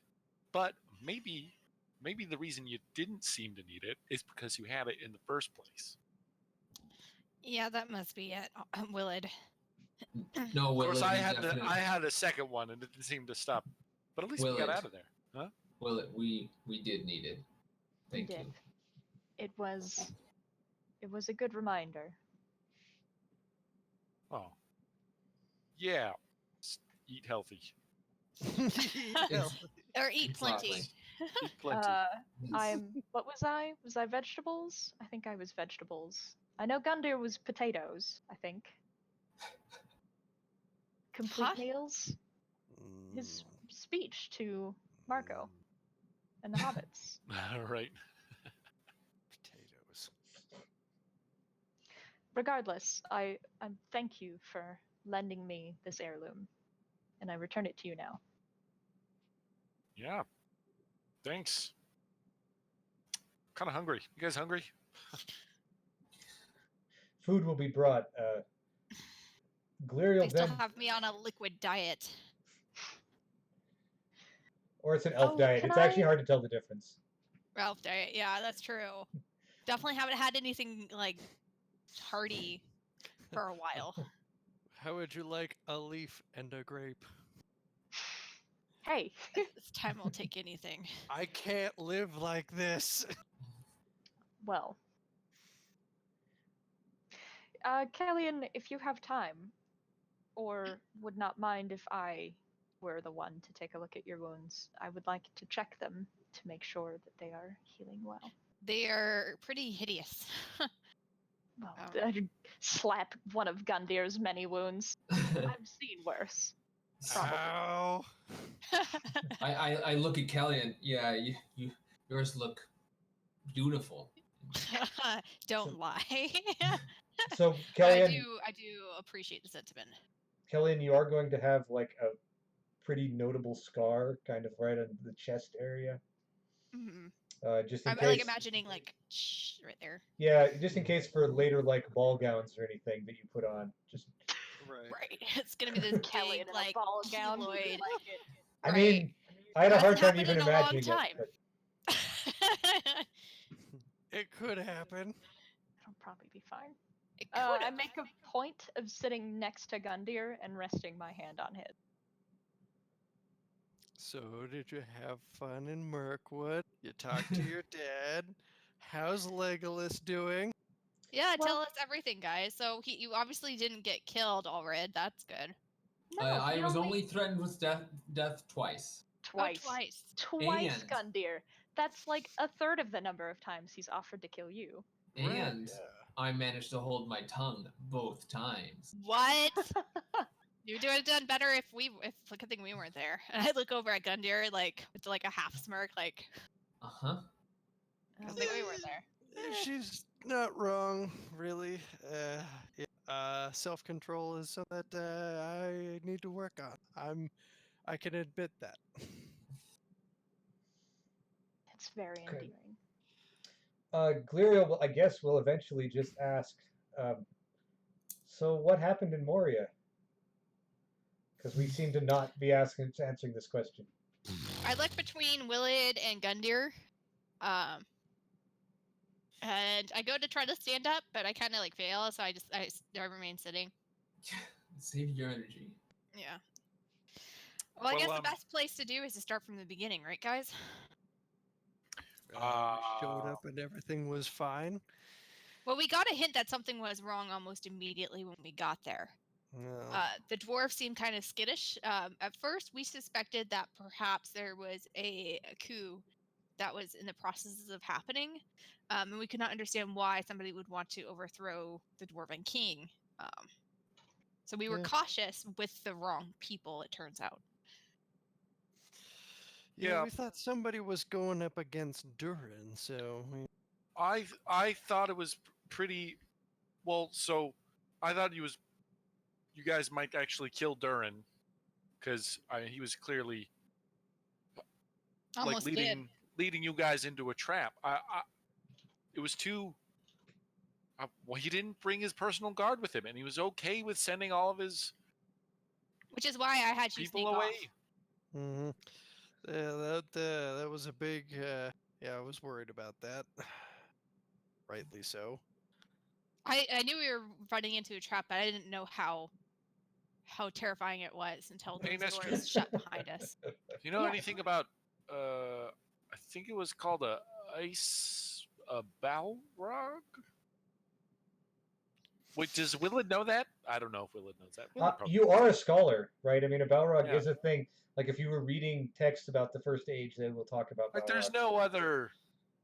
but maybe the reason you didn't seem to need it is because you had it in the first place. Yeah, that must be it, Willard. No, Of Willard, course, you definitely, I had a second one and it didn't seem to stop, but at least we got Willard. out of there, huh? Willard, we did need it. Thank you. Did. It was a good reminder. Oh, yeah. Eat healthy. Ex- Or eat plenty. Exactly. Eat plenty. What was I? Was I vegetables? I think I was vegetables. I know Gundyr was potatoes, I think. Complete Huh? meals? His speech to Marco and the hobbits. All right. Potatoes. Regardless, I thank you for lending me this heirloom, and I return it to you now. Yeah. Thanks. Kind of hungry. You guys hungry? Food will be brought. Gliriel They still then, have me on a liquid diet. or it's an elf Oh, diet. can It's actually I- hard to tell the difference. Ralph diet. Yeah, that's true. Definitely haven't had anything like hearty for a while. How would you like a leaf and a grape? Hey, This time I'll take anything. I can't live like this. well, Kellyan, if you have time, or would not mind if I were the one to take a look at your wounds, I would like to check them to make sure that they are healing well. They are pretty hideous. Well, Oh. I'd slap one of Gundyr's many wounds. I've seen worse. Probably. Ow. I look at Kelly and yeah, yours look beautiful. Don't lie. So, I Kellyanne, do appreciate the sentiment. Kellyanne, you are going to have like a pretty notable scar, kind of right on the chest area. Mhm. Just in I'm case. like imagining like right there. Yeah, just in case for later like ball gowns or anything that you put on. Just, Right. Right. It's gonna be this Kellyanne big in like a ball gown. keloid. Like it. I Right. mean, I had a hard Hasn't time happened even in a long imagining time. it. But It could happen. It'll probably be fine. It could I have. make a point of sitting next to Gundyr and resting my hand on his. So, did you have fun in Mirkwood? You talked to your dad. How's Legolas doing? Yeah, Well- tell us everything, guys. So you obviously didn't get killed, Allred. That's good. No, I he was only threatened with death twice. twice. Oh, twice. Twice, And- Gundyr. That's like a third of the number of times he's offered to kill you. And Yeah. I managed to hold my tongue both times. What? You would have done better if good thing we weren't there. And I look over at Gundyr like with like a half smirk, like Uh-huh. good thing we weren't there. She's not wrong, really. Self-control is something that I need to work on. I can admit that. It's very Okay. endearing. Glirio, I guess, will eventually just ask, so what happened in Moria? Because we seem to not be answering this question. I look between Willard and Gundyr, and I go to try to stand up, but I kind of like fail, so I remain sitting. Save your energy. Yeah. Well, I Well, guess the best place to do is to start from the beginning, right, guys? We showed up and everything was fine. Well, we got a hint that something was wrong almost immediately when we got there. No. The dwarf seemed kind of skittish. At first, we suspected that perhaps there was a coup that was in the processes of happening, and we could not understand why somebody would want to overthrow the dwarven king. So we were Yeah. cautious with the wrong people, it turns out. Yeah, we thought somebody was going up against Durin, so I thought it was pretty well. So I thought you guys might actually kill Durin because he was clearly Almost like did. leading you guys into a trap. It was too. Well, he didn't bring his personal guard with him, and he was okay with sending all of his Which is why I had you people sneak away. off. Mm-hmm. Yeah, that was a big. Yeah, I was worried about that. Rightly so. I knew we were running into a trap, but I didn't know how terrifying it was until I mean, those that's doors shut behind us. Do you know Yeah. anything about? I think it was called a Balrog. Wait, does Willard know that? I don't know if Willard knows that. Willard probably You are a scholar, right? I mean, a Balrog Yeah. is a thing. Like, if you were reading text about the First Age, they will talk about like Balrog. there's no other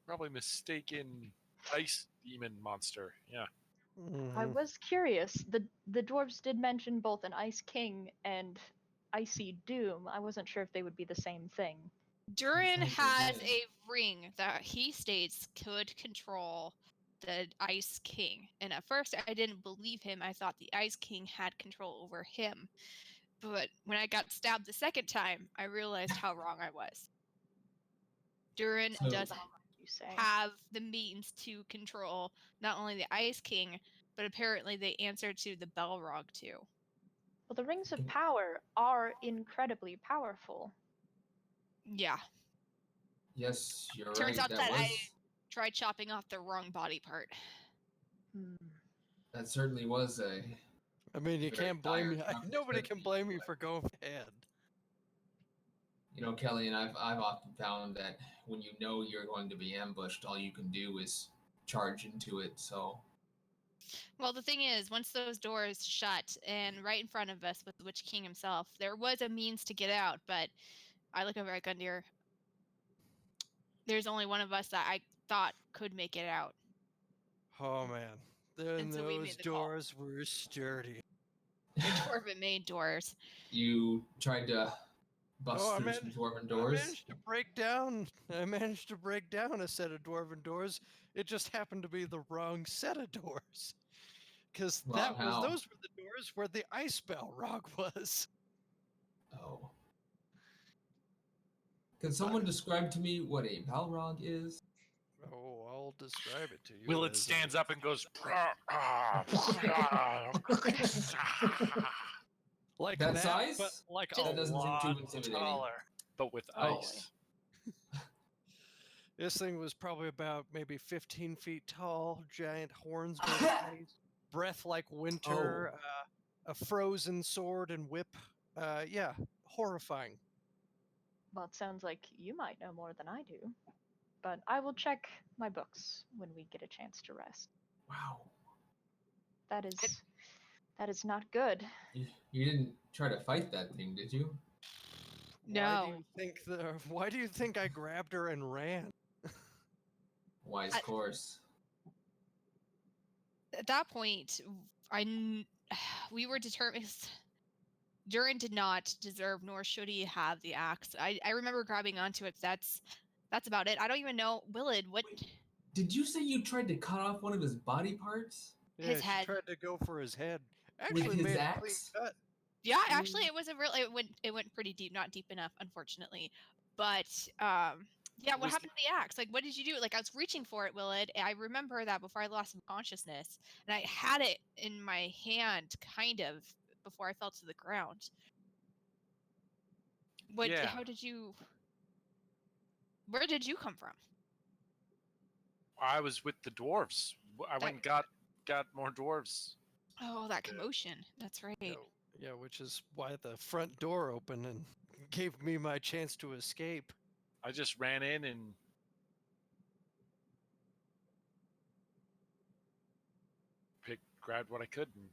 probably mistaken ice demon monster. Yeah. I Mhm. was curious. The dwarves did mention both an Ice King and Icy Doom. I wasn't sure if they would be the same thing. Durin Sounds has good. a ring that he states could control the Ice King. And at first, I didn't believe him. I thought the Ice King had control over him. But when I got stabbed the second time, I realized how wrong I was. Durin So- doesn't You say. have the means to control not only the Ice King, but apparently they answer to the Balrog too. Well, the rings of power are incredibly powerful. Yeah. Yes, you're Turns right. out That that was Tried chopping off the wrong body part. Hmm. that certainly was a I mean, you Very can't blame me. dire tough Nobody fit can to blame do you it. for going ahead. Kelly, and I've often found that when you know you're going to be ambushed, all you can do is charge into it. So Well, the thing is, once those doors shut and right in front of us with the Witch King himself, there was a means to get out, but I look over at Gundyr. There's only one of us that I thought could make it out. Oh man, then And so we those made the call. doors were sturdy. They're dwarven made doors. you tried to bust Oh, I through some dwarven doors. I managed to break down a set of dwarven doors. It just happened to be the wrong set of doors. Because Well, how? those were the doors where the ice Balrog was. Oh. Can someone describe to me what a Balrog is? Oh, I'll describe it to you. Willard as stands a- up and goes. like That that, size? but like Just- a That doesn't seem too lot intimidating. taller. but with Oh. ice. This thing was probably about maybe 15 feet tall, giant horns made of ice, breath like winter, a frozen sword and whip. Yeah, horrifying. Well, it sounds like you might know more than I do. But I will check my books when we get a chance to rest. Wow. That is not good. You didn't try to fight that thing, did you? No. Why do you think I grabbed her and ran? Wise I- course. At that point, we were determined. Durin did not deserve, nor should he have the axe. I remember grabbing onto it. That's about it. I don't even know, Willard. What? Wait, did you say you tried to cut off one of his body parts? His She head. tried to go for his head. With Actually his made a clean axe? cut. Yeah, actually, it was a real. It went pretty deep. Not deep enough, unfortunately. But yeah. What Was- happened to the axe? Like, what did you do? Like, I was reaching for it, Willard. I remember that before I lost some consciousness, and I had it in my hand, kind of, before I fell to the ground. What? Yeah. How did you? Where did you come from? I was with the dwarves. I went and got more dwarves. Oh, that commotion. That's right. Yeah, which is why the front door opened and gave me my chance to escape. I just ran in and grabbed what I could and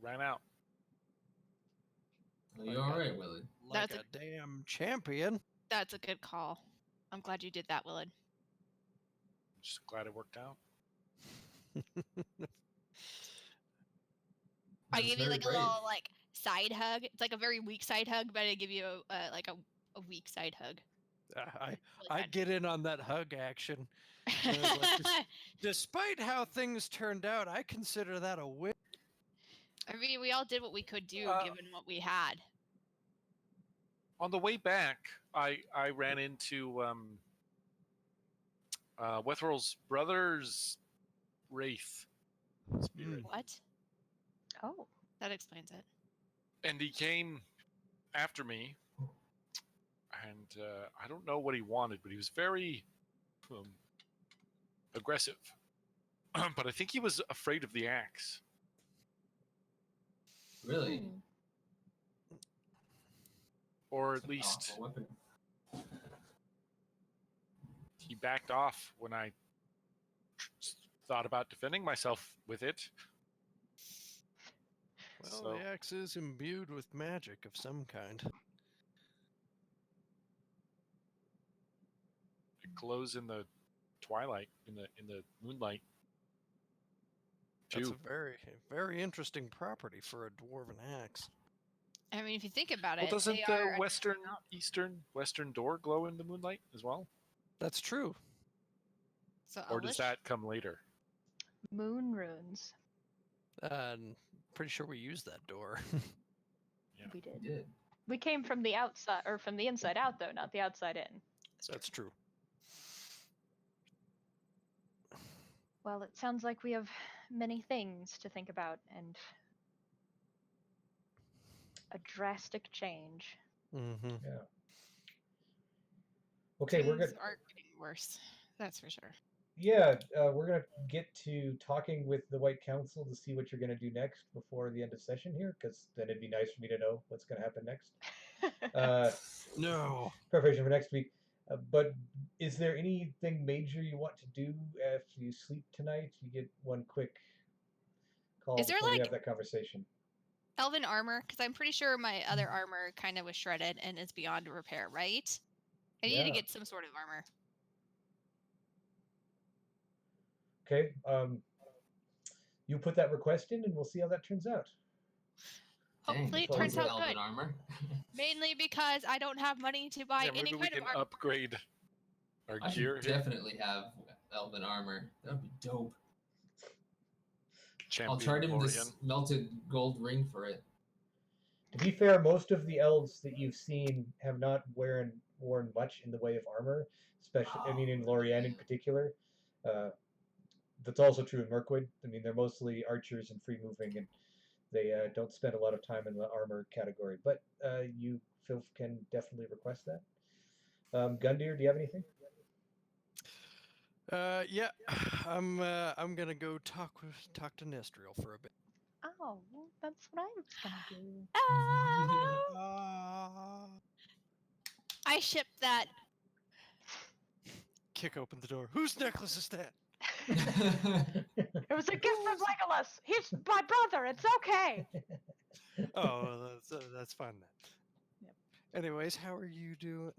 ran out. Are you all right, Willard? Like That's a damn champion. That's a good call. I'm glad you did that, Willard. I'm just glad it worked out. I That's give you very like brave. a little like side hug. It's like a very weak side hug, but I give you like a weak side hug. I Really get in on that hug action. I was like, bad. Despite how things turned out, I consider that a win. I mean, we all did what we could do given what we had. On the way back, I ran into Wethrell's brother's wraith spirit, What? Oh. That explains it. and he came after me. And I don't know what he wanted, but he was very aggressive. But I think he was afraid of the axe. Really? Hmm. Or That's at a least powerful weapon. he backed off when I thought about defending myself with it. Well, So- the axe is imbued with magic of some kind. It glows in the twilight, in the moonlight. That's Too. a very interesting property for a dwarven axe. I mean, if you think about Well, it, doesn't they the are western door glow in the moonlight as well? That's true. so Or does that come later? Moon runes. Pretty sure we used that door. Yeah. We did. You did. We came from the outside, or from the inside out, though, not the outside in. That's true. Well, it sounds like we have many things to think about and a drastic change. Mm-hmm. Okay, we're Things good. are getting worse. That's for sure. Yeah, we're gonna get to talking with the White Council to see what you're gonna do next before the end of session here, because then it'd be nice for me to know what's gonna happen next. No. Preparation for next week. But is there anything major you want to do after you sleep tonight? You get one quick call Is there, before we like- have that conversation. Elven armor, because I'm pretty sure my other armor kind of was shredded and is beyond repair, right? I need to Yeah. get some sort of armor. Okay. You put that request in, and we'll see how that turns out. Hopefully, it Dang, turns totally out Elven good. armor. Mainly because I don't have money to buy Yeah, any maybe we kind of can armor. upgrade our I gear should here. definitely have elven armor. That would be dope. Champion I'll charge him Lorian. this melted gold ring for it. To be fair, most of the elves that you've seen have not worn much in the way of armor, especially, I mean, in Lorien in particular. That's also true in Mirkwood. I mean, they're mostly archers and free moving, and they don't spend a lot of time in the armor category. But you, Filth, can definitely request that. Gundyr, do you have anything? Yeah, I'm gonna go talk to Nestriel for a bit. Oh, well, that's what I was gonna do. Ah! I ship that. Kick open the door. Whose necklace is that? It was a gift from Legolas. He's my brother. It's okay. Oh, that's fine then. Yep. Anyways, how are you doing?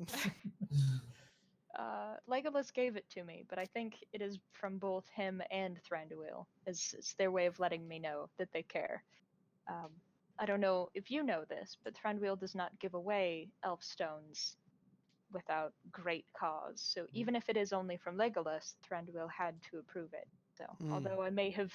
Legolas gave it to me, but I think it is from both him and Thranduil. It's their way of letting me know that they care. I don't know if you know this, but Thranduil does not give away elf stones without great cause. So even if it is only from Legolas, Thranduil had to approve it. So although I may have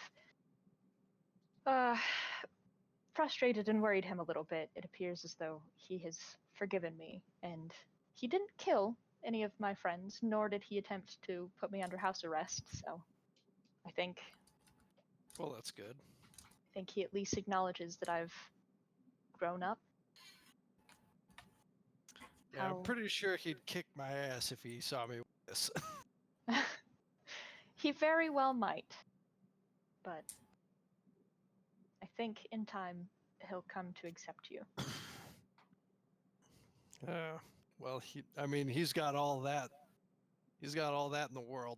frustrated and worried him a little bit, it appears as though he has forgiven me, and he didn't kill any of my friends, nor did he attempt to put me under house arrest. So I think Well, that's good. he at least acknowledges that I've grown up. Yeah, I'm pretty sure he'd kick my ass if he saw me with this. He very well might, but I think in time he'll come to accept you. Well, he's got all that. He's got all that in the world.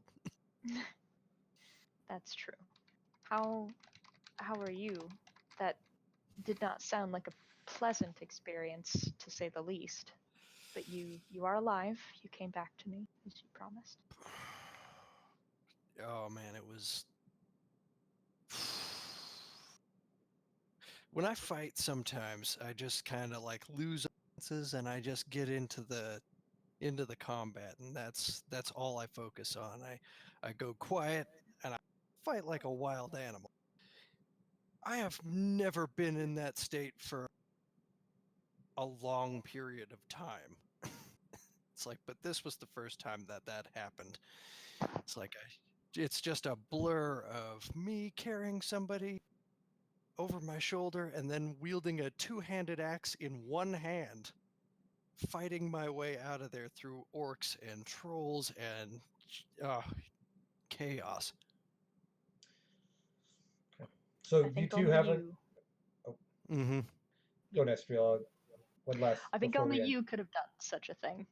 That's true. How are you? That did not sound like a pleasant experience, to say the least. But you are alive. You came back to me as you promised. Oh man, it was. When I fight, sometimes I just kind of like lose senses, and I just get into the combat, and that's all I focus on. I go quiet and I fight like a wild animal. I have never been in that state for a long period of time. It's like, but this was the first time that happened. It's like it's just a blur of me carrying somebody over my shoulder and then wielding a two-handed axe in one hand, fighting my way out of there through orcs and trolls and chaos. So I you think two only have a. you. Mm-hmm. Go, Nestriel. One last. I think before only we end. you could have done such a thing.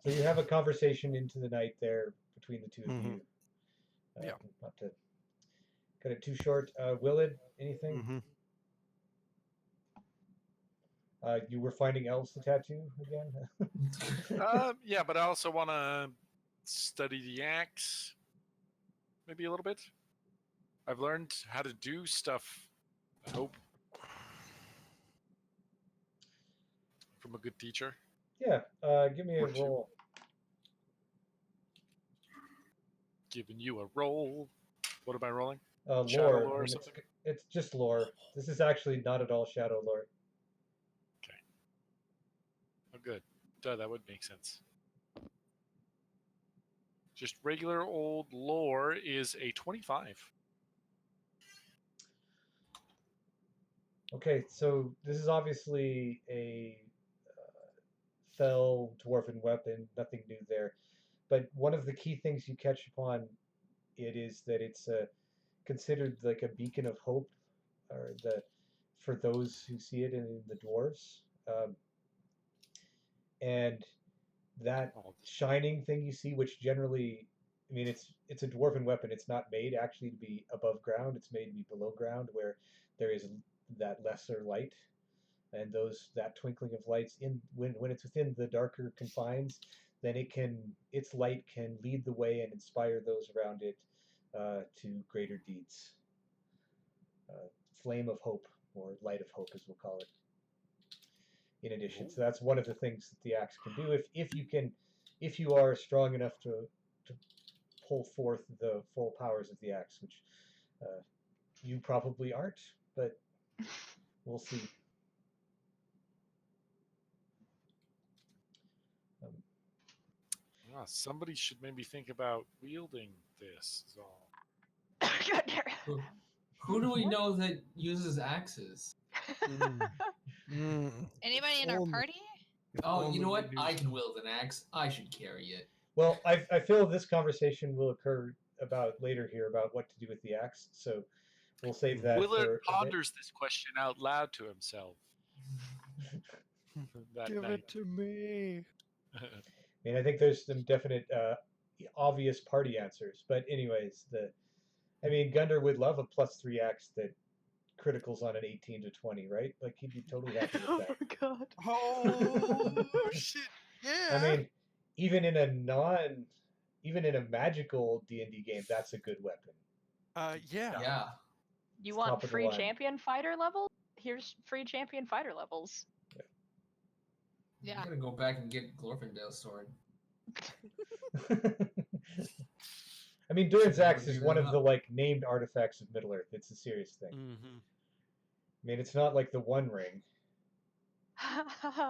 So you have a conversation into the night there between the two of Mhm. you. Yeah. Not to cut it too short. Willard, anything? Mm-hmm. You were finding elves to tattoo again? Yeah, but I also want to study the axe, maybe a little bit. I've learned how to do stuff, I hope, from a good teacher. Yeah. Give me a Or two. roll. Giving you a roll. What am I rolling? Lore. Shadow lore or and something? it's just lore. This is actually not at all shadow lore. Oh, good. Duh, that would make sense. Just regular old lore is a 25. Okay, so this is obviously a fell dwarven weapon. Nothing new there. But one of the key things you catch upon it is that it's considered like a beacon of hope, or for those who see it in the dwarves. And that shining thing you see, which generally, I mean, it's a dwarven weapon. It's not made actually to be above ground. It's made to be below ground, where there is that lesser light, and that twinkling of lights in when it's within the darker confines, then its light can lead the way and inspire those around it to greater deeds. Flame of hope, or light of hope, as we'll call it. In addition, so that's one of the things that the axe can do. If you are strong enough to pull forth the full powers of the axe, which you probably aren't, but we'll see. Somebody should maybe think about wielding this. Is all. Who do we know that uses axes? Anybody in our Only- party? if Oh, you only know we what? knew I can some- wield an axe. I should carry it. Well, I feel this conversation will occur about later here about what to do with the axe. So we'll save that Willard for a bit. ponders this question out loud to himself that Give night. it to me. I mean, I think there's some definite, obvious party answers. But anyways, Gunder would love a +3 axe that criticals on an 18 to 20, right? Like he'd be totally happy with Oh that. my god. Oh shit! Yeah. I mean, even in a magical D&D game, that's a good weapon. Yeah. Yeah. You It's want top of the free line. champion fighter level? Here's free champion fighter levels. Yeah. I'm gonna go back and get Glorfindale's sword. I mean, Durin's Should never axe is give one them of the up. like named artifacts of Middle Earth. It's a serious thing. Mm-hmm. I mean, it's not like the One Ring,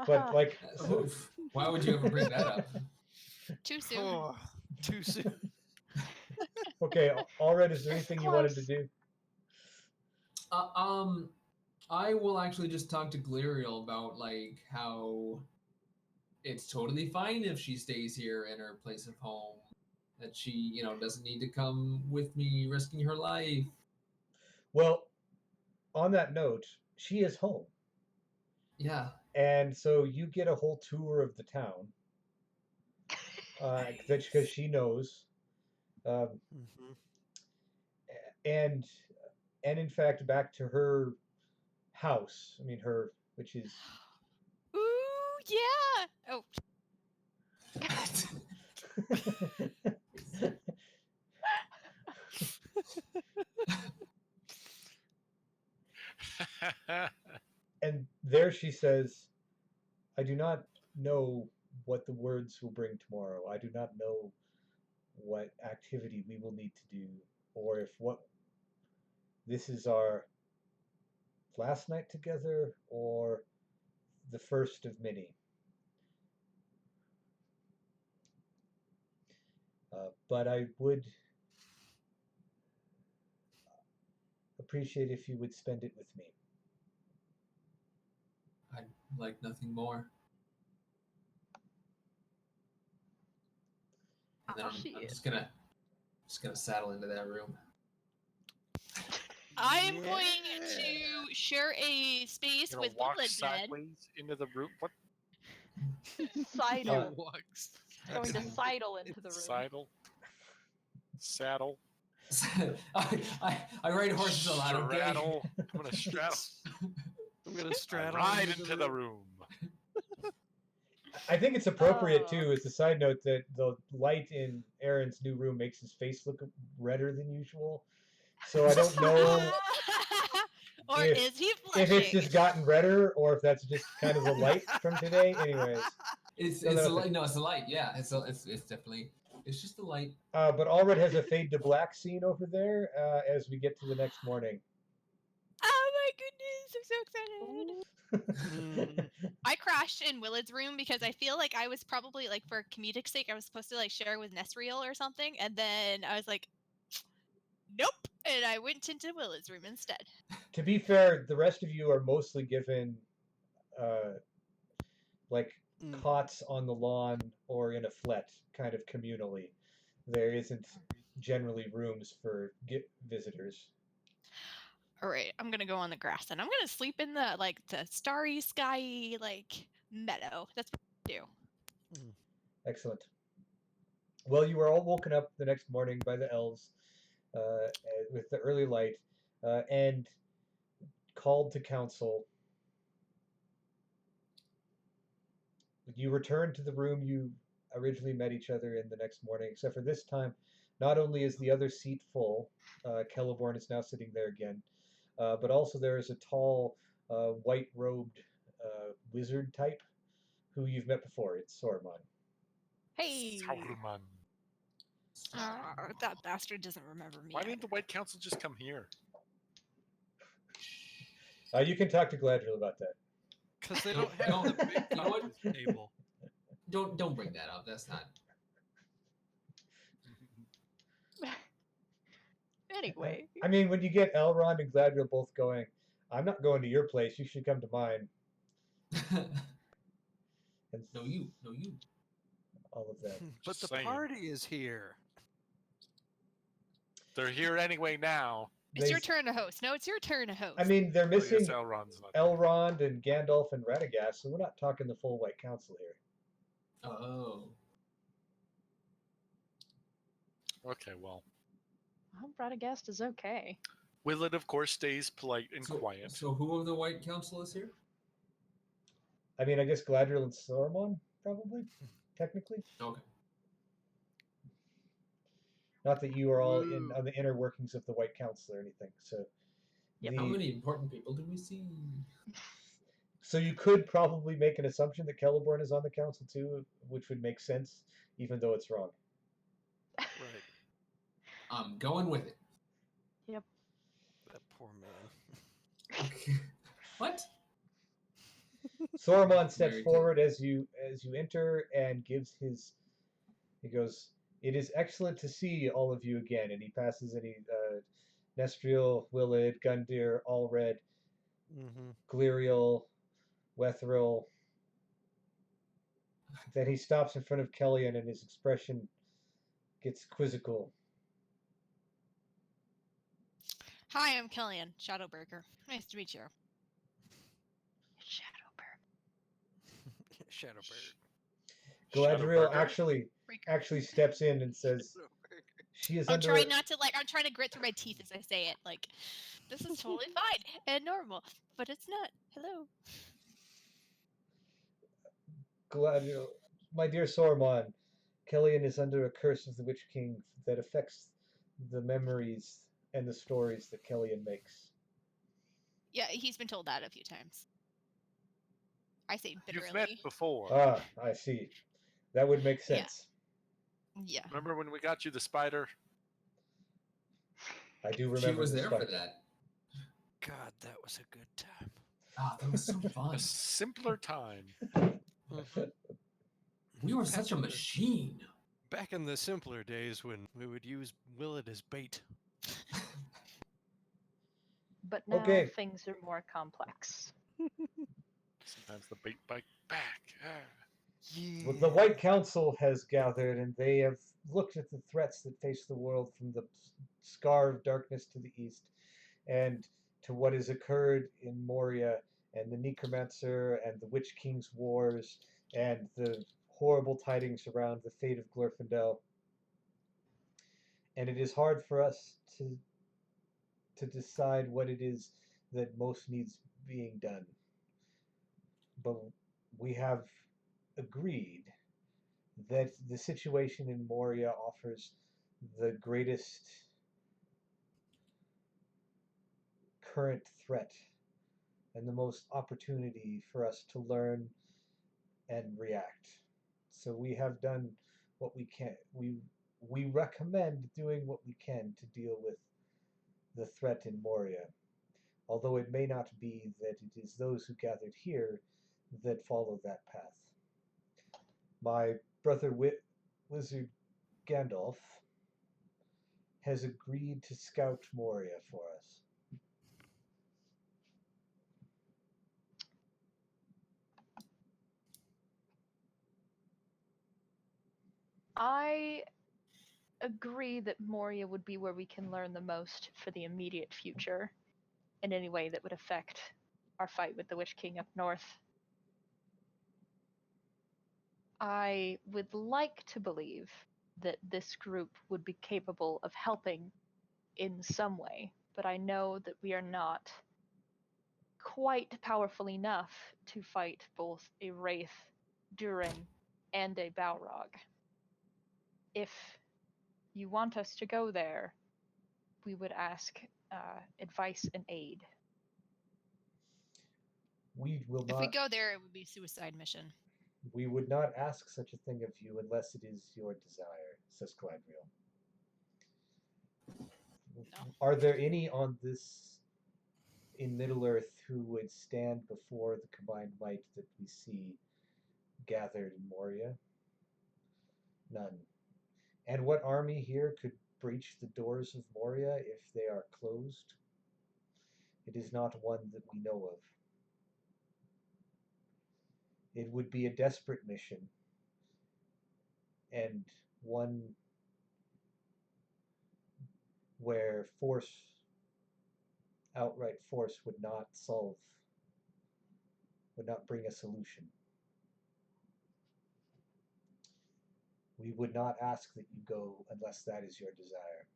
but like, so, Oof. Why would you ever bring that up? Too soon. Oh, too soon. okay, Allred, is there It's anything you wanted to close. do? I will actually just talk to Gliriel about like how it's totally fine if she stays here in her place of home. That she, doesn't need to come with me risking her life. Well, on that note, she is home, Yeah. and so you get a whole tour of the town. Because she knows, um, Mm-hmm. and in fact, back to her house. I mean, which is Ooh, yeah. Oh, and there she says, I do not know what the words will bring tomorrow. I do not know what activity we will need to do, or if what this is our last night together or the first of many. But I would appreciate if you would spend it with me. I'd like nothing more. And then Oh, I'm shit. just gonna saddle into that room. I am going to share a space Gonna with walk Willard then. sideways into the room. What? Sidle. Walks. Going to sidle into the room. Sidle. Saddle. I ride horses a lot, okay? Straddle. I'm gonna straddle. I'm gonna I straddle. ride into the room. I think it's appropriate Oh. too, as a side note, that the light in Aaron's new room makes his face look redder than usual. So I don't know Or if- is he if blushing? it's just gotten redder or if that's just kind of the light from today. Anyways, It's No, a no, light. No, it's a light. Yeah, it's definitely. It's just a light. but Allred has a fade to black scene over there as we get to the next morning. Oh my goodness, I'm so excited. I crashed in Willard's room because I feel like I was probably like for comedic sake I was supposed to like share with Nesriel or something, and then I was like, nope, and I went into Willard's room instead. To be fair, the rest of you are mostly given like cots on the lawn or in a flat, kind of communally. There isn't generally rooms for visitors. All right, I'm gonna go on the grass and I'm gonna sleep in the the starry sky meadow. That's what I do. Excellent. Well, you were all woken up the next morning by the elves with the early light and called to council. You return to the room you originally met each other in the next morning, except for this time, not only is the other seat full, Celeborn is now sitting there again, but also there is a tall, white-robed wizard type who you've met before. It's Saruman. Hey, Saruman. that bastard doesn't remember me. Why didn't the White Council just come here? You can talk to Gladriel about that. Because they don't have the big You know what? conference table. Don't bring that up. That's not. Anyway. I mean, when you get Elrond and Gladriel both going, I'm not going to your place. You should come to mine. And No, you. all of that. But Just the saying. party is here. They're here anyway now. It's They your s- turn to host. No, it's your turn to host. I mean, they're Oh, yes, missing Elrond's not. Elrond and Gandalf and Radagast, so we're not talking the full White Council here. Oh. Okay, well. Well, Radagast is okay. Willett, of course, stays polite and quiet. So who of the White Council is here? I mean, I guess Galadriel and Saruman, probably, technically. Okay. Not that you are all in Woo. on the inner workings of the White Council or anything. So, Yep. How many important people do we see? so you could probably make an assumption that Celeborn is on the council too, which would make sense, even though it's wrong. Right. I'm going with it. That poor man. What? Saruman steps Very forward as you enter and gives his. He goes, "It is excellent to see all of you again." And he passes any Nestriel, Willid, Gundyr, Allred, Mm-hmm. Gliriel, Wethril. Then he stops in front of Kellyan and his expression gets quizzical. Hi, I'm Kellyan, Shadowbreaker. Nice to meet you. Shadowbird. Shadowbird. Galadriel Shadowbreaker? actually steps in and says, "She is I'm under." trying not to I'm trying to grit through my teeth as I say it. Like, this is totally fine and normal, but it's not. Hello. Galadriel, my dear Saruman, Kellyan is under a curse of the Witch King that affects the memories and the stories that Kellyan makes. Yeah, he's been told that a few times. I say bitterly. You've met before. Ah, I see. That would make Yeah. sense. Yeah. Remember when we got you the spider? I do remember. She was the there for spider. that. God, that was a good time. Ah, that was so fun. A simpler time. Mhm. We were such a machine. Back in the simpler days when we would use Willett as bait. But now Okay. things are more complex. Sometimes the bait bite back. Ah. Well, the White Council has gathered, and they have looked at the threats that face the world from the scar of darkness to the east, and to what has occurred in Moria, and the Necromancer, and the Witch King's wars, and the horrible tidings around the fate of Glorfindel. And it is hard for us to decide what it is that most needs being done. But we have agreed that the situation in Moria offers the greatest current threat and the most opportunity for us to learn and react. So we have done what we can. We recommend doing what we can to deal with the threat in Moria, although it may not be that it is those who gathered here that follow that path. My brother Wizard Gandalf has agreed to scout Moria for us. I agree that Moria would be where we can learn the most for the immediate future in any way that would affect our fight with the Witch King up north. I would like to believe that this group would be capable of helping in some way, but I know that we are not quite powerful enough to fight both a Wraith, Durin, and a Balrog. If you want us to go there, we would ask advice and aid. We will If we not. go there, it would be a suicide mission. We would not ask such a thing of you unless it is your desire, says Galadriel. No. Are there any on this in Middle Earth who would stand before the combined might that we see gathered in Moria? None. And what army here could breach the doors of Moria if they are closed? It is not one that we know of. It would be a desperate mission. and one where outright force would not bring a solution. We would not ask that you go unless that is your desire.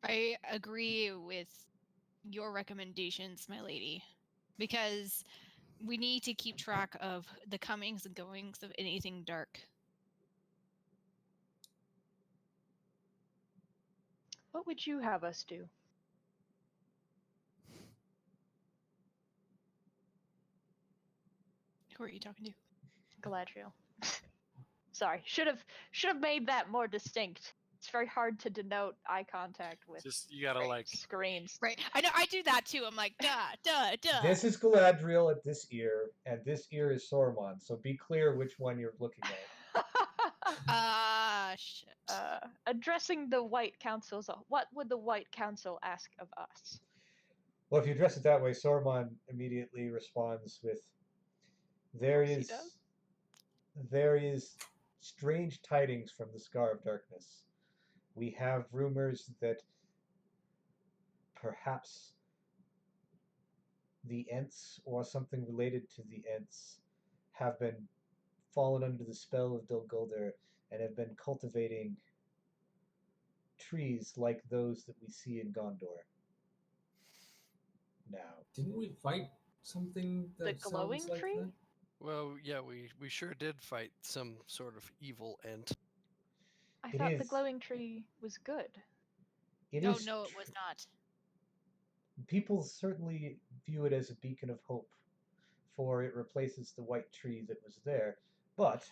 I agree with your recommendations, my lady, because we need to keep track of the comings and goings of anything dark. What would you have us do? Who are you talking to? Galadriel. Sorry, should have made that more distinct. It's very hard to denote eye contact with Just you gotta like screens. Right. I know. I do that too. I'm like, duh. This is Galadriel at this ear, and this ear is Saruman. So be clear which one you're looking at. Shit. Addressing the White Council. What would the White Council ask of us? Well, if you address it that way, Saruman immediately responds with, "There Yes, he is, does. there is strange tidings from the Scar of Darkness. We have rumors that perhaps the Ents or something related to the Ents have been fallen under the spell of Dol Guldur and have been cultivating trees like those that we see in Gondor now." Didn't we fight something The that glowing sounds like tree? that? Well, yeah, we sure did fight some sort of evil ent. I It thought the is- glowing tree was good. It Oh is no, it was not. people certainly view it as a beacon of hope, for it replaces the white tree that was there. But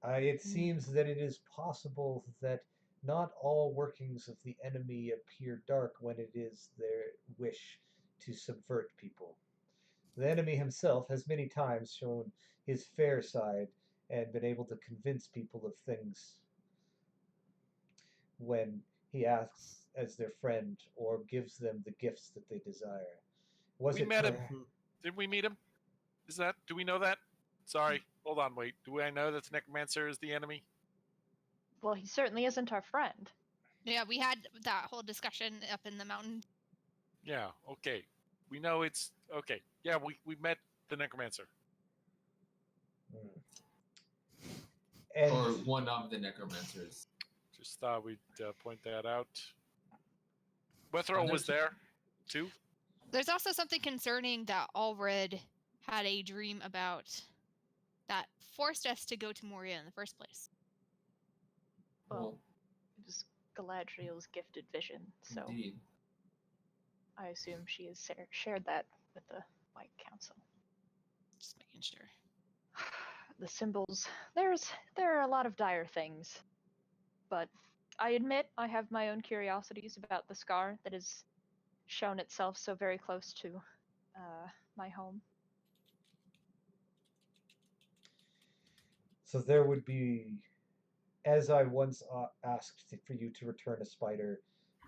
it seems that it is possible that not all workings of the enemy appear dark when it is their wish to subvert people. The enemy himself has many times shown his fair side and been able to convince people of things when he asks as their friend or gives them the gifts that they desire. we met him. Did we meet him? Do we know that? Sorry, hold on, wait. Do I know that the Necromancer is the enemy? Well, he certainly isn't our friend. Yeah, we had that whole discussion up in the mountain. Yeah, okay. We know it's okay. Yeah, we met the Necromancer. And Or one of the necromancers. Just thought we'd point that out. Wethrow was there too. There's also something concerning that Allred had a dream about that forced us to go to Moria in the first place. Well, it was Galadriel's gifted vision, so Indeed. I assume she has shared that with the White Council. Just making sure. The symbols. There are a lot of dire things, but I admit I have my own curiosities about the scar that has shown itself so very close to my home. so there would be, as I once asked for you to return a spider,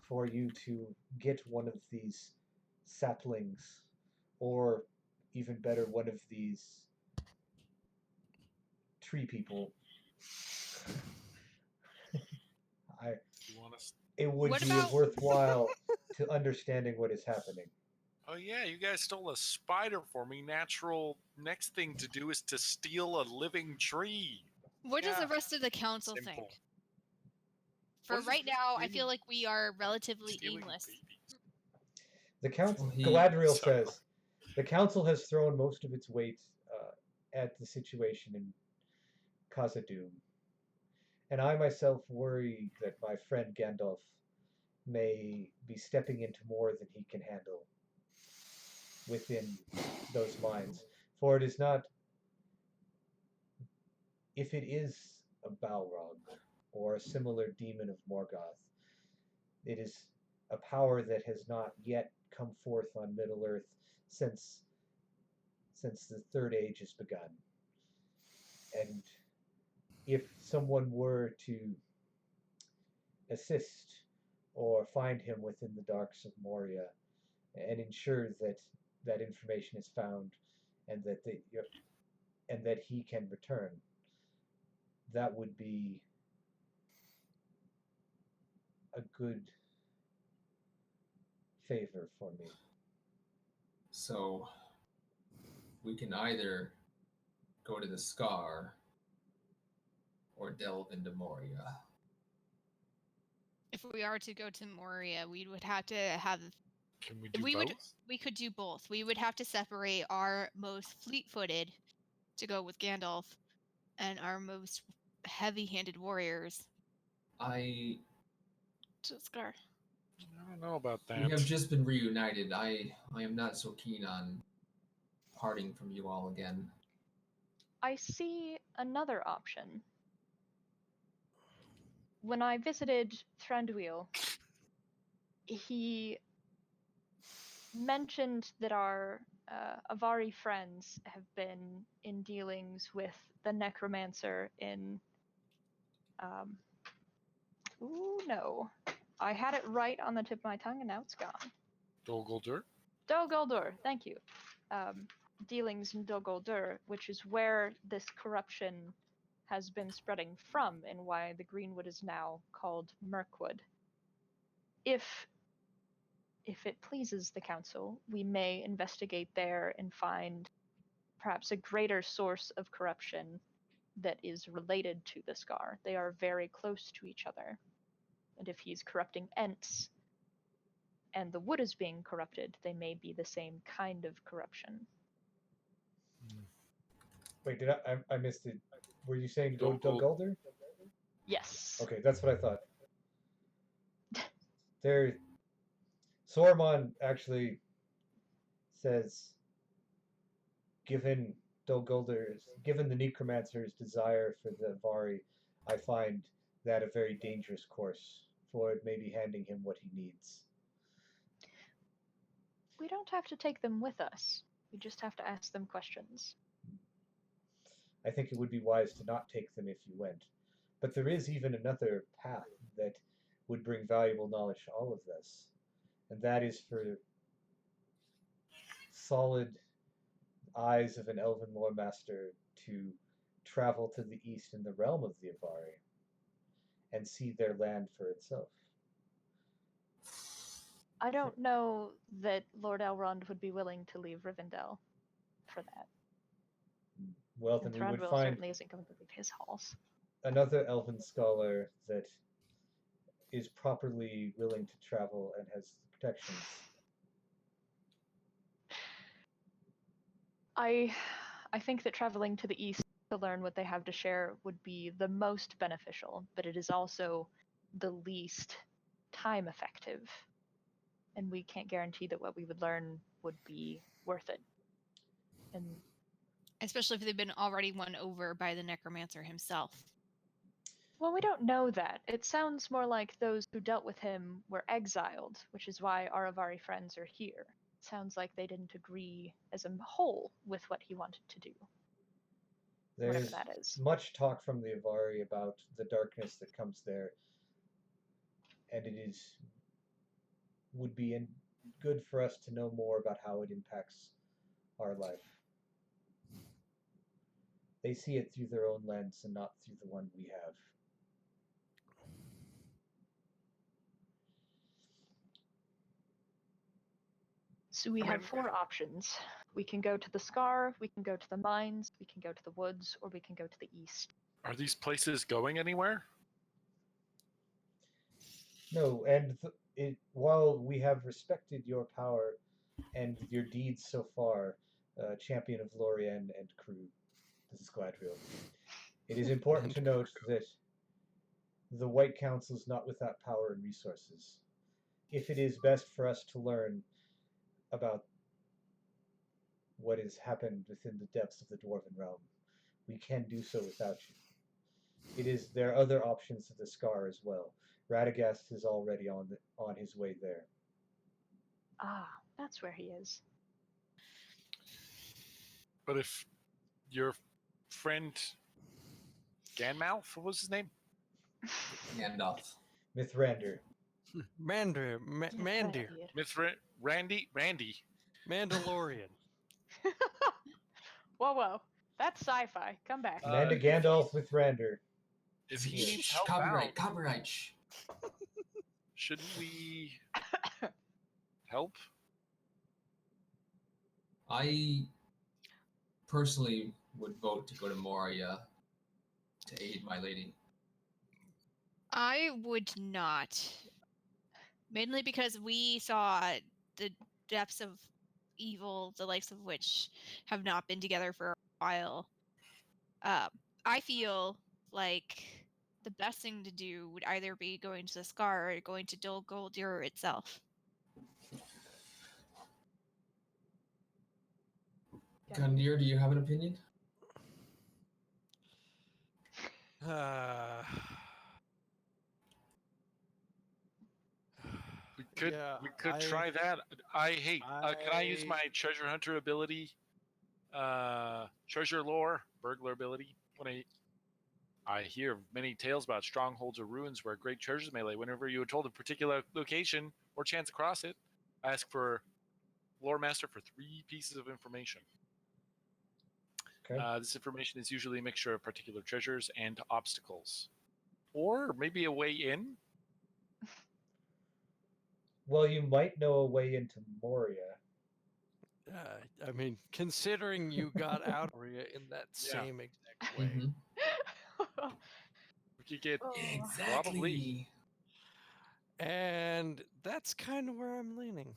for you to get one of these saplings, or even better, one of these tree people. You want us? It would What be about- worthwhile to understanding what is happening. Oh yeah, you guys stole a spider for me. Natural next thing to do is to steal a living tree. What does Yeah. the rest of the council Simple. think? For What is right this now, I stealing- feel like we are relatively stealing aimless. babies? The council, Well, Galadriel sorry. says, the council has thrown most of its weight at the situation in Khazad-dûm, and I myself worry that my friend Gandalf may be stepping into more than he can handle within those mines. For it is not, if it is a Balrog or a similar demon of Morgoth, it is a power that has not yet come forth on Middle Earth since the Third Age has begun. And if someone were to assist or find him within the darks of Moria and ensure that that information is found and that and that he can return, that would be a good favor for me. So we can either go to the Scar or delve into Moria. If we are to go to Moria, we would have to have. Can we do We both? would. We could do both. We would have to separate our most fleet-footed to go with Gandalf, and our most heavy-handed warriors I to the Scar. I don't know about that. We have just been reunited. I am not so keen on parting from you all again. I see another option. When I visited Thranduil, he mentioned that our Avari friends have been in dealings with the necromancer in. Ooh, no. I had it right on the tip of my tongue and now it's gone. Dol Guldur? Dol Guldur, thank you. Dealings in Dol Guldur, which is where this corruption has been spreading from and why the Greenwood is now called Mirkwood. If it pleases the council, we may investigate there and find perhaps a greater source of corruption that is related to the Scar. They are very close to each other. And if he's corrupting Ents and the wood is being corrupted, they may be the same kind of corruption. Wait, did I missed it? Were you saying go Dol Gul- Guldur? Yes. Okay, that's what I thought. There, Saruman actually says, given given the necromancer's desire for the Vari, I find that a very dangerous course, for it may be handing him what he needs. We don't have to take them with us. We just have to ask them questions. I think it would be wise to not take them if you went. But there is even another path that would bring valuable knowledge to all of this, and that is for solid eyes of an elven lore master to travel to the east in the realm of the Avari and see their land for itself. I don't know that Lord Elrond would be willing to leave Rivendell for that. Well, And then we would Thranduil find certainly isn't going to leave his halls. another elven scholar that is properly willing to travel and has protections. I think that traveling to the east to learn what they have to share would be the most beneficial, but it is also the least time effective. And we can't guarantee that what we would learn would be worth it. And Especially if they've been already won over by the necromancer himself. well, we don't know that. It sounds more like those who dealt with him were exiled, which is why our Avari friends are here. It sounds like they didn't agree as a whole with what he wanted to do. Whatever There's that is. much talk from the Avari about the darkness that comes there, and it would be good for us to know more about how it impacts our life. They see it through their own lens and not through the one we have. So we have 4 options. We can go to the Scar, we can go to the mines, we can go to the woods, or we can go to the east. Are these places going anywhere? No, and while we have respected your power and your deeds so far, champion of Lorien and crew, this is Gladriel, it is important to note that the White Council is not without power and resources. If it is best for us to learn about what has happened within the depths of the Dwarven realm, we can do so without you. There are other options to the Scar as well. Radagast is already on his way there. Ah, that's where he is. But if your friend Ganmouth, what was his name? Gandalf. Mithrander. Mandir, What an Mandir, idiot. Randy? Mandalorian. Whoa, whoa. That's sci-fi. Come back. Commander Gandalf with Rander. If he Yeah. needs help Copyright, out, copyright. Shh. shouldn't we help? I personally would vote to go to Moria to aid my lady. I would not. Mainly because we saw the depths of evil, the likes of which have not been together for a while. I feel like the best thing to do would either be going to the Scar or going to Dol Guldur itself. Gundir, do you have an opinion? Yeah, We could try that. Can I use my treasure hunter ability? Treasure lore, burglar ability. When I hear many tales about strongholds or ruins where great treasures may lay. Whenever you are told a particular location or chance across it, ask for lore master for 3 pieces of information. Okay. This information is usually a mixture of particular treasures and obstacles, or maybe a way in. Well, you might know a way into Moria. I mean, considering you got out of Moria in that same exact way. Mm-hmm. We could get Oh. Exactly. And that's kind of where I'm leaning.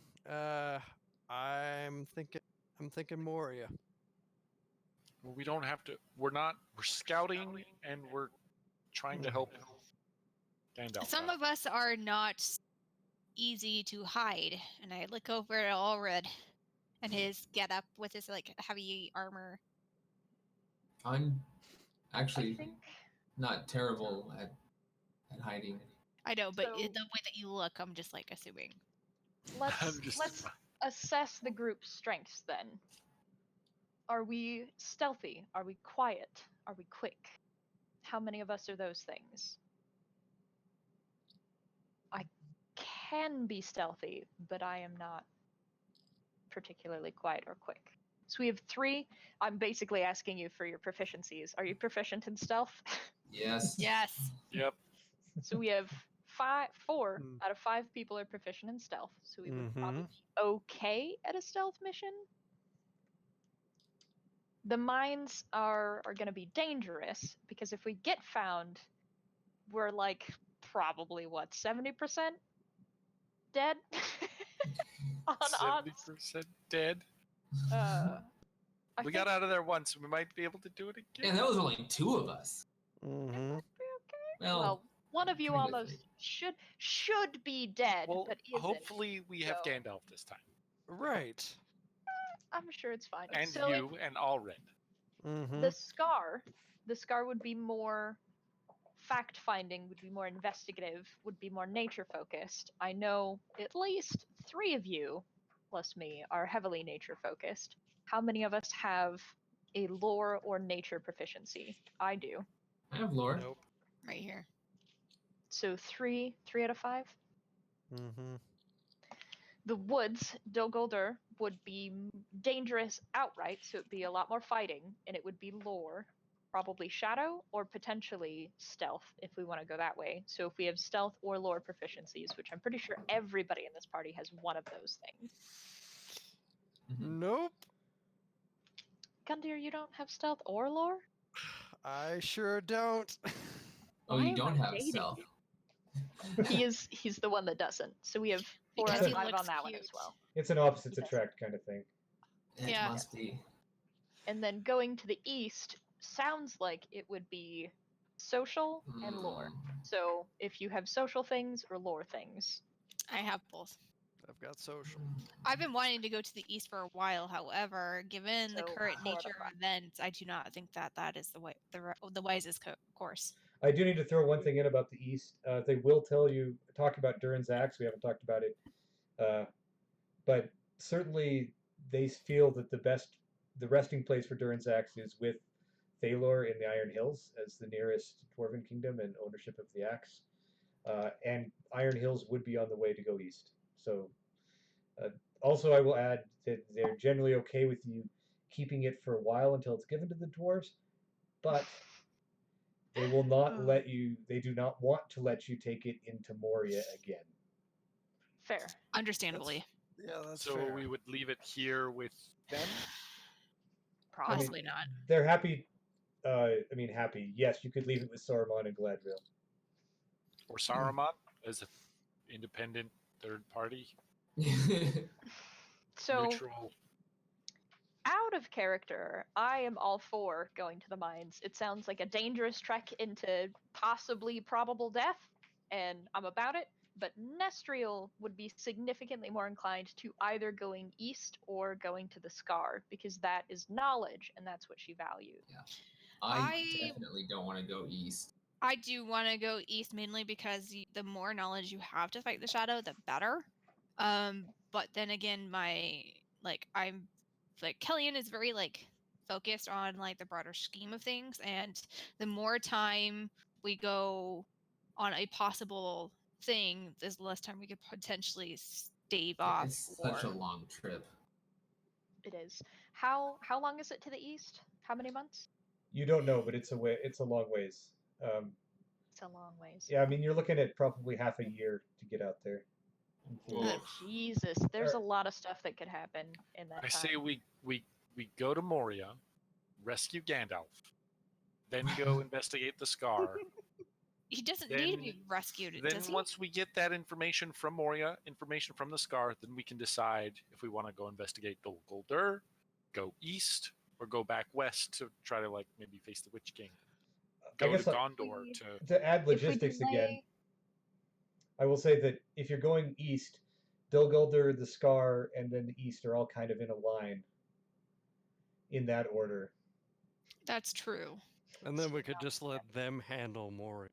I'm thinking Moria. Well, we don't have to. We're scouting and we're trying to help Gandalf. Some of us are not easy to hide, and I look over at Allred and his getup with his like heavy armor. I'm I actually think not terrible at hiding. I know, but So- the way that you look, I'm just like assuming. I'm just- let's assess the group's strengths then. Are we stealthy? Are we quiet? Are we quick? How many of us are those things? I can be stealthy, but I am not particularly quiet or quick. So we have 3. I'm basically asking you for your proficiencies. Are you proficient in stealth? Yes. Yes. Yep. So we have 4 Hmm. out of 5 people are proficient in stealth. So we would probably Mhm. be okay at a stealth mission. The mines are going to be dangerous because if we get found, we're like probably what 70% dead on odds. 70% dead. I We think got out of there once. We might be able to do it again. And that was only 2 of us. Mm-hmm. might be okay. Well, Well, one of you kind of almost like- should be dead, Well, but isn't. hopefully we have so- Gandalf this time, Right. I'm sure it's fine. and so you, and Allred. Mm-hmm. the scar would be more fact finding, would be more investigative, would be more nature focused. I know at least 3 of you plus me are heavily nature focused. How many of us have a lore or nature proficiency? I do. I have lore. Nope. Right here. So 3 out of 5. Mm-hmm. The woods, Dol Guldur, would be dangerous outright, so it'd be a lot more fighting, and it would be lore, probably shadow, or potentially stealth, if we want to go that way. So if we have stealth or lore proficiencies, which I'm pretty sure everybody in this party has one of those things. Mhm. Nope. Gundir, you don't have stealth or lore? I sure don't. Oh, Why you am don't I have dating stealth. He's the one that doesn't. So we have 4 Because out of he 5 on looks that one cute. as well. It's an opposites Yes. attract kind of thing. It Yeah. must be. And then going to the east sounds like it would be social and lore. Mm. So if you have social things or lore things. I have both. I've got social. I've been wanting to go to the east for a while. However, given the So, current 4 out of nature 5. of events, I do not think that that is the wisest course. I do need to throw one thing in about the East. They will talk about Durin's Axe. We haven't talked about it. But certainly they feel that the resting place for Durin's Axe is with Thalor in the Iron Hills as the nearest dwarven kingdom and ownership of the axe. And Iron Hills would be on the way to go east. So also I will add that they're generally okay with you keeping it for a while until it's given to the dwarves, but they will not let you. They do not want to let you take it into Moria again. Fair. Understandably. Yeah, that's So fair. we would leave it here with them. Probably. Possibly not. They're happy. Happy. Yes, you could leave it with Saruman and Gladriel. Or Saruman as an independent third party, So, neutral. out of character, I am all for going to the mines. It sounds like a dangerous trek into possibly probable death, and I'm about it. But Nestriel would be significantly more inclined to either going east or going to the Scar, because that is knowledge, and that's what she valued. I definitely don't want to go east. I do want to go east mainly because the more knowledge you have to fight the shadow, the better. But then again, I'm like Kellyanne is very like focused on like the broader scheme of things, and the more time we go on a possible thing, there's less time we could potentially stave off. It's such a long trip. It is. How long is it to the east? How many months? You don't know, but it's a long ways. It's a long ways. Yeah, I mean, you're looking at probably half a year to get out there. Oof. Jesus, there's a lot of stuff that could happen in that I time. say we go to Moria, rescue Gandalf, then go investigate the Scar. He doesn't need to be Then- rescued, Then does he? once we get that information from Moria, information from the Scar, then we can decide if we want to go investigate Dol Guldur, go east, or go back west to try to like maybe face the Witch King. I Go guess to I- Gondor to To add If we logistics again, delay- I will say that if you're going east, Dol Guldur, the Scar, and then the east are all kind of in a line. In that order. That's true. And then we could just let them handle Moria.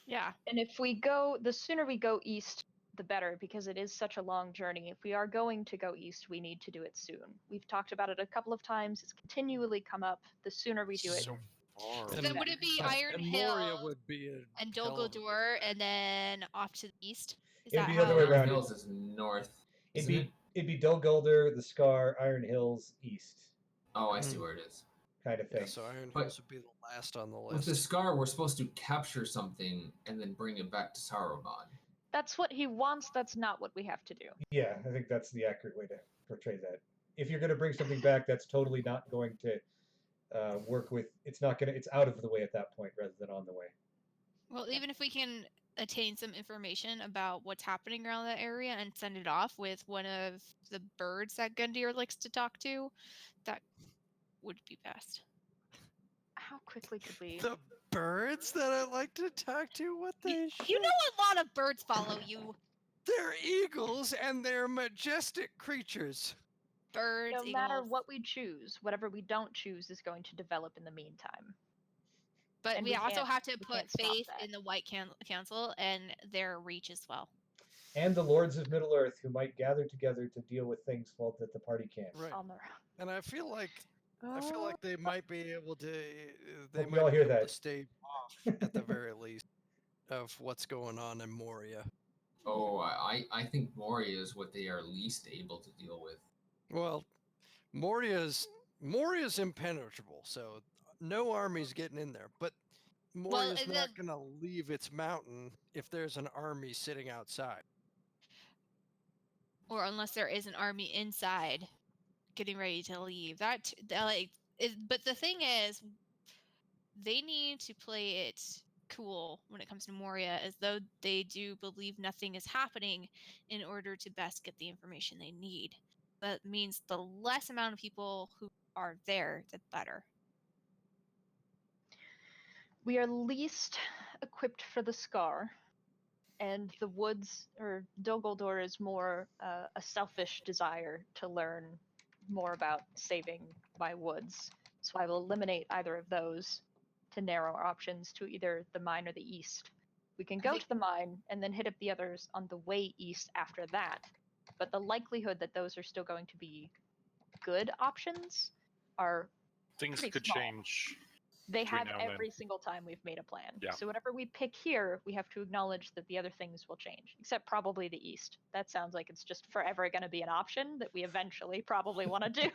Yeah. And if we go, the sooner we go east, the better, because it is such a long journey. If we are going to go east, we need to do it soon. We've talked about it a couple of times. It's continually come up. The sooner we do it, so far. So And- then would it be But- Iron and Hill Moria would be a and hell of a Dolgodur and then off to the east? Is It'd that be the other how? way Iron around. Hills is north. It'd Isn't it? be Dol Guldur, the Scar, Iron Hills, east, Oh, I see where it is. kind of Yeah, thing. so Iron But- Hills would be the last on the With the list. Scar, we're supposed to capture something and then bring it back to Saruman. that's what he wants. That's not what we have to do. Yeah, I think that's the accurate way to portray that. If you're going to bring something back, that's totally not going to work with. It's not going to. It's out of the way at that point rather than on the way. Well, even if we can attain some information about what's happening around that area and send it off with one of the birds that Gundyr likes to talk to, that would be best. How quickly could we? The birds that I like to talk to, what the You know a lot of birds follow you. They're eagles and they're majestic creatures. Birds, No matter eagles. what we choose, whatever we don't choose is going to develop in the meantime. But and we we also can't- have to we put can't stop faith that. in the White Council and their reach as well. And the Lords of Middle Earth, who might gather together to deal with things that the party can't. Right. On the And I feel like Oh. they might be able to. They Hope we might all be hear able to that. stave off at the very least of what's going on in Moria. Oh, I think Moria is what they are least able to deal with. Well, Moria's impenetrable, so no army's getting in there. But Moria's and not then- going to leave its mountain if there's an army sitting outside. Or unless there is an army inside getting ready to leave. But the thing is, they need to play it cool when it comes to Moria, as though they do believe nothing is happening in order to best get the information they need. That means the less amount of people who are there, the better. We are least equipped for the Scar, and the woods, or Dol Guldur, is more a selfish desire to learn more about saving my woods. So I will eliminate either of those to narrow our options to either the mine or the east. We can go think- to the mine and then hit up the others on the way east after that. But the likelihood that those are still going to be good options are Things pretty could small. change. They Between have now and then. every single time we've made a plan. Yeah. So whatever we pick here, we have to acknowledge that the other things will change, except probably the East. That sounds like it's just forever going to be an option that we eventually probably want to do.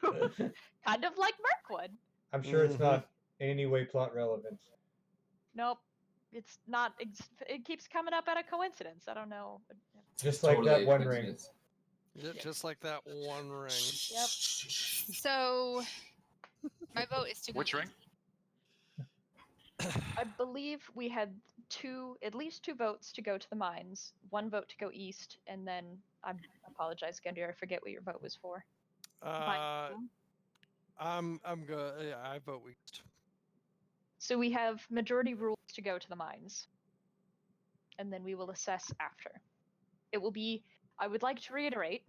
Kind of like Mirkwood. I'm sure it's Mhm. not in any way plot relevant. Nope. It's not. It keeps coming up out of coincidence. I don't know. Just like Totally that a one ring. coincidence. Yeah, just like that one ring. Yep. So my vote is to go Which ring? I believe we had at least two votes to go to the mines, one vote to go east, and then I apologize, Gendir, I forget what your vote was for. I'm good. Yeah, I vote East. So we have majority rules to go to the mines, and then we will assess after. It will be, I would like to reiterate,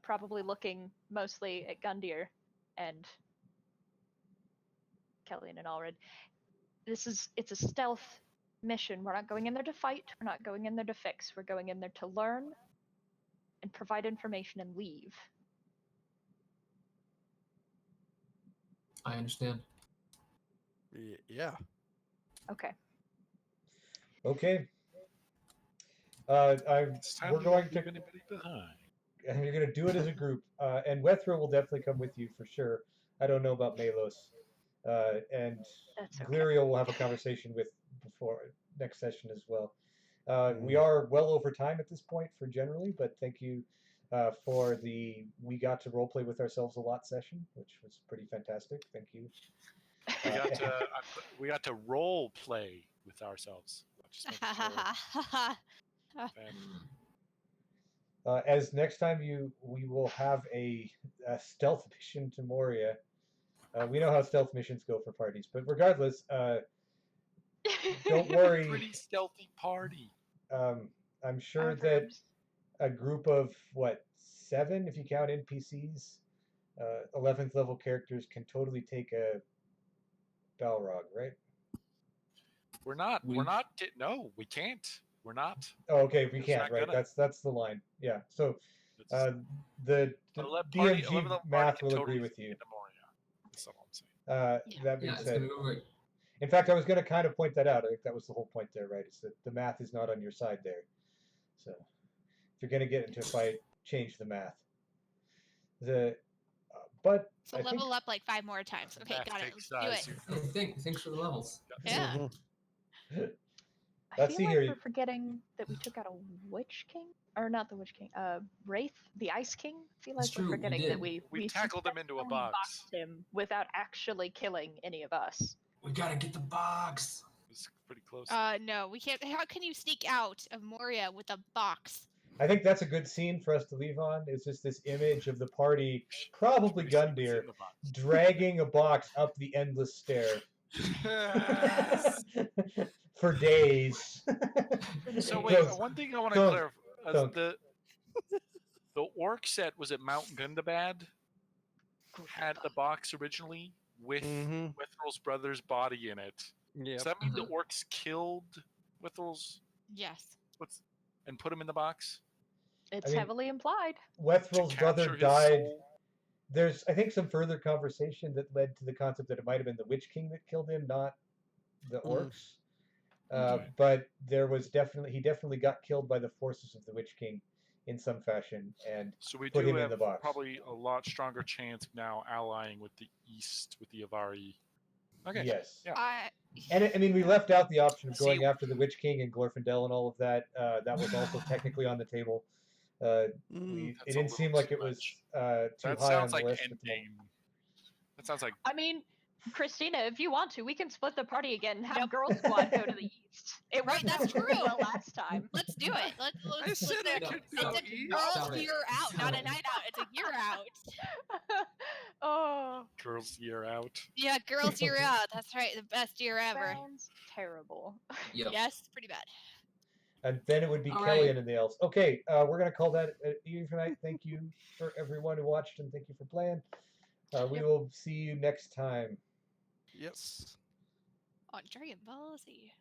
probably looking mostly at Gundir and Kellyan and Alred. It's a stealth mission. We're not going in there to fight. We're not going in there to fix. We're going in there to learn and provide information and leave. I understand. Yeah. Okay. Okay. It's time We're to going not to. leave anybody behind. And you're going to do it as a group. And Wethro will definitely come with you for sure. I don't know about Malos. And That's okay. Glirio will have a conversation with before next session as well. We Mhm. are well over time at this point for generally, but thank you for the we got to roleplay with ourselves a lot session, which was pretty fantastic. Thank you. We got to role play with ourselves. Not just making sure. As next time we will have a stealth mission to Moria. We know how stealth missions go for parties, but regardless, don't worry. Pretty stealthy party. I'm sure Our that verbs. a group of 7, if you count NPCs, 11th level characters can totally take a Balrog, right? We're not. We- We're not. No, we can't. We're not. Oh, okay, we It's can't, not right? gonna. That's the line. Yeah. So It's- the party, DMG 11 of them math party will can agree totally with fit you. into Moria. That's all I'm saying. Yeah. That being Yeah, it's said, gonna go great. in fact, I was going to kind of point that out. I think that was the whole point there, right? Is that the math is not on your side there. So if you're going to get into a fight, change the math. But So I think level up like 5 more times. Okay, Math got it. takes Let's do size. it. Thanks for the levels. Yeah. Mhm. I Let's feel see like here. we're forgetting that we took out a Witch King, or not the Witch King, Wraith, the Ice King. I feel It's like we're true, we forgetting did. that we tackled him into a successfully box. boxed him without actually killing any of us. We gotta get the box. It was pretty close. No, we can't. How can you sneak out of Moria with a box? I think that's a good scene for us to leave on. It's just this image of the party, probably Pretty sure it's in Gundir, the box. dragging a box up the endless stair Yes. for days. So wait, Those- one thing I want to those- clarify: those- the orc set was it Mount Gundabad had the box originally with Mhm. Withrel's brother's body in it. Yep. Does that mean the Mhm. orcs killed Withrel's Yes. and put him in the box? It's mean- heavily implied. Wethrel's to brother capture his died. soul? There's, I think, some further conversation that led to the concept that it might have been the Witch King that killed him, not the orcs. Okay. But he definitely got killed by the forces of the Witch King in some fashion, and So we put do him in have the box. probably a lot stronger chance of now allying with the East, with the Avari. Okay. yes. Yeah. And I mean, we left out the option of See- going after the Witch King and Glorfindel and all of that. That was also technically on the table. It That's a didn't seem little like too it was much. too That high on sounds the like list at the moment. endgame. That sounds like I mean, Christina, if you want to, we can split the party again and have Nope. Girl Squad go to the east. It Right, worked that's out pretty true. well last time. Let's do it. Let's I said split I the. could No, go It's a east. girls' Stop it. year out, Stop not a it. night out. It's a year out. Oh, girls' year out. Yeah, girls' year out. That's right. The best year ever. sounds terrible. Yep. Yes, pretty bad. And then it would be All Kellyan right. and the elves. Okay, we're gonna call that an evening tonight. Thank you for everyone who watched, and thank you for playing. We will see you next time. Yes. On Dragon Ball Z.